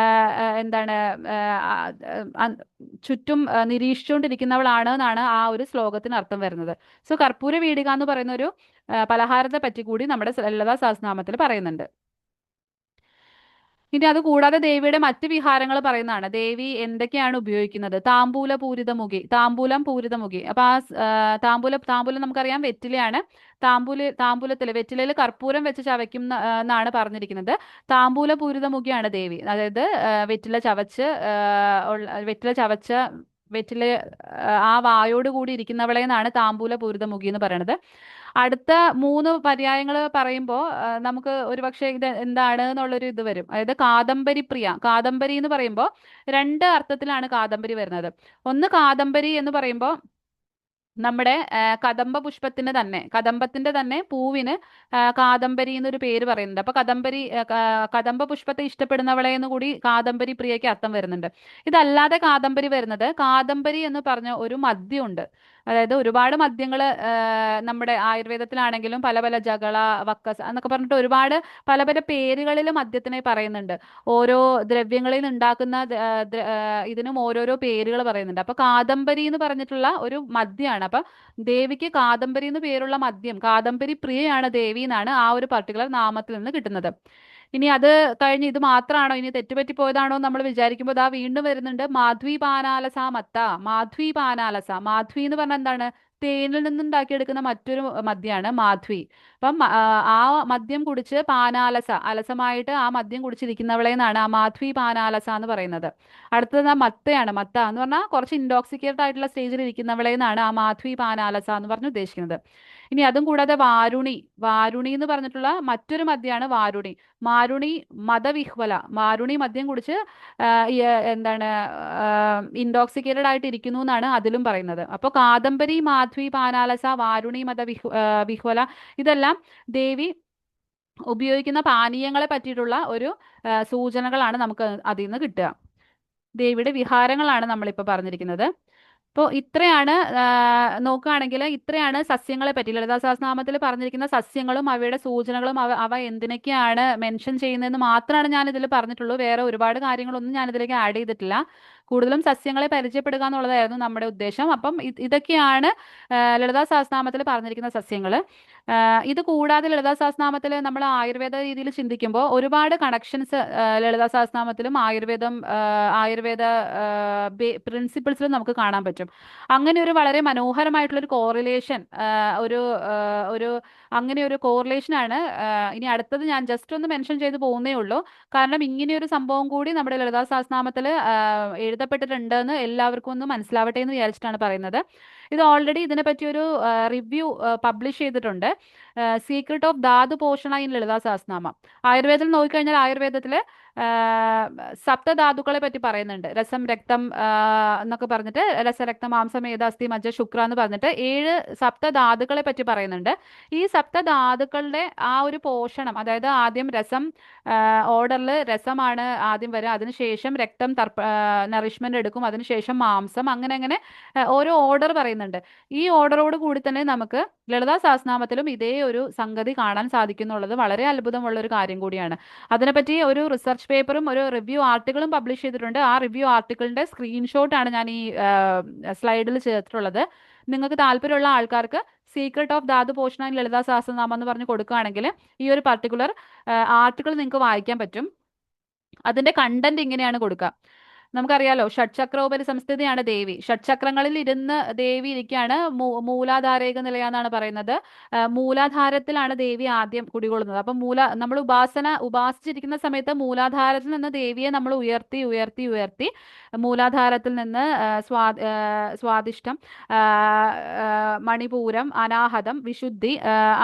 എന്താണ് ചുറ്റും നിരീക്ഷിച്ചുകൊണ്ടിരിക്കുന്നവളാണ് എന്നാണ് ആ ഒരു ശ്ലോകത്തിന് അർത്ഥം വരുന്നത്. സോ കർപ്പൂര വീടിക എന്ന് പറയുന്ന ഒരു പലഹാരത്തെ പറ്റി കൂടി നമ്മുടെ ലളിതാ സഹസ്രനാമത്തിൽ പറയുന്നുണ്ട്. ഇനി അത് കൂടാതെ ദേവിയുടെ മറ്റ് വിഹാരങ്ങൾ പറയുന്നതാണ്. ദേവി എന്തൊക്കെയാണ് ഉപയോഗിക്കുന്നത്? താമ്പൂല പൂരിതമുഖി, താമ്പൂലം പൂരിതമുഖി. അപ്പൊ താമ്പൂലം നമുക്കറിയാം വെറ്റിലയാണ്. താമ്പൂലത്തില് വെറ്റിലയിൽ കർപ്പൂരം വെച്ച് ചവയ്ക്കും എന്നാണ് പറഞ്ഞിരിക്കുന്നത്. താമ്പൂല പൂരിതമുഖിയാണ് ദേവി. അതായത് വെറ്റില ചവച്ച് വെറ്റില ചവച്ച വെറ്റില ആ വായോട് കൂടി ഇരിക്കുന്നവളെ എന്നാണ് താമ്പൂല പൂരിതമുഖി എന്ന് പറയുന്നത്. അടുത്ത മൂന്ന് പര്യായങ്ങൾ പറയുമ്പോൾ നമുക്ക് ഒരുപക്ഷെ ഇത് എന്താണ് എന്നുള്ളൊരു ഇത് വരും. അതായത് കാദംബരി പ്രിയ. കാദംബരി എന്ന് പറയുമ്പോൾ രണ്ട് അർത്ഥത്തിലാണ് കാദംബരി വരുന്നത്. ഒന്ന് കാദംബരി എന്ന് പറയുമ്പോൾ നമ്മുടെ കദംബ പുഷ്പത്തിന് തന്നെ, കദംബത്തിന്റെ തന്നെ പൂവിന് കാദംബരി എന്നൊരു പേര് പറയുന്നുണ്ട്. അപ്പൊ കദംബ പുഷ്പത്തെ ഇഷ്ടപ്പെടുന്നവളെ എന്ന് കൂടി കാദംബരി പ്രിയയ്ക്ക് അർത്ഥം വരുന്നുണ്ട്. ഇതല്ലാതെ കാദംബരി വരുന്നത്, കാദംബരി എന്ന് പറഞ്ഞ ഒരു മദ്യമുണ്ട്. അതായത് ഒരുപാട് മദ്യങ്ങൾ നമ്മുടെ ആയുർവേദത്തിലാണെങ്കിലും പല പല ജകള, വക്കസ് എന്നൊക്കെ പറഞ്ഞിട്ട് ഒരുപാട് പല പല പേരുകളിൽ മദ്യത്തിനെ പറയുന്നുണ്ട്. ഓരോ ദ്രവ്യങ്ങളിൽ നിന്ന് ഉണ്ടാക്കുന്ന ഇതിനും ഓരോരോ പേരുകൾ പറയുന്നുണ്ട്. അപ്പൊ കാദംബരി എന്ന് പറഞ്ഞിട്ടുള്ള ഒരു മദ്യമാണ്. അപ്പൊ ദേവിക്ക് കാദംബരി എന്ന് പേരുള്ള മദ്യം, കാദംബരി പ്രിയയാണ് ദേവി എന്നാണ് ആ ഒരു പർട്ടിക്കുലർ നാമത്തിൽ നിന്ന് കിട്ടുന്നത്. ഇനി അത് കഴിഞ്ഞ് ഇത് മാത്രമാണോ, ഇനി തെറ്റുപറ്റി പോയതാണോ നമ്മൾ വിചാരിക്കുമ്പോൾ ദാ വീണ്ടും വരുന്നുണ്ട് മാധ്വി പാനാലസ മത്ത. മാധ്വി പാനാലസ, മാധ്വി എന്ന് പറഞ്ഞാൽ എന്താണ്? തേനിൽ നിന്നുണ്ടാക്കിയെടുക്കുന്ന മറ്റൊരു മദ്യമാണ് മാധ്വി. അപ്പം ആ മദ്യം കുടിച്ച് പാനാലസ, അലസമായിട്ട് ആ മദ്യം കുടിച്ചിരിക്കുന്നവളെ എന്നാണ് ആ മാധ്വി പാനാലസ എന്ന് പറയുന്നത്. അടുത്തത് മത്തയാണ്. മത്ത എന്ന് പറഞ്ഞാൽ കുറച്ച് ഇൻടോക്സിക്കേറ്റഡ് ആയിട്ടുള്ള സ്റ്റേജിൽ ഇരിക്കുന്നവളെ എന്നാണ് ആ മാധ്വി പാനാലസ എന്ന് പറഞ്ഞ് ഉദ്ദേശിക്കുന്നത്. ഇനി അതും കൂടാതെ വാരുണി. വാരുണി എന്ന് പറഞ്ഞിട്ടുള്ള മറ്റൊരു മദ്യമാണ് വാരുണി. മാരുണി മദവിഹ്വല. മാരുണി മദ്യം കുടിച്ച് എന്താണ് ഇൻടോക്സിക്കേറ്റഡ് ആയിട്ട് ഇരിക്കുന്നു എന്നാണ് അതിലും പറയുന്നത്. അപ്പോൾ കാദംബരി, മാധ്വി, പാനാലസ, വാരുണി വിഹ്വല ഇതെല്ലാം ദേവി ഉപയോഗിക്കുന്ന പാനീയങ്ങളെ പറ്റിയിട്ടുള്ള ഒരു സൂചനകളാണ് നമുക്ക് അതിൽ നിന്ന് കിട്ടുക. ദേവിയുടെ വിഹാരങ്ങളാണ് നമ്മളിപ്പോൾ പറഞ്ഞിരിക്കുന്നത്. അപ്പോൾ ഇത്രയാണ് നോക്കുകയാണെങ്കിൽ ഇത്രയാണ് സസ്യങ്ങളെ പറ്റി ലളിതാ സഹസ്രനാമത്തിൽ പറഞ്ഞിരിക്കുന്ന സസ്യങ്ങളും അവയുടെ സൂചനകളും അവ എന്തിനൊക്കെയാണ് മെൻഷൻ ചെയ്യുന്നതെന്ന് മാത്രമാണ് ഞാൻ ഇതിൽ പറഞ്ഞിട്ടുള്ളൂ. വേറെ ഒരുപാട് കാര്യങ്ങളൊന്നും ഞാൻ ഇതിലേക്ക് ആഡ് ചെയ്തിട്ടില്ല. കൂടുതലും സസ്യങ്ങളെ പരിചയപ്പെടുക എന്നുള്ളതായിരുന്നു നമ്മുടെ ഉദ്ദേശം. അപ്പം ഇതൊക്കെയാണ് ലളിതാ സഹസ്രനാമത്തിൽ പറഞ്ഞിരിക്കുന്ന സസ്യങ്ങൾ. ഇത് കൂടാതെ ലളിതാ സഹസ്രനാമത്തിൽ നമ്മൾ ആയുർവേദ രീതിയിൽ ചിന്തിക്കുമ്പോൾ ഒരുപാട് കണക്ഷൻസ് ലളിതാ സഹസ്രനാമത്തിലും ആയുർവേദ പ്രിൻസിപ്പിൾസിലും നമുക്ക് കാണാൻ പറ്റും. അങ്ങനെ ഒരു വളരെ മനോഹരമായിട്ടുള്ള ഒരു കോറിലേഷൻ, ഒരു ഒരു അങ്ങനെ ഒരു കോറിലേഷനാണ് ഇനി അടുത്തത് ഞാൻ ജസ്റ്റ് ഒന്ന് മെൻഷൻ ചെയ്ത് പോകുന്നേ ഉള്ളൂ. കാരണം ഇങ്ങനെയൊരു സംഭവം കൂടി നമ്മുടെ ലളിതാ സഹസ്രനാമത്തിൽ എഴുതപ്പെട്ടിട്ടുണ്ടെന്ന് എല്ലാവർക്കും ഒന്ന് മനസ്സിലാവട്ടെ എന്ന് വിചാരിച്ചിട്ടാണ് പറയുന്നത്. ഇത് ഓൾറെഡി ഇതിനെപ്പറ്റി ഒരു റിവ്യൂ പബ്ലിഷ് ചെയ്തിട്ടുണ്ട്. സീക്രട്ട് ഓഫ് ധാതു പോഷണ ഇൻ ലളിതാ സഹസ്രനാമം. ആയുർവേദത്തിൽ നോക്കിക്കഴിഞ്ഞാൽ ആയുർവേദത്തിൽ സപ്തധാതുക്കളെ പറ്റി പറയുന്നുണ്ട്. രസം, രക്തം എന്നൊക്കെ പറഞ്ഞിട്ട് രസരക്തം, മാംസം, മേധ, അസ്ഥി, മജ്ജ, ശുക്ര എന്ന് പറഞ്ഞിട്ട് 7 സപ്തധാതുക്കളെ പറ്റി പറയുന്നുണ്ട്. ഈ സപ്തധാതുക്കളുടെ ആ ഒരു പോഷണം, അതായത് ആദ്യം രസം, ഓർഡറിൽ രസമാണ് ആദ്യം വരിക, അതിനുശേഷം രക്തം നറിഷ്മെന്റ് എടുക്കും, അതിനുശേഷം മാംസം, അങ്ങനെ അങ്ങനെ ഓരോ ഓർഡർ പറയുന്നുണ്ട്. ഈ ഓർഡറോട് കൂടി തന്നെ നമുക്ക് ലളിതാ സഹസ്രനാമത്തിലും ഇതേ ഒരു സംഗതി കാണാൻ സാധിക്കുന്നുള്ളത് വളരെ അത്ഭുതമുള്ള ഒരു കാര്യം കൂടിയാണ്. അതിനെപ്പറ്റി ഒരു റിസർച്ച് പേപ്പറും ഒരു റിവ്യൂ ആർട്ടിക്കിളും പബ്ലിഷ് ചെയ്തിട്ടുണ്ട്. ആ റിവ്യൂ ആർട്ടിക്കിളിന്റെ സ്ക്രീൻഷോട്ടാണ് ഞാൻ ഈ സ്ലൈഡിൽ ചേർത്തിട്ടുള്ളത്. നിങ്ങൾക്ക് താല്പര്യമുള്ള ആൾക്കാർക്ക് സീക്രട്ട് ഓഫ് ധാതു പോഷണ ലളിതാ സഹസ്രനാമം എന്ന് പറഞ്ഞ് കൊടുക്കുകയാണെങ്കിൽ ഈ ഒരു പർട്ടിക്കുലർ ആർട്ടിക്കിൾ നിങ്ങൾക്ക് വായിക്കാൻ പറ്റും. അതിന്റെ കണ്ടന്റ് ഇങ്ങനെയാണ് കൊടുക്കുക. നമുക്കറിയാലോ ഷഡ്ചക്രോപരി സംസ്ഥിതിയാണ് ദേവി. ഷഡ്ചക്രങ്ങളിൽ ഇരുന്ന് ദേവി ഇരിക്കുകയാണ്. മൂലാധാരേക നിലയാന്നാണ് പറയുന്നത്. മൂലാധാരത്തിലാണ് ദേവി ആദ്യം കുടികൊള്ളുന്നത്. അപ്പം നമ്മൾ ഉപാസിച്ചിരിക്കുന്ന സമയത്ത് മൂലാധാരത്തിൽ നിന്ന് ദേവിയെ നമ്മൾ ഉയർത്തി ഉയർത്തി ഉയർത്തി മൂലാധാരത്തിൽ നിന്ന് സ്വാദിഷ്ടം, മണിപൂരം, അനാഹതം, വിശുദ്ധി,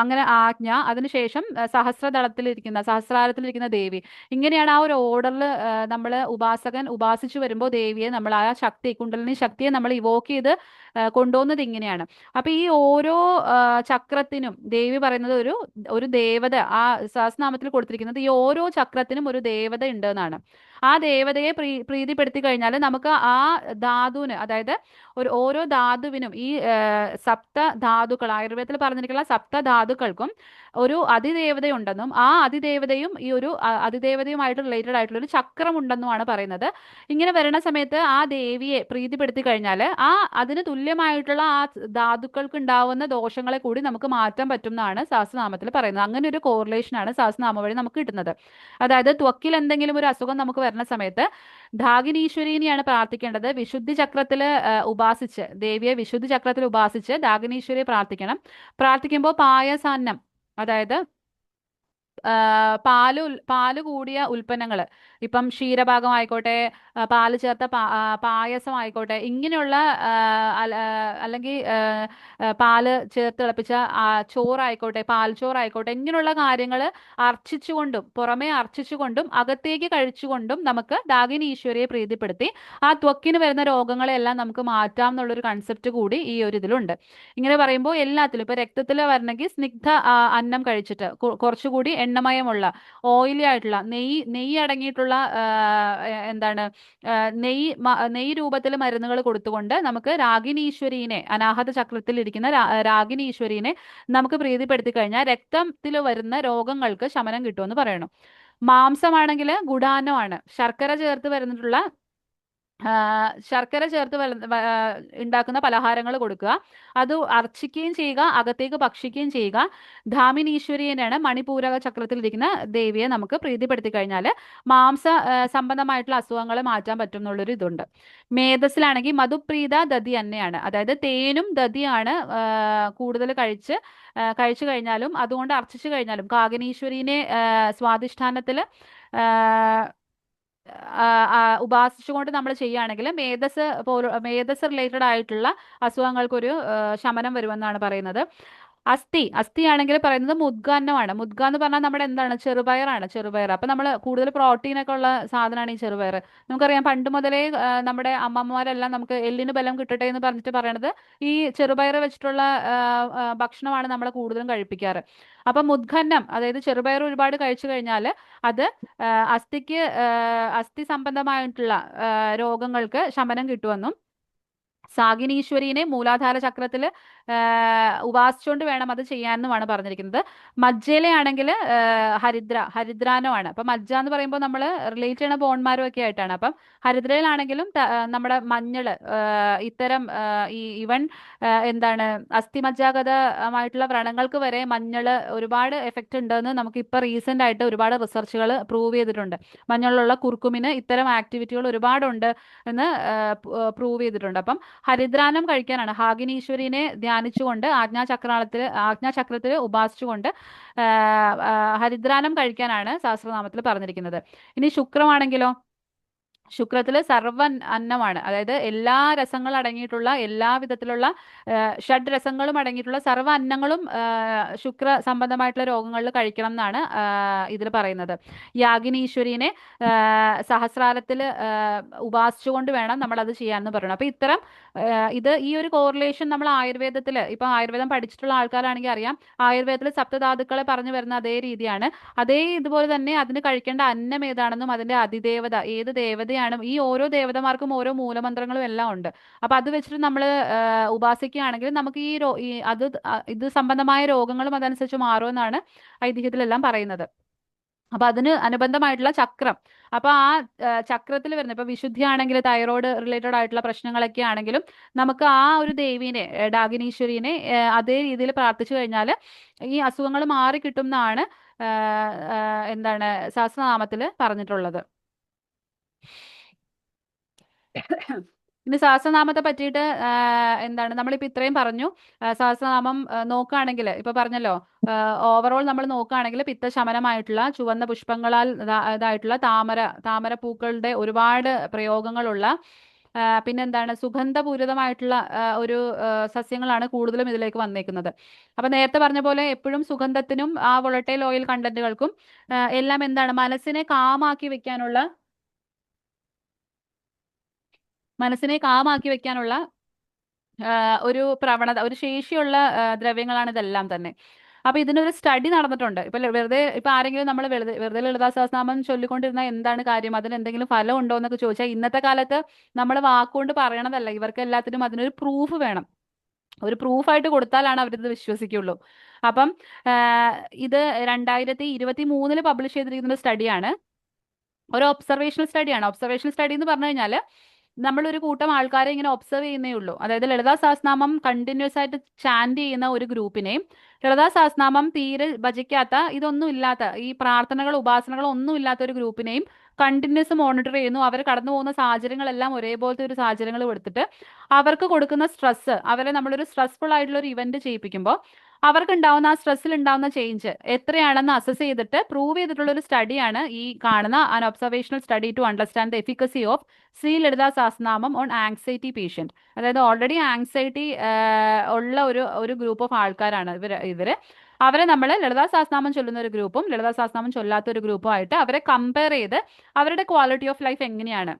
അങ്ങനെ ആജ്ഞ, അതിനുശേഷം സഹസ്രാരത്തിലിരിക്കുന്ന ദേവി. ഇങ്ങനെയാണ് ആ ഒരു ഓർഡറിൽ നമ്മൾ ഉപാസകൻ ഉപാസിച്ചു വരുമ്പോൾ ദേവിയെ നമ്മൾ ആ ശക്തി, കുണ്ടലിനി ശക്തിയെ നമ്മൾ ഇവോക്ക് ചെയ്ത് കൊണ്ടുപോകുന്നത് ഇങ്ങനെയാണ്. അപ്പൊ ഈ ഓരോ ചക്രത്തിനും ദേവി പറയുന്നത് ഒരു ദേവത, ആ സഹസ്രനാമത്തിൽ കൊടുത്തിരിക്കുന്നത് ഈ ഓരോ ചക്രത്തിനും ഒരു ദേവത ഉണ്ട് എന്നാണ്. ആ ദേവതയെ പ്രീതിപ്പെടുത്തി കഴിഞ്ഞാൽ നമുക്ക് ആ ധാതുവിന്, അതായത് ഓരോ ധാതുവിനും ഈ സപ്ത ധാതുക്കൾ, ആയുർവേദത്തിൽ പറഞ്ഞിരിക്കുന്ന സപ്ത ധാതുക്കൾക്കും ഒരു അതിദേവതയുണ്ടെന്നും ആ അതിദേവതയും ഈ ഒരു അതിദേവതയുമായിട്ട് റിലേറ്റഡ് ആയിട്ടുള്ള ഒരു ചക്രം ഉണ്ടെന്നുമാണ് പറയുന്നത്. ഇങ്ങനെ വരുന്ന സമയത്ത് ആ ദേവിയെ പ്രീതിപ്പെടുത്തി കഴിഞ്ഞാൽ അതിന് തുല്യമായിട്ടുള്ള ആ ധാതുക്കൾക്ക് ഉണ്ടാവുന്ന ദോഷങ്ങളെ കൂടി നമുക്ക് മാറ്റാൻ പറ്റും എന്നാണ് സഹസ്രനാമത്തിൽ പറയുന്നത്. അങ്ങനെ ഒരു കോറിലേഷനാണ് സഹസ്രനാമം വഴി നമുക്ക് കിട്ടുന്നത്. അതായത് ത്വക്കിൽ എന്തെങ്കിലും ഒരു അസുഖം നമുക്ക് വരുന്ന സമയത്ത് ധാകിനീശ്വരീനെയാണ് പ്രാർത്ഥിക്കേണ്ടത്. വിശുദ്ധി ചക്രത്തിൽ ഉപാസിച്ച്, ദേവിയെ വിശുദ്ധി ചക്രത്തിൽ ഉപാസിച്ച് ധാകിനീശ്വരിയെ പ്രാർത്ഥിക്കണം. പ്രാർത്ഥിക്കുമ്പോൾ പായസാന്നം, അതായത് പാല് കൂടിയ ഉൽപ്പന്നങ്ങൾ, ഇപ്പം ക്ഷീരഭാഗം ആയിക്കോട്ടെ, പാല് ചേർത്ത പായസം ആയിക്കോട്ടെ, ഇങ്ങനെയുള്ള അല്ലെങ്കിൽ പാല് ചേർത്ത് തിളപ്പിച്ച ചോറായിക്കോട്ടെ, പാൽച്ചോറായിക്കോട്ടെ, ഇങ്ങനെയുള്ള കാര്യങ്ങൾ അർച്ചിച്ചുകൊണ്ടും പുറമേ അർച്ചിച്ചുകൊണ്ടും അകത്തേക്ക് കഴിച്ചുകൊണ്ടും നമുക്ക് ഡാകിനി ഈശ്വരിയെ പ്രീതിപ്പെടുത്തി ആ ത്വക്കിന് വരുന്ന രോഗങ്ങളെല്ലാം നമുക്ക് മാറ്റാം എന്നുള്ളൊരു കൺസെപ്റ്റ് കൂടി ഈ ഒരു ഇതിലുണ്ട്. ഇങ്ങനെ പറയുമ്പോൾ എല്ലാത്തിലും ഇപ്പൊ രക്തത്തിൽ വരണമെങ്കിൽ സ്നിഗ്ധ അന്നം കഴിച്ചിട്ട് കുറച്ചുകൂടി എണ്ണമയമുള്ള ഓയിലി ആയിട്ടുള്ള നെയ്യ് അടങ്ങിയിട്ടുള്ള എന്താണ് നെയ്യ് രൂപത്തിൽ മരുന്നുകൾ കൊടുത്തുകൊണ്ട് നമുക്ക് രാഗിനീശ്വരീനെ, അനാഹത ചക്രത്തിൽ ഇരിക്കുന്ന രാഗിനീശ്വരീനെ നമുക്ക് പ്രീതിപ്പെടുത്തി കഴിഞ്ഞാൽ രക്തത്തിൽ വരുന്ന രോഗങ്ങൾക്ക് ശമനം കിട്ടുമെന്ന് പറയണം. മാംസമാണെങ്കിൽ ഗുഡാന്നമാണ്, ശർക്കര ചേർത്ത് ഉണ്ടാക്കുന്ന പലഹാരങ്ങൾ കൊടുക്കുക. അത് അർച്ചിക്കുകയും ചെയ്യുക, അകത്തേക്ക് ഭക്ഷിക്കുകയും ചെയ്യുക. ധാമിനീശ്വരിയെയാണ് മണിപൂരക ചക്രത്തിലിരിക്കുന്ന ദേവിയെ നമുക്ക് പ്രീതിപ്പെടുത്തി കഴിഞ്ഞാൽ സംബന്ധമായിട്ടുള്ള അസുഖങ്ങളെ മാറ്റാൻ പറ്റും എന്നുള്ളൊരു ഇതുണ്ട്. മേധസ്സിലാണെങ്കിൽ മധുപ്രീത ദതി തന്നെയാണ്, അതായത് തേനും ദതിയാണ് കൂടുതൽ കഴിച്ചു കഴിഞ്ഞാലും അതുകൊണ്ട് അർച്ചിച്ചു കഴിഞ്ഞാലും കാകിനീശ്വരീനെ സ്വാധിഷ്ഠാനത്തിൽ ഉപാസിച്ചുകൊണ്ട് നമ്മൾ ചെയ്യുകയാണെങ്കിൽ മേധസ് റിലേറ്റഡ് ആയിട്ടുള്ള അസുഖങ്ങൾക്കൊരു ശമനം വരുമെന്നാണ് പറയുന്നത്. അസ്ഥി ആണെങ്കിൽ പറയുന്നത് മുദ്ഗാന്നമാണ്. മുദ്ഗ എന്ന് പറഞ്ഞാൽ നമ്മുടെ എന്താണ്, ചെറുപയർ. അപ്പൊ നമ്മൾ കൂടുതൽ പ്രോട്ടീൻ ഒക്കെ ഉള്ള സാധനമാണ് ഈ ചെറുപയർ. നമുക്കറിയാം പണ്ട് മുതലേ നമ്മുടെ അമ്മമാരെല്ലാം നമുക്ക് എല്ലിന് ബലം കിട്ടട്ടെ എന്ന് പറഞ്ഞിട്ട് പറയണത് ഈ ചെറുപയർ വെച്ചിട്ടുള്ള ഭക്ഷണമാണ് നമ്മൾ കൂടുതലും കഴിപ്പിക്കാറ്. അപ്പൊ മുദ്ഗന്നം, അതായത് ചെറുപയർ ഒരുപാട് കഴിച്ചു കഴിഞ്ഞാൽ അത് അസ്ഥി സംബന്ധമായിട്ടുള്ള രോഗങ്ങൾക്ക് ശമനം കിട്ടുമെന്നും സാഗിനീശ്വരീനെ മൂലാധാര ചക്രത്തിൽ ഉപാസിച്ചുകൊണ്ട് വേണം അത് ചെയ്യാനെന്നുമാണ് പറഞ്ഞിരിക്കുന്നത്. മജ്ജയിലാണെങ്കിൽ ഹരിദ്രാനമാണ്. അപ്പൊ മജ്ജ എന്ന് പറയുമ്പോൾ നമ്മൾ റിലേറ്റ് ചെയ്യുന്ന ബോൺമാരും ഒക്കെ ആയിട്ടാണ്. അപ്പം ഹരിദ്രയിലാണെങ്കിലും നമ്മുടെ മഞ്ഞള്, ഇത്തരം ഈവൻ എന്താണ് അസ്ഥിമജ്ജാഗതമായിട്ടുള്ള വ്രണങ്ങൾക്ക് വരെ മഞ്ഞള് ഒരുപാട് എഫക്റ്റ് ഉണ്ടെന്ന് നമുക്ക് ഇപ്പൊ റീസെന്റ് ആയിട്ട് ഒരുപാട് റിസർച്ചുകൾ പ്രൂവ് ചെയ്തിട്ടുണ്ട്. മഞ്ഞളിലുള്ള കുർക്കുമിന് ഇത്തരം ആക്ടിവിറ്റികൾ ഒരുപാടുണ്ട് എന്ന് പ്രൂവ് ചെയ്തിട്ടുണ്ട്. അപ്പം ഹരിദ്രാനം കഴിക്കാനാണ്, ഹാഗിനീശ്വരിനെ ധ്യാനിച്ചുകൊണ്ട് ആജ്ഞാചക്രത്തിൽ ഉപാസിച്ചുകൊണ്ട് ഹരിദ്രാനം കഴിക്കാനാണ് സഹസ്രനാമത്തിൽ പറഞ്ഞിരിക്കുന്നത്. ഇനി ശുക്രമാണെങ്കിലോ, ശുക്രത്തില് സർവ അന്നമാണ്, അതായത് എല്ലാ രസങ്ങളും അടങ്ങിയിട്ടുള്ള, എല്ലാ വിധത്തിലുള്ള ഷഡ് രസങ്ങളും അടങ്ങിയിട്ടുള്ള സർവ്വ അന്നങ്ങളും ശുക്ര സംബന്ധമായിട്ടുള്ള രോഗങ്ങളിൽ കഴിക്കണം എന്നാണ് ഇതിൽ പറയുന്നത്. യാഗിനീശ്വരീനെ സഹസ്രാരത്തിൽ ഉപാസിച്ചുകൊണ്ട് വേണം നമ്മൾ അത് ചെയ്യാമെന്ന് പറയണം. അപ്പൊ ഇത്തരം ഈ ഒരു കോറിലേഷൻ നമ്മൾ ആയുർവേദത്തിൽ, ഇപ്പൊ ആയുർവേദം പഠിച്ചിട്ടുള്ള ആൾക്കാരാണെങ്കിൽ അറിയാം, ആയുർവേദത്തിൽ സപ്തധാതുക്കളെ പറഞ്ഞു വരുന്ന അതേ രീതിയാണ്. ഇതുപോലെ തന്നെ അതിന് കഴിക്കേണ്ട അന്നം ഏതാണെന്നും അതിന്റെ അതിദേവത ഏത് ദേവതയാണ്, ഈ ഓരോ ദേവതമാർക്കും ഓരോ മൂലമന്ത്രങ്ങളും എല്ലാം ഉണ്ട്. അപ്പൊ അത് വെച്ചിട്ട് നമ്മൾ ഉപാസിക്കുകയാണെങ്കിൽ നമുക്ക് ഇത് സംബന്ധമായ രോഗങ്ങളും അതനുസരിച്ച് മാറുമെന്നാണ് ഐതിഹ്യത്തിലെല്ലാം പറയുന്നത്. അപ്പൊ അതിന് അനുബന്ധമായിട്ടുള്ള ചക്രം, അപ്പൊ ആ ചക്രത്തിൽ വരുന്ന ഇപ്പൊ വിശുദ്ധി ആണെങ്കിൽ തൈറോയ്ഡ് റിലേറ്റഡ് ആയിട്ടുള്ള പ്രശ്നങ്ങളൊക്കെ ആണെങ്കിലും നമുക്ക് ആ ഒരു ദേവീനെ, ഡാഗിനീശ്വരീനെ അതേ രീതിയിൽ പ്രാർത്ഥിച്ചു കഴിഞ്ഞാൽ ഈ അസുഖങ്ങൾ മാറി കിട്ടും എന്നാണ് എന്താണ് സഹസ്രനാമത്തിൽ പറഞ്ഞിട്ടുള്ളത്. ഇനി സഹസ്രനാമത്തെ പറ്റിയിട്ട് എന്താണ് നമ്മളിപ്പോ ഇത്രയും പറഞ്ഞു. സഹസ്രനാമം നോക്കുകയാണെങ്കിൽ ഇപ്പൊ പറഞ്ഞല്ലോ, ഓവറോൾ നമ്മൾ നോക്കുകയാണെങ്കിൽ പിത്തശമനമായിട്ടുള്ള ചുവന്ന പുഷ്പങ്ങളാൽ ഇതായിട്ടുള്ള താമര പൂക്കളുടെ ഒരുപാട് പ്രയോഗങ്ങളുള്ള, പിന്നെന്താണ് സുഗന്ധപൂരിതമായിട്ടുള്ള ഒരു സസ്യങ്ങളാണ് കൂടുതലും ഇതിലേക്ക് വന്നേക്കുന്നത്. അപ്പൊ നേരത്തെ പറഞ്ഞ പോലെ എപ്പോഴും സുഗന്ധത്തിനും ആ വൊളട്ടൈൽ ഓയിൽ കണ്ടന്റുകൾക്കും എല്ലാം എന്താണ് മനസ്സിനെ കാമാക്കി വെക്കാനുള്ള ഒരു പ്രവണത, ഒരു ശേഷിയുള്ള ദ്രവ്യങ്ങളാണ് ഇതെല്ലാം തന്നെ. അപ്പൊ ഇതിനൊരു സ്റ്റഡി നടന്നിട്ടുണ്ട്. വെറുതെ ഇപ്പൊ ആരെങ്കിലും നമ്മൾ വെറുതെ ലളിതാ സഹസ്രനാമം ചൊല്ലിക്കൊണ്ടിരുന്ന എന്താണ് കാര്യം, അതിന് എന്തെങ്കിലും ഫലം ഉണ്ടോ എന്നൊക്കെ ചോദിച്ചാൽ ഇന്നത്തെ കാലത്ത് നമ്മൾ വാക്കുകൊണ്ട് പറയണതല്ല, ഇവർക്ക് എല്ലാത്തിനും അതിനൊരു പ്രൂഫ് വേണം. ഒരു പ്രൂഫായിട്ട് കൊടുത്താലാണ് അവരിത് വിശ്വസിക്കുള്ളൂ. അപ്പം ഇത് 2023 പബ്ലിഷ് ചെയ്തിരിക്കുന്ന സ്റ്റഡിയാണ്. ഒരു ഒബ്സർവേഷണൽ സ്റ്റഡിയാണ്. ഒബ്സർവേഷണൽ സ്റ്റഡി എന്ന് പറഞ്ഞു കഴിഞ്ഞാൽ നമ്മളൊരു കൂട്ടം ആൾക്കാരെ ഇങ്ങനെ ഒബ്സർവ് ചെയ്യുന്നേ ഉള്ളൂ. അതായത് ലളിതാ സഹസ്രനാമം കണ്ടിന്യൂസ് ആയിട്ട് ചാൻഡ് ചെയ്യുന്ന ഒരു ഗ്രൂപ്പിനെയും ലളിതാ സഹസ്രനാമം തീരെ ഭജിക്കാത്ത, ഇതൊന്നും ഇല്ലാത്ത, ഈ പ്രാർത്ഥനകൾ ഉപാസനകൾ ഒന്നും ഇല്ലാത്ത ഒരു ഗ്രൂപ്പിനെയും കണ്ടിന്യൂസ് മോണിറ്റർ ചെയ്യുന്നു. അവർ കടന്നു പോകുന്ന സാഹചര്യങ്ങളെല്ലാം ഒരേപോലത്തെ ഒരു സാഹചര്യങ്ങൾ എടുത്തിട്ട് അവർക്ക് കൊടുക്കുന്ന സ്ട്രെസ്, അവരെ നമ്മളൊരു സ്ട്രെസ്ഫുൾ ആയിട്ടുള്ള ഒരു ഇവന്റ് ചെയ്യിപ്പിക്കുമ്പോൾ അവർക്ക് ഉണ്ടാവുന്ന ആ സ്ട്രെസ്സിൽ ഉണ്ടാവുന്ന ചേഞ്ച് എത്രയാണെന്ന് അസസ് ചെയ്തിട്ട് പ്രൂവ് ചെയ്തിട്ടുള്ള ഒരു സ്റ്റഡിയാണ് ഈ കാണുന്ന an observational study to understand the efficacy of Shri Lalita Sahasranamam on anxiety patient. അതായത് ഓൾറെഡി ആങ്സൈറ്റി ഉള്ള ഒരു ഗ്രൂപ്പ് ഓഫ് ആൾക്കാരാണ് ഇവര്. അവരെ നമ്മൾ ലളിതാ സഹസ്രനാമം ചൊല്ലുന്ന ഒരു ഗ്രൂപ്പും ലളിതാ സഹസ്രനാമം ചൊല്ലാത്ത ഒരു ഗ്രൂപ്പും ആയിട്ട് അവരെ കമ്പയർ ചെയ്ത് അവരുടെ ക്വാളിറ്റി ഓഫ് ലൈഫ് എങ്ങനെയാണ്,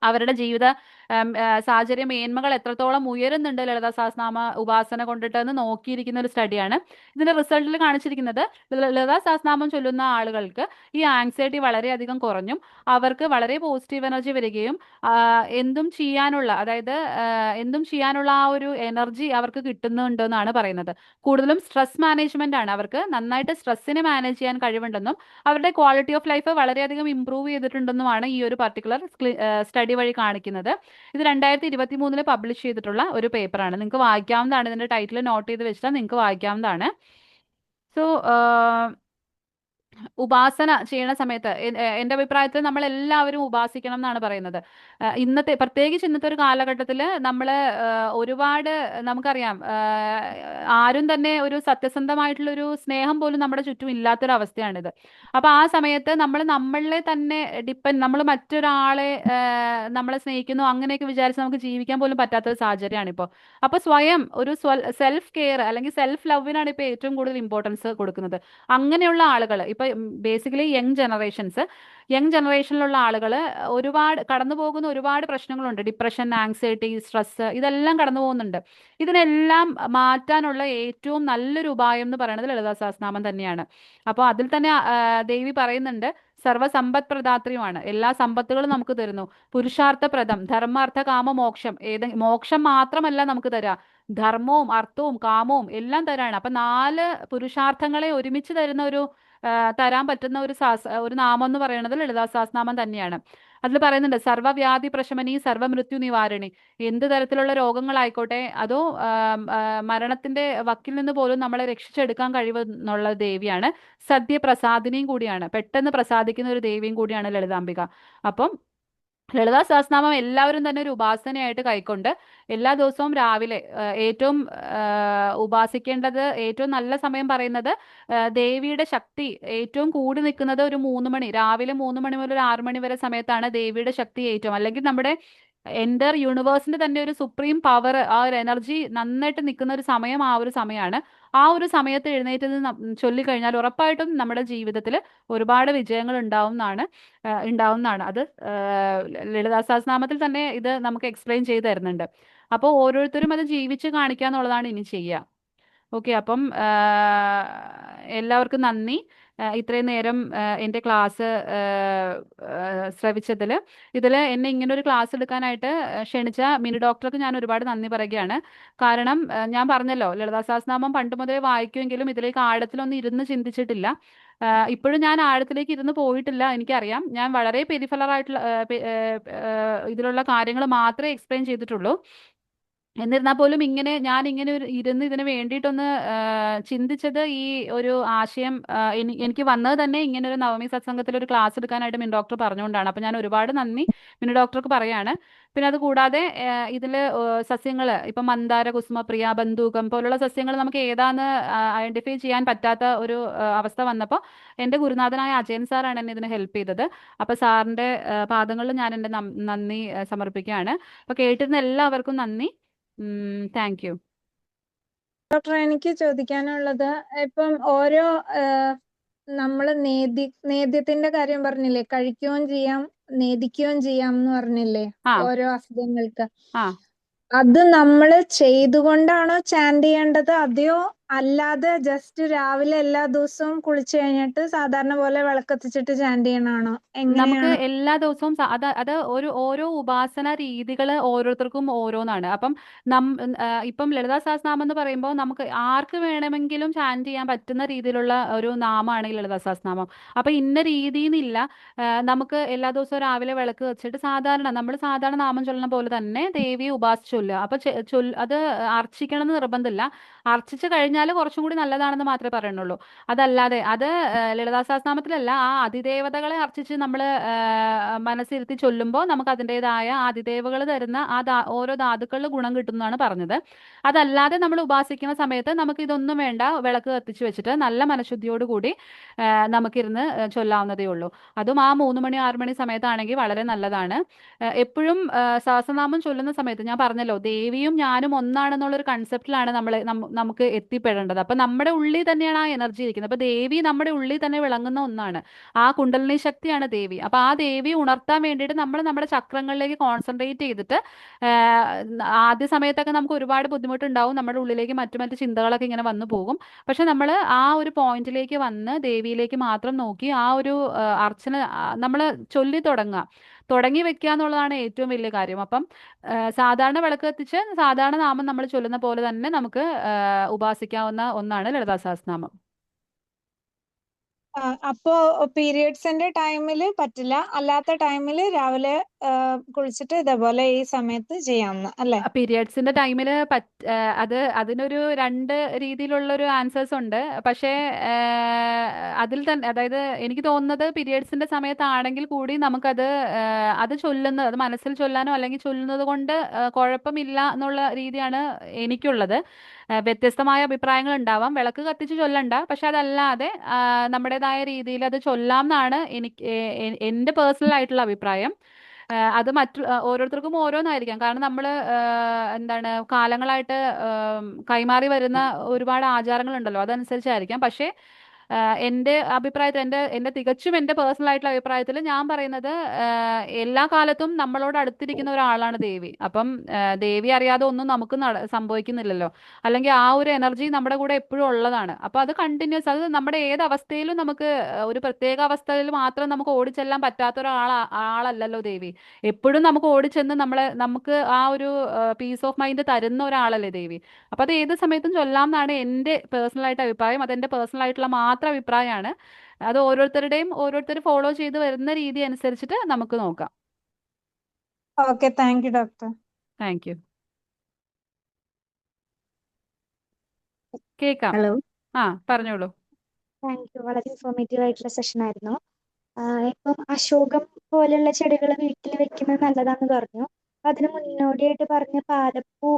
അവരുടെ ജീവിത സാഹചര്യ മേന്മകൾ എത്രത്തോളം ഉയരുന്നുണ്ട് ലളിതാ സഹസ്രനാമ ഉപാസന കൊണ്ടിട്ട് എന്ന് നോക്കിയിരിക്കുന്ന ഒരു സ്റ്റഡിയാണ്. ഇതിന്റെ റിസൾട്ടിൽ കാണിച്ചിരിക്കുന്നത് ലളിതാ സഹസ്രനാമം ചൊല്ലുന്ന ആളുകൾക്ക് ഈ ആങ്സൈറ്റി വളരെയധികം കുറഞ്ഞും അവർക്ക് വളരെ പോസിറ്റീവ് എനർജി വരികയും എന്തും ചെയ്യാനുള്ള, അതായത് എന്തും ചെയ്യാനുള്ള ആ ഒരു എനർജി അവർക്ക് കിട്ടുന്നുണ്ട് എന്നാണ് പറയുന്നത്. കൂടുതലും സ്ട്രെസ് മാനേജ്മെന്റ് ആണ്, അവർക്ക് നന്നായിട്ട് സ്ട്രെസ്സിനെ മാനേജ് ചെയ്യാൻ കഴിവുണ്ടെന്നും അവരുടെ ക്വാളിറ്റി ഓഫ് ലൈഫ് വളരെയധികം ഇംപ്രൂവ് ചെയ്തിട്ടുണ്ടെന്നുമാണ് ഈ ഒരു പർട്ടിക്കുലർ സ്റ്റഡി വഴി കാണിക്കുന്നത്. ഇത് 2023 പബ്ലിഷ് ചെയ്തിട്ടുള്ള ഒരു പേപ്പറാണ്. നിങ്ങൾക്ക് വായിക്കാവുന്നതാണ്. ഇതിന്റെ ടൈറ്റിൽ നോട്ട് ചെയ്ത് വെച്ചാൽ നിങ്ങൾക്ക് വായിക്കാവുന്നതാണ്. സോ ഉപാസന ചെയ്യുന്ന സമയത്ത് എൻ്റെ അഭിപ്രായത്തിൽ നമ്മൾ എല്ലാവരും ഉപാസിക്കണം എന്നാണ് പറയുന്നത്. പ്രത്യേകിച്ച് ഇന്നത്തെ ഒരു കാലഘട്ടത്തിൽ നമ്മൾ ഒരുപാട്, നമുക്കറിയാം, ആരും തന്നെ ഒരു സത്യസന്ധമായിട്ടുള്ള ഒരു സ്നേഹം പോലും നമ്മുടെ ചുറ്റും ഇല്ലാത്തൊരു അവസ്ഥയാണിത്. അപ്പൊ ആ സമയത്ത് നമ്മളെ തന്നെ നമ്മൾ മറ്റൊരാളെ നമ്മളെ സ്നേഹിക്കുന്നു അങ്ങനെയൊക്കെ വിചാരിച്ച് നമുക്ക് ജീവിക്കാൻ പോലും പറ്റാത്തൊരു സാഹചര്യമാണ് ഇപ്പോൾ. അപ്പൊ സ്വയം ഒരു സെൽഫ് കെയർ അല്ലെങ്കിൽ സെൽഫ് ലവിനാണ് ഇപ്പൊ ഏറ്റവും കൂടുതൽ ഇമ്പോർട്ടൻസ് കൊടുക്കുന്നത്. അങ്ങനെയുള്ള ആളുകൾ ഇപ്പൊ ബേസിക്കലി യങ് ജനറേഷനിലുള്ള ആളുകൾ ഒരുപാട് കടന്നു പോകുന്ന ഒരുപാട് പ്രശ്നങ്ങളുണ്ട്. ഡിപ്രഷൻ, ആങ്സൈറ്റി, സ്ട്രെസ്, ഇതെല്ലാം കടന്നു പോകുന്നുണ്ട്. ഇതിനെല്ലാം മാറ്റാനുള്ള ഏറ്റവും നല്ലൊരു ഉപായം എന്ന് പറയുന്നത് ലളിതാ സഹസ്രനാമം തന്നെയാണ്. അപ്പോൾ അതിൽ തന്നെ ദേവി പറയുന്നുണ്ട്, സർവ്വസമ്പദ് പ്രദാത്രിയുമാണ്, എല്ലാ സമ്പത്തുകളും നമുക്ക് തരുന്നു. പുരുഷാർത്ഥപ്രദം, ധർമ്മ അർത്ഥ കാമ മോക്ഷം, മോക്ഷം മാത്രമല്ല നമുക്ക് തരാ, ധർമ്മവും അർത്ഥവും കാമവും എല്ലാം തരാണ്. അപ്പൊ 4 പുരുഷാർത്ഥങ്ങളെ ഒരുമിച്ച് തരുന്ന തരാൻ പറ്റുന്ന ഒരു നാമം എന്ന് പറയുന്നത് ലളിതാ സഹസ്രനാമം തന്നെയാണ്. അതിൽ പറയുന്നുണ്ട്, സർവ്വവ്യാധി പ്രശമനി സർവ്വമൃത്യു നിവാരണി. എന്ത് തരത്തിലുള്ള രോഗങ്ങളായിക്കോട്ടെ, അതോ മരണത്തിന്റെ വക്കിൽ നിന്ന് പോലും നമ്മളെ രക്ഷിച്ചെടുക്കാൻ കഴിവുള്ള ദേവിയാണ്. സദ്യപ്രസാദിനിയും കൂടിയാണ്, പെട്ടെന്ന് പ്രസാദിക്കുന്ന ഒരു ദേവിയും കൂടിയാണ് ലളിതാംബിക. അപ്പം ലളിതാ സഹസ്രനാമം എല്ലാവരും തന്നെ ഒരു ഉപാസനയായിട്ട് കൈക്കൊണ്ട് എല്ലാ ദിവസവും രാവിലെ ഏറ്റവും ഉപാസിക്കേണ്ടത്, ഏറ്റവും നല്ല സമയം പറയുന്നത്, ദേവിയുടെ ശക്തി ഏറ്റവും കൂടി നിൽക്കുന്നത് ഒരു 3 മണി, രാവിലെ 3 മണി മുതൽ ഒരു 6 മണി വരെ സമയത്താണ് ദേവിയുടെ ശക്തി ഏറ്റവും, അല്ലെങ്കിൽ നമ്മുടെ എൻ്റർ യൂണിവേഴ്സിന്റെ തന്നെ ഒരു സുപ്രീം പവർ, ആ ഒരു എനർജി നന്നായിട്ട് നിൽക്കുന്ന ഒരു സമയം ആ ഒരു സമയമാണ്. ആ ഒരു സമയത്ത് എഴുന്നേറ്റ് ചൊല്ലിക്കഴിഞ്ഞാൽ ഉറപ്പായിട്ടും നമ്മുടെ ജീവിതത്തിൽ ഒരുപാട് വിജയങ്ങൾ ഉണ്ടാവുന്നതാണ്. അത് ലളിതാ സഹസ്രനാമത്തിൽ തന്നെ ഇത് നമുക്ക് എക്സ്പ്ലെയിൻ ചെയ്ത് തരുന്നുണ്ട്. അപ്പോൾ ഓരോരുത്തരും അത് ജീവിച്ച് കാണിക്കുക എന്നുള്ളതാണ് ഇനി ചെയ്യുക. ഓക്കെ, അപ്പം എല്ലാവർക്കും നന്ദി. ഇത്രയും നേരം എൻ്റെ ക്ലാസ് ശ്രവിച്ചതിൽ, എന്നെ ഇങ്ങനെ ഒരു ക്ലാസ് എടുക്കാനായിട്ട് ക്ഷണിച്ച മിനി ഡോക്ടർക്ക് ഞാൻ ഒരുപാട് നന്ദി പറയുകയാണ്. കാരണം ഞാൻ പറഞ്ഞല്ലോ, ലളിതാ സഹസ്രനാമം പണ്ട് മുതലേ വായിക്കുമെങ്കിലും ഇതിലേക്ക് ആഴത്തിലൊന്നും ഇരുന്ന് ചിന്തിച്ചിട്ടില്ല. ഇപ്പോഴും ഞാൻ ആഴത്തിലേക്ക് ഇരുന്ന് പോയിട്ടില്ല, എനിക്കറിയാം. ഞാൻ വളരെ പെരിഫലർ ആയിട്ടുള്ള ഇതിലുള്ള കാര്യങ്ങൾ മാത്രമേ എക്സ്പ്ലെയിൻ ചെയ്തിട്ടുള്ളൂ. എന്നിരുന്നാൽ പോലും ഞാൻ ഇങ്ങനെ ഇരുന്ന് ഇതിന് വേണ്ടിയിട്ടൊന്ന് ചിന്തിച്ചത്, ഈ ഒരു ആശയം എനിക്ക് വന്നത് തന്നെ ഇങ്ങനെ ഒരു നവമി സത്സംഗത്തിൽ ഒരു ക്ലാസ് എടുക്കാനായിട്ട് മിനി ഡോക്ടർ പറഞ്ഞുകൊണ്ടാണ്. അപ്പം ഞാൻ ഒരുപാട് നന്ദി മിനി ഡോക്ടർക്ക് പറയാണ്. പിന്നെ അത് കൂടാതെ ഇതിൽ സസ്യങ്ങൾ ഇപ്പം മന്ദാര, കുസുമപ്രിയ, ബന്ധൂകം പോലുള്ള സസ്യങ്ങൾ നമുക്ക് ഏതാന്ന് ഐഡന്റിഫൈ ചെയ്യാൻ പറ്റാത്ത ഒരു അവസ്ഥ വന്നപ്പോൾ എൻ്റെ ഗുരുനാഥനായ അജയൻ സാറാണ് എന്നെ ഇതിന് ഹെൽപ്പ് ചെയ്തത്. അപ്പോൾ സാറിൻ്റെ പാദങ്ങളിൽ ഞാൻ എൻ്റെ നന്ദി സമർപ്പിക്കുകയാണ്. അപ്പോൾ കേട്ടിരുന്ന എല്ലാവർക്കും നന്ദി. Thank you. ഡോക്ടർ, എനിക്ക് ചോദിക്കാനുള്ളത്, ഇപ്പം ഓരോ നമ്മള് നേദ്യത്തിന്റെ കാര്യം പറഞ്ഞില്ലേ, കഴിക്കുകയും ചെയ്യാം നേദിക്കുകയും ചെയ്യാം എന്ന് പറഞ്ഞില്ലേ, ഓരോ അസുഖങ്ങൾക്ക്. അത് നമ്മള് ചെയ്തുകൊണ്ടാണോ ചാൻഡ് ചെയ്യേണ്ടത്, അതെയോ അല്ലാതെ ജസ്റ്റ് രാവിലെ എല്ലാ ദിവസവും കുളിച്ചു കഴിഞ്ഞിട്ട് സാധാരണ പോലെ വിളക്കത്തിച്ചിട്ട് ചാൻഡ് ചെയ്യണാണോ? നമുക്ക് എങ്ങനെയാണ്? എല്ലാ ദിവസവും അത് ഓരോ ഉപാസന രീതികൾ ഓരോരുത്തർക്കും ഓരോന്നാണ്. അപ്പം ഇപ്പം ലളിതാ സഹസ്രനാമം എന്ന് പറയുമ്പോൾ നമുക്ക് ആർക്ക് വേണമെങ്കിലും ചാൻറ്റ് ചെയ്യാൻ പറ്റുന്ന രീതിയിലുള്ള ഒരു നാമമാണ് ഈ ലളിതാ സഹസ്രനാമം. അപ്പൊ ഇന്ന രീതിന്നില്ല. നമുക്ക് എല്ലാ ദിവസവും രാവിലെ വിളക്ക് വെച്ചിട്ട് നമ്മൾ സാധാരണ നാമം ചൊല്ലുന്ന പോലെ തന്നെ ദേവിയെ ഉപാസിച്ച് ചൊല്ലുക. അപ്പൊ അത് അർച്ചിക്കണം എന്ന് നിർബന്ധമില്ല. അർച്ചിച്ച് കഴിഞ്ഞാൽ കുറച്ചും കൂടി നല്ലതാണെന്ന് മാത്രമേ പറയുന്നുള്ളൂ. അതല്ലാതെ ലളിതാ സഹസ്രനാമത്തിലല്ല, ആ അതിദേവതകളെ അർച്ചിച്ച് നമ്മൾ മനസ്സിരുത്തി ചൊല്ലുമ്പോൾ നമുക്ക് അതിൻ്റെതായ അതിദേവകൾ തരുന്ന ഓരോ ധാതുക്കളിൽ ഗുണം കിട്ടുന്നതാണ് പറഞ്ഞത്. അതല്ലാതെ നമ്മൾ ഉപാസിക്കുന്ന സമയത്ത് നമുക്ക് ഇതൊന്നും വേണ്ട, വിളക്ക് കത്തിച്ച് വെച്ചിട്ട് നല്ല മനഃശുദ്ധിയോടുകൂടി നമുക്കിരുന്ന് ചൊല്ലാവുന്നതേ ഉള്ളൂ. അതും ആ 3 മണി 6 മണി സമയത്താണെങ്കിൽ വളരെ നല്ലതാണ്. എപ്പോഴും സഹസ്രനാമം ചൊല്ലുന്ന സമയത്ത് ഞാൻ പറഞ്ഞല്ലോ, ദേവിയും ഞാനും ഒന്നാണെന്നുള്ളൊരു കൺസെപ്റ്റിലാണ് നമുക്ക് എത്തിപ്പെടേണ്ടത്. അപ്പൊ നമ്മുടെ ഉള്ളിൽ തന്നെയാണ് ആ എനർജി ഇരിക്കുന്നത്. അപ്പൊ ദേവി നമ്മുടെ ഉള്ളിൽ തന്നെ വിളങ്ങുന്ന ഒന്നാണ്. ആ കുണ്ടലിനി ശക്തിയാണ് ദേവി. അപ്പൊ ആ ദേവി ഉണർത്താൻ വേണ്ടിയിട്ട് നമ്മൾ നമ്മുടെ ചക്രങ്ങളിലേക്ക് കോൺസെൻട്രേറ്റ് ചെയ്തിട്ട് ആദ്യ സമയത്തൊക്കെ നമുക്ക് ഒരുപാട് ബുദ്ധിമുട്ടുണ്ടാവും. നമ്മുടെ ഉള്ളിലേക്ക് മറ്റു മറ്റു ചിന്തകളൊക്കെ ഇങ്ങനെ വന്നു പോകും. പക്ഷെ നമ്മൾ ആ ഒരു പോയിന്റിലേക്ക് വന്ന് ദേവിയിലേക്ക് മാത്രം നോക്കി ആ ഒരു അർച്ചന നമ്മൾ ചൊല്ലി തുടങ്ങി വെക്കുക എന്നുള്ളതാണ് ഏറ്റവും വലിയ കാര്യം. അപ്പം സാധാരണ വിളക്ക് കത്തിച്ച് സാധാരണ നാമം നമ്മൾ ചൊല്ലുന്ന പോലെ തന്നെ നമുക്ക് ഉപാസിക്കാവുന്ന ഒന്നാണ് ലളിതാ സഹസ്രനാമം. അപ്പോ പീരിയഡ്സിന്റെ ടൈമില് പറ്റില്ല, അല്ലാത്ത ടൈമില് രാവിലെ കുളിച്ചിട്ട് ഇതേപോലെ ഈ സമയത്ത് ചെയ്യാവുന്ന അല്ലേ? പീരിയഡ്സിന്റെ ടൈമിൽ അതിനൊരു രണ്ട് രീതിയിലുള്ളൊരു ആൻസേഴ്സ് ഉണ്ട്. പക്ഷേ അതിൽ തന്നെ, അതായത് എനിക്ക് തോന്നുന്നത് പീരിയഡ്സിന്റെ സമയത്താണെങ്കിൽ കൂടി നമുക്കത് അത് അത് മനസ്സിൽ ചൊല്ലാനോ അല്ലെങ്കിൽ ചൊല്ലുന്നത് കൊണ്ട് കുഴപ്പമില്ല എന്നുള്ള രീതിയാണ് എനിക്കുള്ളത്. വ്യത്യസ്തമായ അഭിപ്രായങ്ങൾ ഉണ്ടാവാം. വിളക്ക് കത്തിച്ച് ചൊല്ലണ്ട, പക്ഷെ അതല്ലാതെ നമ്മുടേതായ രീതിയിൽ അത് ചൊല്ലാം എന്നാണ് എൻ്റെ പേഴ്സണൽ ആയിട്ടുള്ള അഭിപ്രായം. അത് ഓരോരുത്തർക്കും ഓരോന്നായിരിക്കാം. കാരണം നമ്മൾ കാലങ്ങളായിട്ട് കൈമാറി വരുന്ന ഒരുപാട് ആചാരങ്ങളുണ്ടല്ലോ, അതനുസരിച്ചായിരിക്കാം. പക്ഷേ എൻ്റെ അഭിപ്രായത്തിൽ, എൻ്റെ തികച്ചും എൻ്റെ പേഴ്സണൽ ആയിട്ടുള്ള അഭിപ്രായത്തിൽ ഞാൻ പറയുന്നത്, എല്ലാ കാലത്തും നമ്മളോട് അടുത്തിരിക്കുന്ന ഒരാളാണ് ദേവി. അപ്പം ദേവി അറിയാതെ ഒന്നും നമുക്ക് സംഭവിക്കുന്നില്ലല്ലോ. അല്ലെങ്കിൽ ആ ഒരു എനർജി നമ്മുടെ കൂടെ എപ്പോഴും ഉള്ളതാണ്. അപ്പൊ അത് കണ്ടിന്യൂസ്, അത് നമ്മുടെ ഏത് അവസ്ഥയിലും നമുക്ക് ഒരു പ്രത്യേക അവസ്ഥയിൽ മാത്രം നമുക്ക് ഓടിച്ചെല്ലാൻ പറ്റാത്ത ആളല്ലല്ലോ ദേവി. എപ്പോഴും നമുക്ക് ഓടിച്ചെന്ന് നമുക്ക് ആ ഒരു പീസ് ഓഫ് മൈൻഡ് തരുന്ന ഒരാളല്ലേ ദേവി. അപ്പൊ അത് ഏത് സമയത്തും ചൊല്ലാം എന്നാണ് എൻ്റെ പേഴ്സണൽ ആയിട്ട് അഭിപ്രായം. അതെന്റെ പേഴ്സണൽ ആയിട്ടുള്ള മാത്രം അഭിപ്രായമാണ്. അത് ഓരോരുത്തർ ഫോളോ ചെയ്ത് വരുന്ന രീതി അനുസരിച്ചിട്ട് നമുക്ക് നോക്കാം. Okay, thank you doctor. Thank you. കേക്കാം. ഹലോ, ആ, പറഞ്ഞോളൂ. Thank you. വളരെ ഇൻഫോർമേറ്റീവ് ആയിട്ടുള്ള സെഷൻ ആയിരുന്നു. ഇപ്പം അശോകം പോലെയുള്ള ചെടികൾ വീട്ടിൽ വെക്കുന്നത് നല്ലതാന്ന് പറഞ്ഞു. അതിന് മുന്നോടിയായിട്ട് പറഞ്ഞ പാലപ്പൂ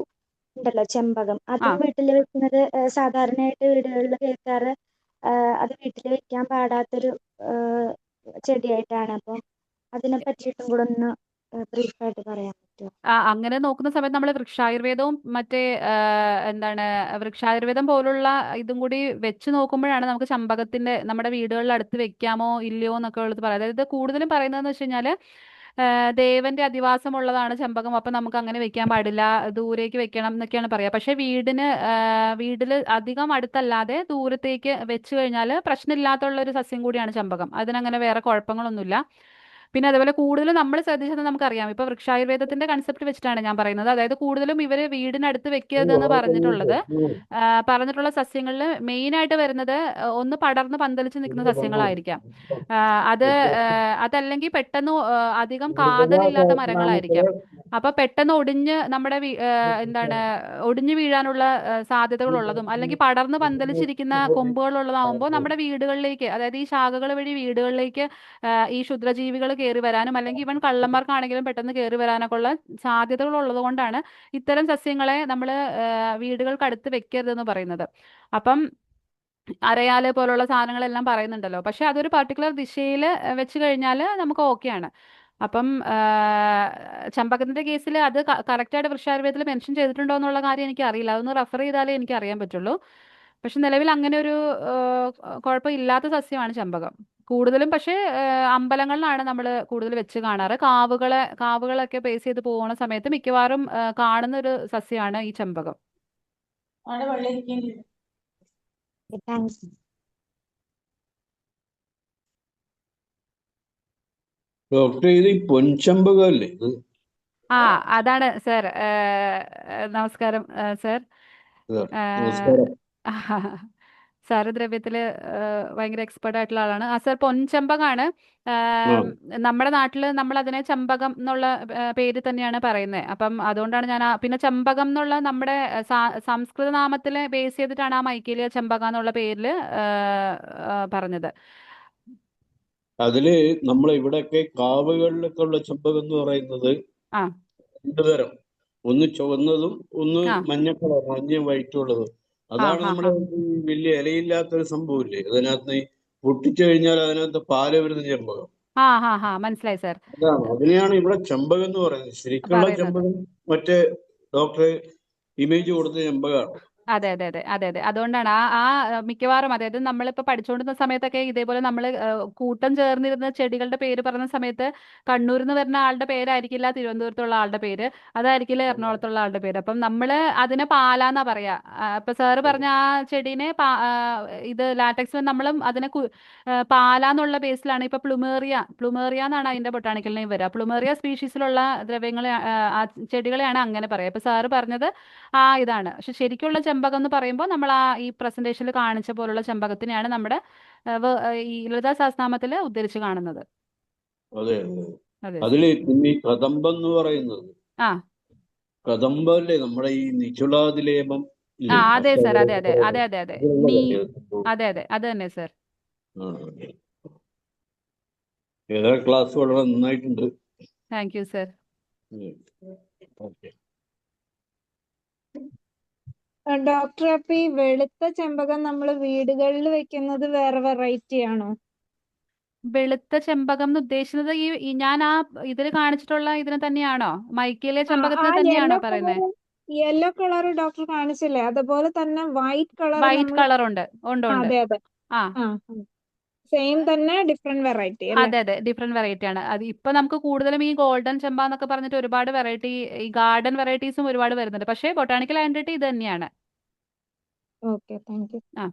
ഉണ്ടല്ലോ, ചെമ്പകം, ആ അതും വീട്ടിൽ വെക്കുന്നത് സാധാരണയായിട്ട് വീടുകളിൽ കേൾക്കാറ് അത് വീട്ടിൽ വെക്കാൻ പാടാത്തൊരു ചെടിയായിട്ടാണ്. അപ്പം അതിനെ പറ്റിയിട്ടും കൂടെ ഒന്ന് ബ്രീഫായിട്ട് പറയാൻ പറ്റുമോ? അങ്ങനെ നോക്കുന്ന സമയത്ത് നമ്മൾ വൃക്ഷായുർവേദവും മറ്റേ വൃക്ഷായുർവേദം പോലുള്ള ഇതും കൂടി വെച്ച് നോക്കുമ്പോഴാണ് നമുക്ക് ചമ്പകത്തിന്റെ നമ്മുടെ വീടുകളിൽ അടുത്ത് വെക്കാമോ ഇല്ലയോ എന്നൊക്കെ ഉള്ളത് പറയാം. അതായത് കൂടുതലും പറയുന്നതെന്ന് വെച്ച് കഴിഞ്ഞാല് ദേവന്റെ അധിവാസമുള്ളതാണ് ചെമ്പകം. അപ്പൊ നമുക്ക് അങ്ങനെ വെക്കാൻ പാടില്ല, ദൂരേക്ക് വെക്കണം എന്നൊക്കെയാണ് പറയാ. പക്ഷെ വീട്ടില് അധികം അടുത്തല്ലാതെ ദൂരത്തേക്ക് വെച്ച് കഴിഞ്ഞാൽ പ്രശ്നമില്ലാത്തുള്ള ഒരു സസ്യം കൂടിയാണ് ചെമ്പകം. അതിനങ്ങനെ വേറെ കുഴപ്പങ്ങളൊന്നുമില്ല. പിന്നെ അതുപോലെ കൂടുതലും നമ്മൾ ശ്രദ്ധിച്ചത് നമുക്കറിയാം. ഇപ്പൊ വൃക്ഷായുർവേദത്തിന്റെ കൺസെപ്റ്റ് വെച്ചിട്ടാണ് ഞാൻ പറയുന്നത്. അതായത് കൂടുതലും ഇവര് വീടിനടുത്ത് വെക്കരുതെന്ന് പറഞ്ഞിട്ടുള്ള സസ്യങ്ങളിൽ മെയിൻ ആയിട്ട് വരുന്നത് ഒന്ന് പടർന്ന് പന്തലിച്ച് നിൽക്കുന്ന സസ്യങ്ങളായിരിക്കാം. അതല്ലെങ്കിൽ പെട്ടെന്ന് അധികം കാതലില്ലാത്ത മരങ്ങളായിരിക്കാം. അപ്പൊ പെട്ടെന്ന് ഒടിഞ്ഞു വീഴാനുള്ള സാധ്യതകൾ ഉള്ളതും, അല്ലെങ്കിൽ പടർന്ന് പന്തലിച്ചിരിക്കുന്ന കൊമ്പുകളുള്ളതാവുമ്പോൾ നമ്മുടെ വീടുകളിലേക്ക്, അതായത് ഈ ശാഖകൾ വഴി വീടുകളിലേക്ക് ഈ ക്ഷുദ്രജീവികൾ കയറി വരാനും, അല്ലെങ്കിൽ ഇവൻ കള്ളന്മാർക്കാണെങ്കിലും പെട്ടെന്ന് കയറി വരാനൊക്കെ ഉള്ള സാധ്യതകൾ ഉള്ളത് കൊണ്ടാണ് ഇത്തരം സസ്യങ്ങളെ നമ്മൾ വീടുകൾക്ക് അടുത്ത് വെക്കരുതെന്ന് പറയുന്നത്. അപ്പം അരയാല് പോലുള്ള സാധനങ്ങളെല്ലാം പറയുന്നുണ്ടല്ലോ. പക്ഷെ അതൊരു പർട്ടിക്കുലർ ദിശയിൽ വെച്ച് കഴിഞ്ഞാൽ നമുക്ക് ഓക്കെയാണ്. അപ്പം ചമ്പകത്തിന്റെ കേസിൽ അത് കറക്റ്റായിട്ട് വൃക്ഷായുർവേദത്തിൽ മെൻഷൻ ചെയ്തിട്ടുണ്ടോ എന്നുള്ള കാര്യം എനിക്ക് അറിയില്ല. അതൊന്ന് റെഫർ ചെയ്താലേ എനിക്ക് അറിയാൻ പറ്റുള്ളൂ. പക്ഷെ നിലവിൽ അങ്ങനെ ഒരു കുഴപ്പമില്ലാത്ത സസ്യമാണ് ചമ്പകം കൂടുതലും. പക്ഷേ അമ്പലങ്ങളിലാണ് നമ്മൾ കൂടുതൽ വെച്ച് കാണാറ്. കാവുകളൊക്കെ ബേസ് ചെയ്ത് പോകുന്ന സമയത്ത് മിക്കവാറും കാണുന്ന ഒരു സസ്യമാണ് ഈ ചമ്പകം. താങ്ക്സ്. ഡോക്ടർ ഇത് ഈ പൊൻചമ്പകമല്ലേ ഇത്? ആ അതാണ് സർ. നമസ്കാരം സർ. നമസ്കാരം. സാറ് ദ്രവ്യത്തില് ഭയങ്കര എക്സ്പെർട്ട് ആയിട്ടുള്ള ആളാണ്. സർ പൊൻചമ്പകാണ്. ആ നമ്മുടെ നാട്ടില് നമ്മൾ അതിനെ ചമ്പകം എന്നുള്ള പേര് തന്നെയാണ് പറയുന്നത്. അപ്പം അതുകൊണ്ടാണ് ഞാൻ പിന്നെ ചമ്പകം എന്നുള്ള നമ്മുടെ സംസ്കൃത നാമത്തിലെ ബേസ് ചെയ്തിട്ടാണ് ആ മൈക്കേലിയ ചമ്പക എന്നുള്ള പേരില് പറഞ്ഞത്. അതില് നമ്മളെ ഇവിടെയൊക്കെ കാവുകളിലൊക്കെ ഉള്ള ചെമ്പകം എന്ന് പറയുന്നത് ആ രണ്ടു തരം. ഒന്ന് ചുവന്നതും ഒന്ന് ആ മഞ്ഞ കളർ, മഞ്ഞയും വൈറ്റും ഉള്ളതും. ആ അതാണ് ഹാ നമ്മുടെ ഈ വലിയ ഇലയില്ലാത്തൊരു സംഭവമില്ലേ, അതിനകത്ത് ഈ പൊട്ടിച്ചു കഴിഞ്ഞാൽ അതിനകത്ത് പാല് വരുന്ന ചെമ്പകം. ഹാ ഹാ ഹാ മനസ്സിലായി സർ. അതാണ്, അതിനെയാണ് ഇവിടെ ചെമ്പകം എന്ന് പറയുന്നത്. ശരിക്കുള്ള പറയുന്നത്. ചെമ്പകം മറ്റേ ഡോക്ടറെ ഇമേജ് കൊടുത്ത ചെമ്പകമാണ്. അതെ അതെ അതെ അതെ അതെ. അതുകൊണ്ടാണ് മിക്കവാറും, അതായത് നമ്മളിപ്പോൾ പഠിച്ചുകൊണ്ടിരുന്ന സമയത്തൊക്കെ ഇതേപോലെ നമ്മൾ കൂട്ടം ചേർന്നിരുന്ന ചെടികളുടെ പേര് പറഞ്ഞ സമയത്ത് കണ്ണൂരിൽ നിന്ന് വരുന്ന ആളുടെ പേരായിരിക്കില്ല തിരുവനന്തപുരത്തുള്ള ആളുടെ പേര്, അതായിരിക്കില്ല എറണാകുളത്തുള്ള ആളുടെ പേര്. അപ്പം നമ്മൾ അതിനെ പാലാന്നാ പറയാ. ഇപ്പൊ സാറ് പറഞ്ഞ ആ ചെടീനെ ഇത് ലാറ്റക്സ് നമ്മളും അതിനെ പാലാന്നുള്ള ബേസിലാണ്. ഇപ്പൊ പ്ലുമേറിയ എന്നാണ് അതിന്റെ ബൊട്ടാണിക്കൽ നെയിം വരിക. പ്ലുമേറിയ സ്പീഷീസിലുള്ള ദ്രവ്യങ്ങളെ ആ ചെടികളെയാണ് അങ്ങനെ പറയുക. ഇപ്പൊ സാറ് പറഞ്ഞത് ഇതാണ്. പക്ഷെ ശരിക്കുള്ള ചെമ്പകം എന്ന് പറയുമ്പോൾ നമ്മൾ ഈ പ്രസന്റേഷനിൽ കാണിച്ച പോലുള്ള ചെമ്പകത്തിനെയാണ് നമ്മുടെ ഈ ലളിതാ സഹസ്രനാമത്തിൽ ഉദ്ധരിച്ച് കാണുന്നത്. അതെ അതെ അതില് പിന്നെ ഈ കദംബം എന്ന് പറയുന്നത്, ആ കദംബല്ലേ നമ്മുടെ ഈ നിചുളാതിലേപം ആ ഇല്ലേ, അതെ സർ. അതെ അതെ അതെ അതെ അതെ. അതെ അതെ അത് തന്നെ സർ. ഏതാ ക്ലാസ് വളരെ നന്നായിട്ടുണ്ട്. Thank you sir. Okay. Doctor, അപ്പൊ ഈ വെളുത്ത ചെമ്പകം നമ്മൾ വീടുകളിൽ വെക്കുന്നത് വേറെ വെറൈറ്റി ആണോ? വെളുത്ത ചെമ്പകം എന്ന് ഉദ്ദേശിക്കുന്നത് ഞാൻ ഇതിൽ കാണിച്ചിട്ടുള്ള ഇതിനെ തന്നെയാണോ? മൈക്കേലിയ ആ ചെമ്പകത്തിനെ യെല്ലോ തന്നെയാണോ കളർ പറയുന്നത്? യെല്ലോ കളർ ഡോക്ടർ കാണിച്ചില്ലേ, അതുപോലെ തന്നെ വൈറ്റ് കളർ വൈറ്റ് നമ്മൾ. കളർ ഉണ്ട് ഉണ്ട് ഉണ്ട്. അതെ അതെ. ആ ആ സെയിം തന്നെ, ഡിഫറെന്റ് വെറൈറ്റി അല്ലേ? അതെ അതെ ഡിഫറെന്റ് വെറൈറ്റി ആണ്. അത് ഇപ്പൊ നമുക്ക് കൂടുതലും ഈ ഗോൾഡൻ ചെമ്പ എന്നൊക്കെ പറഞ്ഞിട്ട് ഒരുപാട് വെറൈറ്റി, ഈ ഗാർഡൻ വെറൈറ്റീസും ഒരുപാട് വരുന്നുണ്ട്. പക്ഷേ ബൊട്ടാണിക്കൽ ഐഡന്റിറ്റി ഇത് തന്നെയാണ്. Okay, thank you. ആ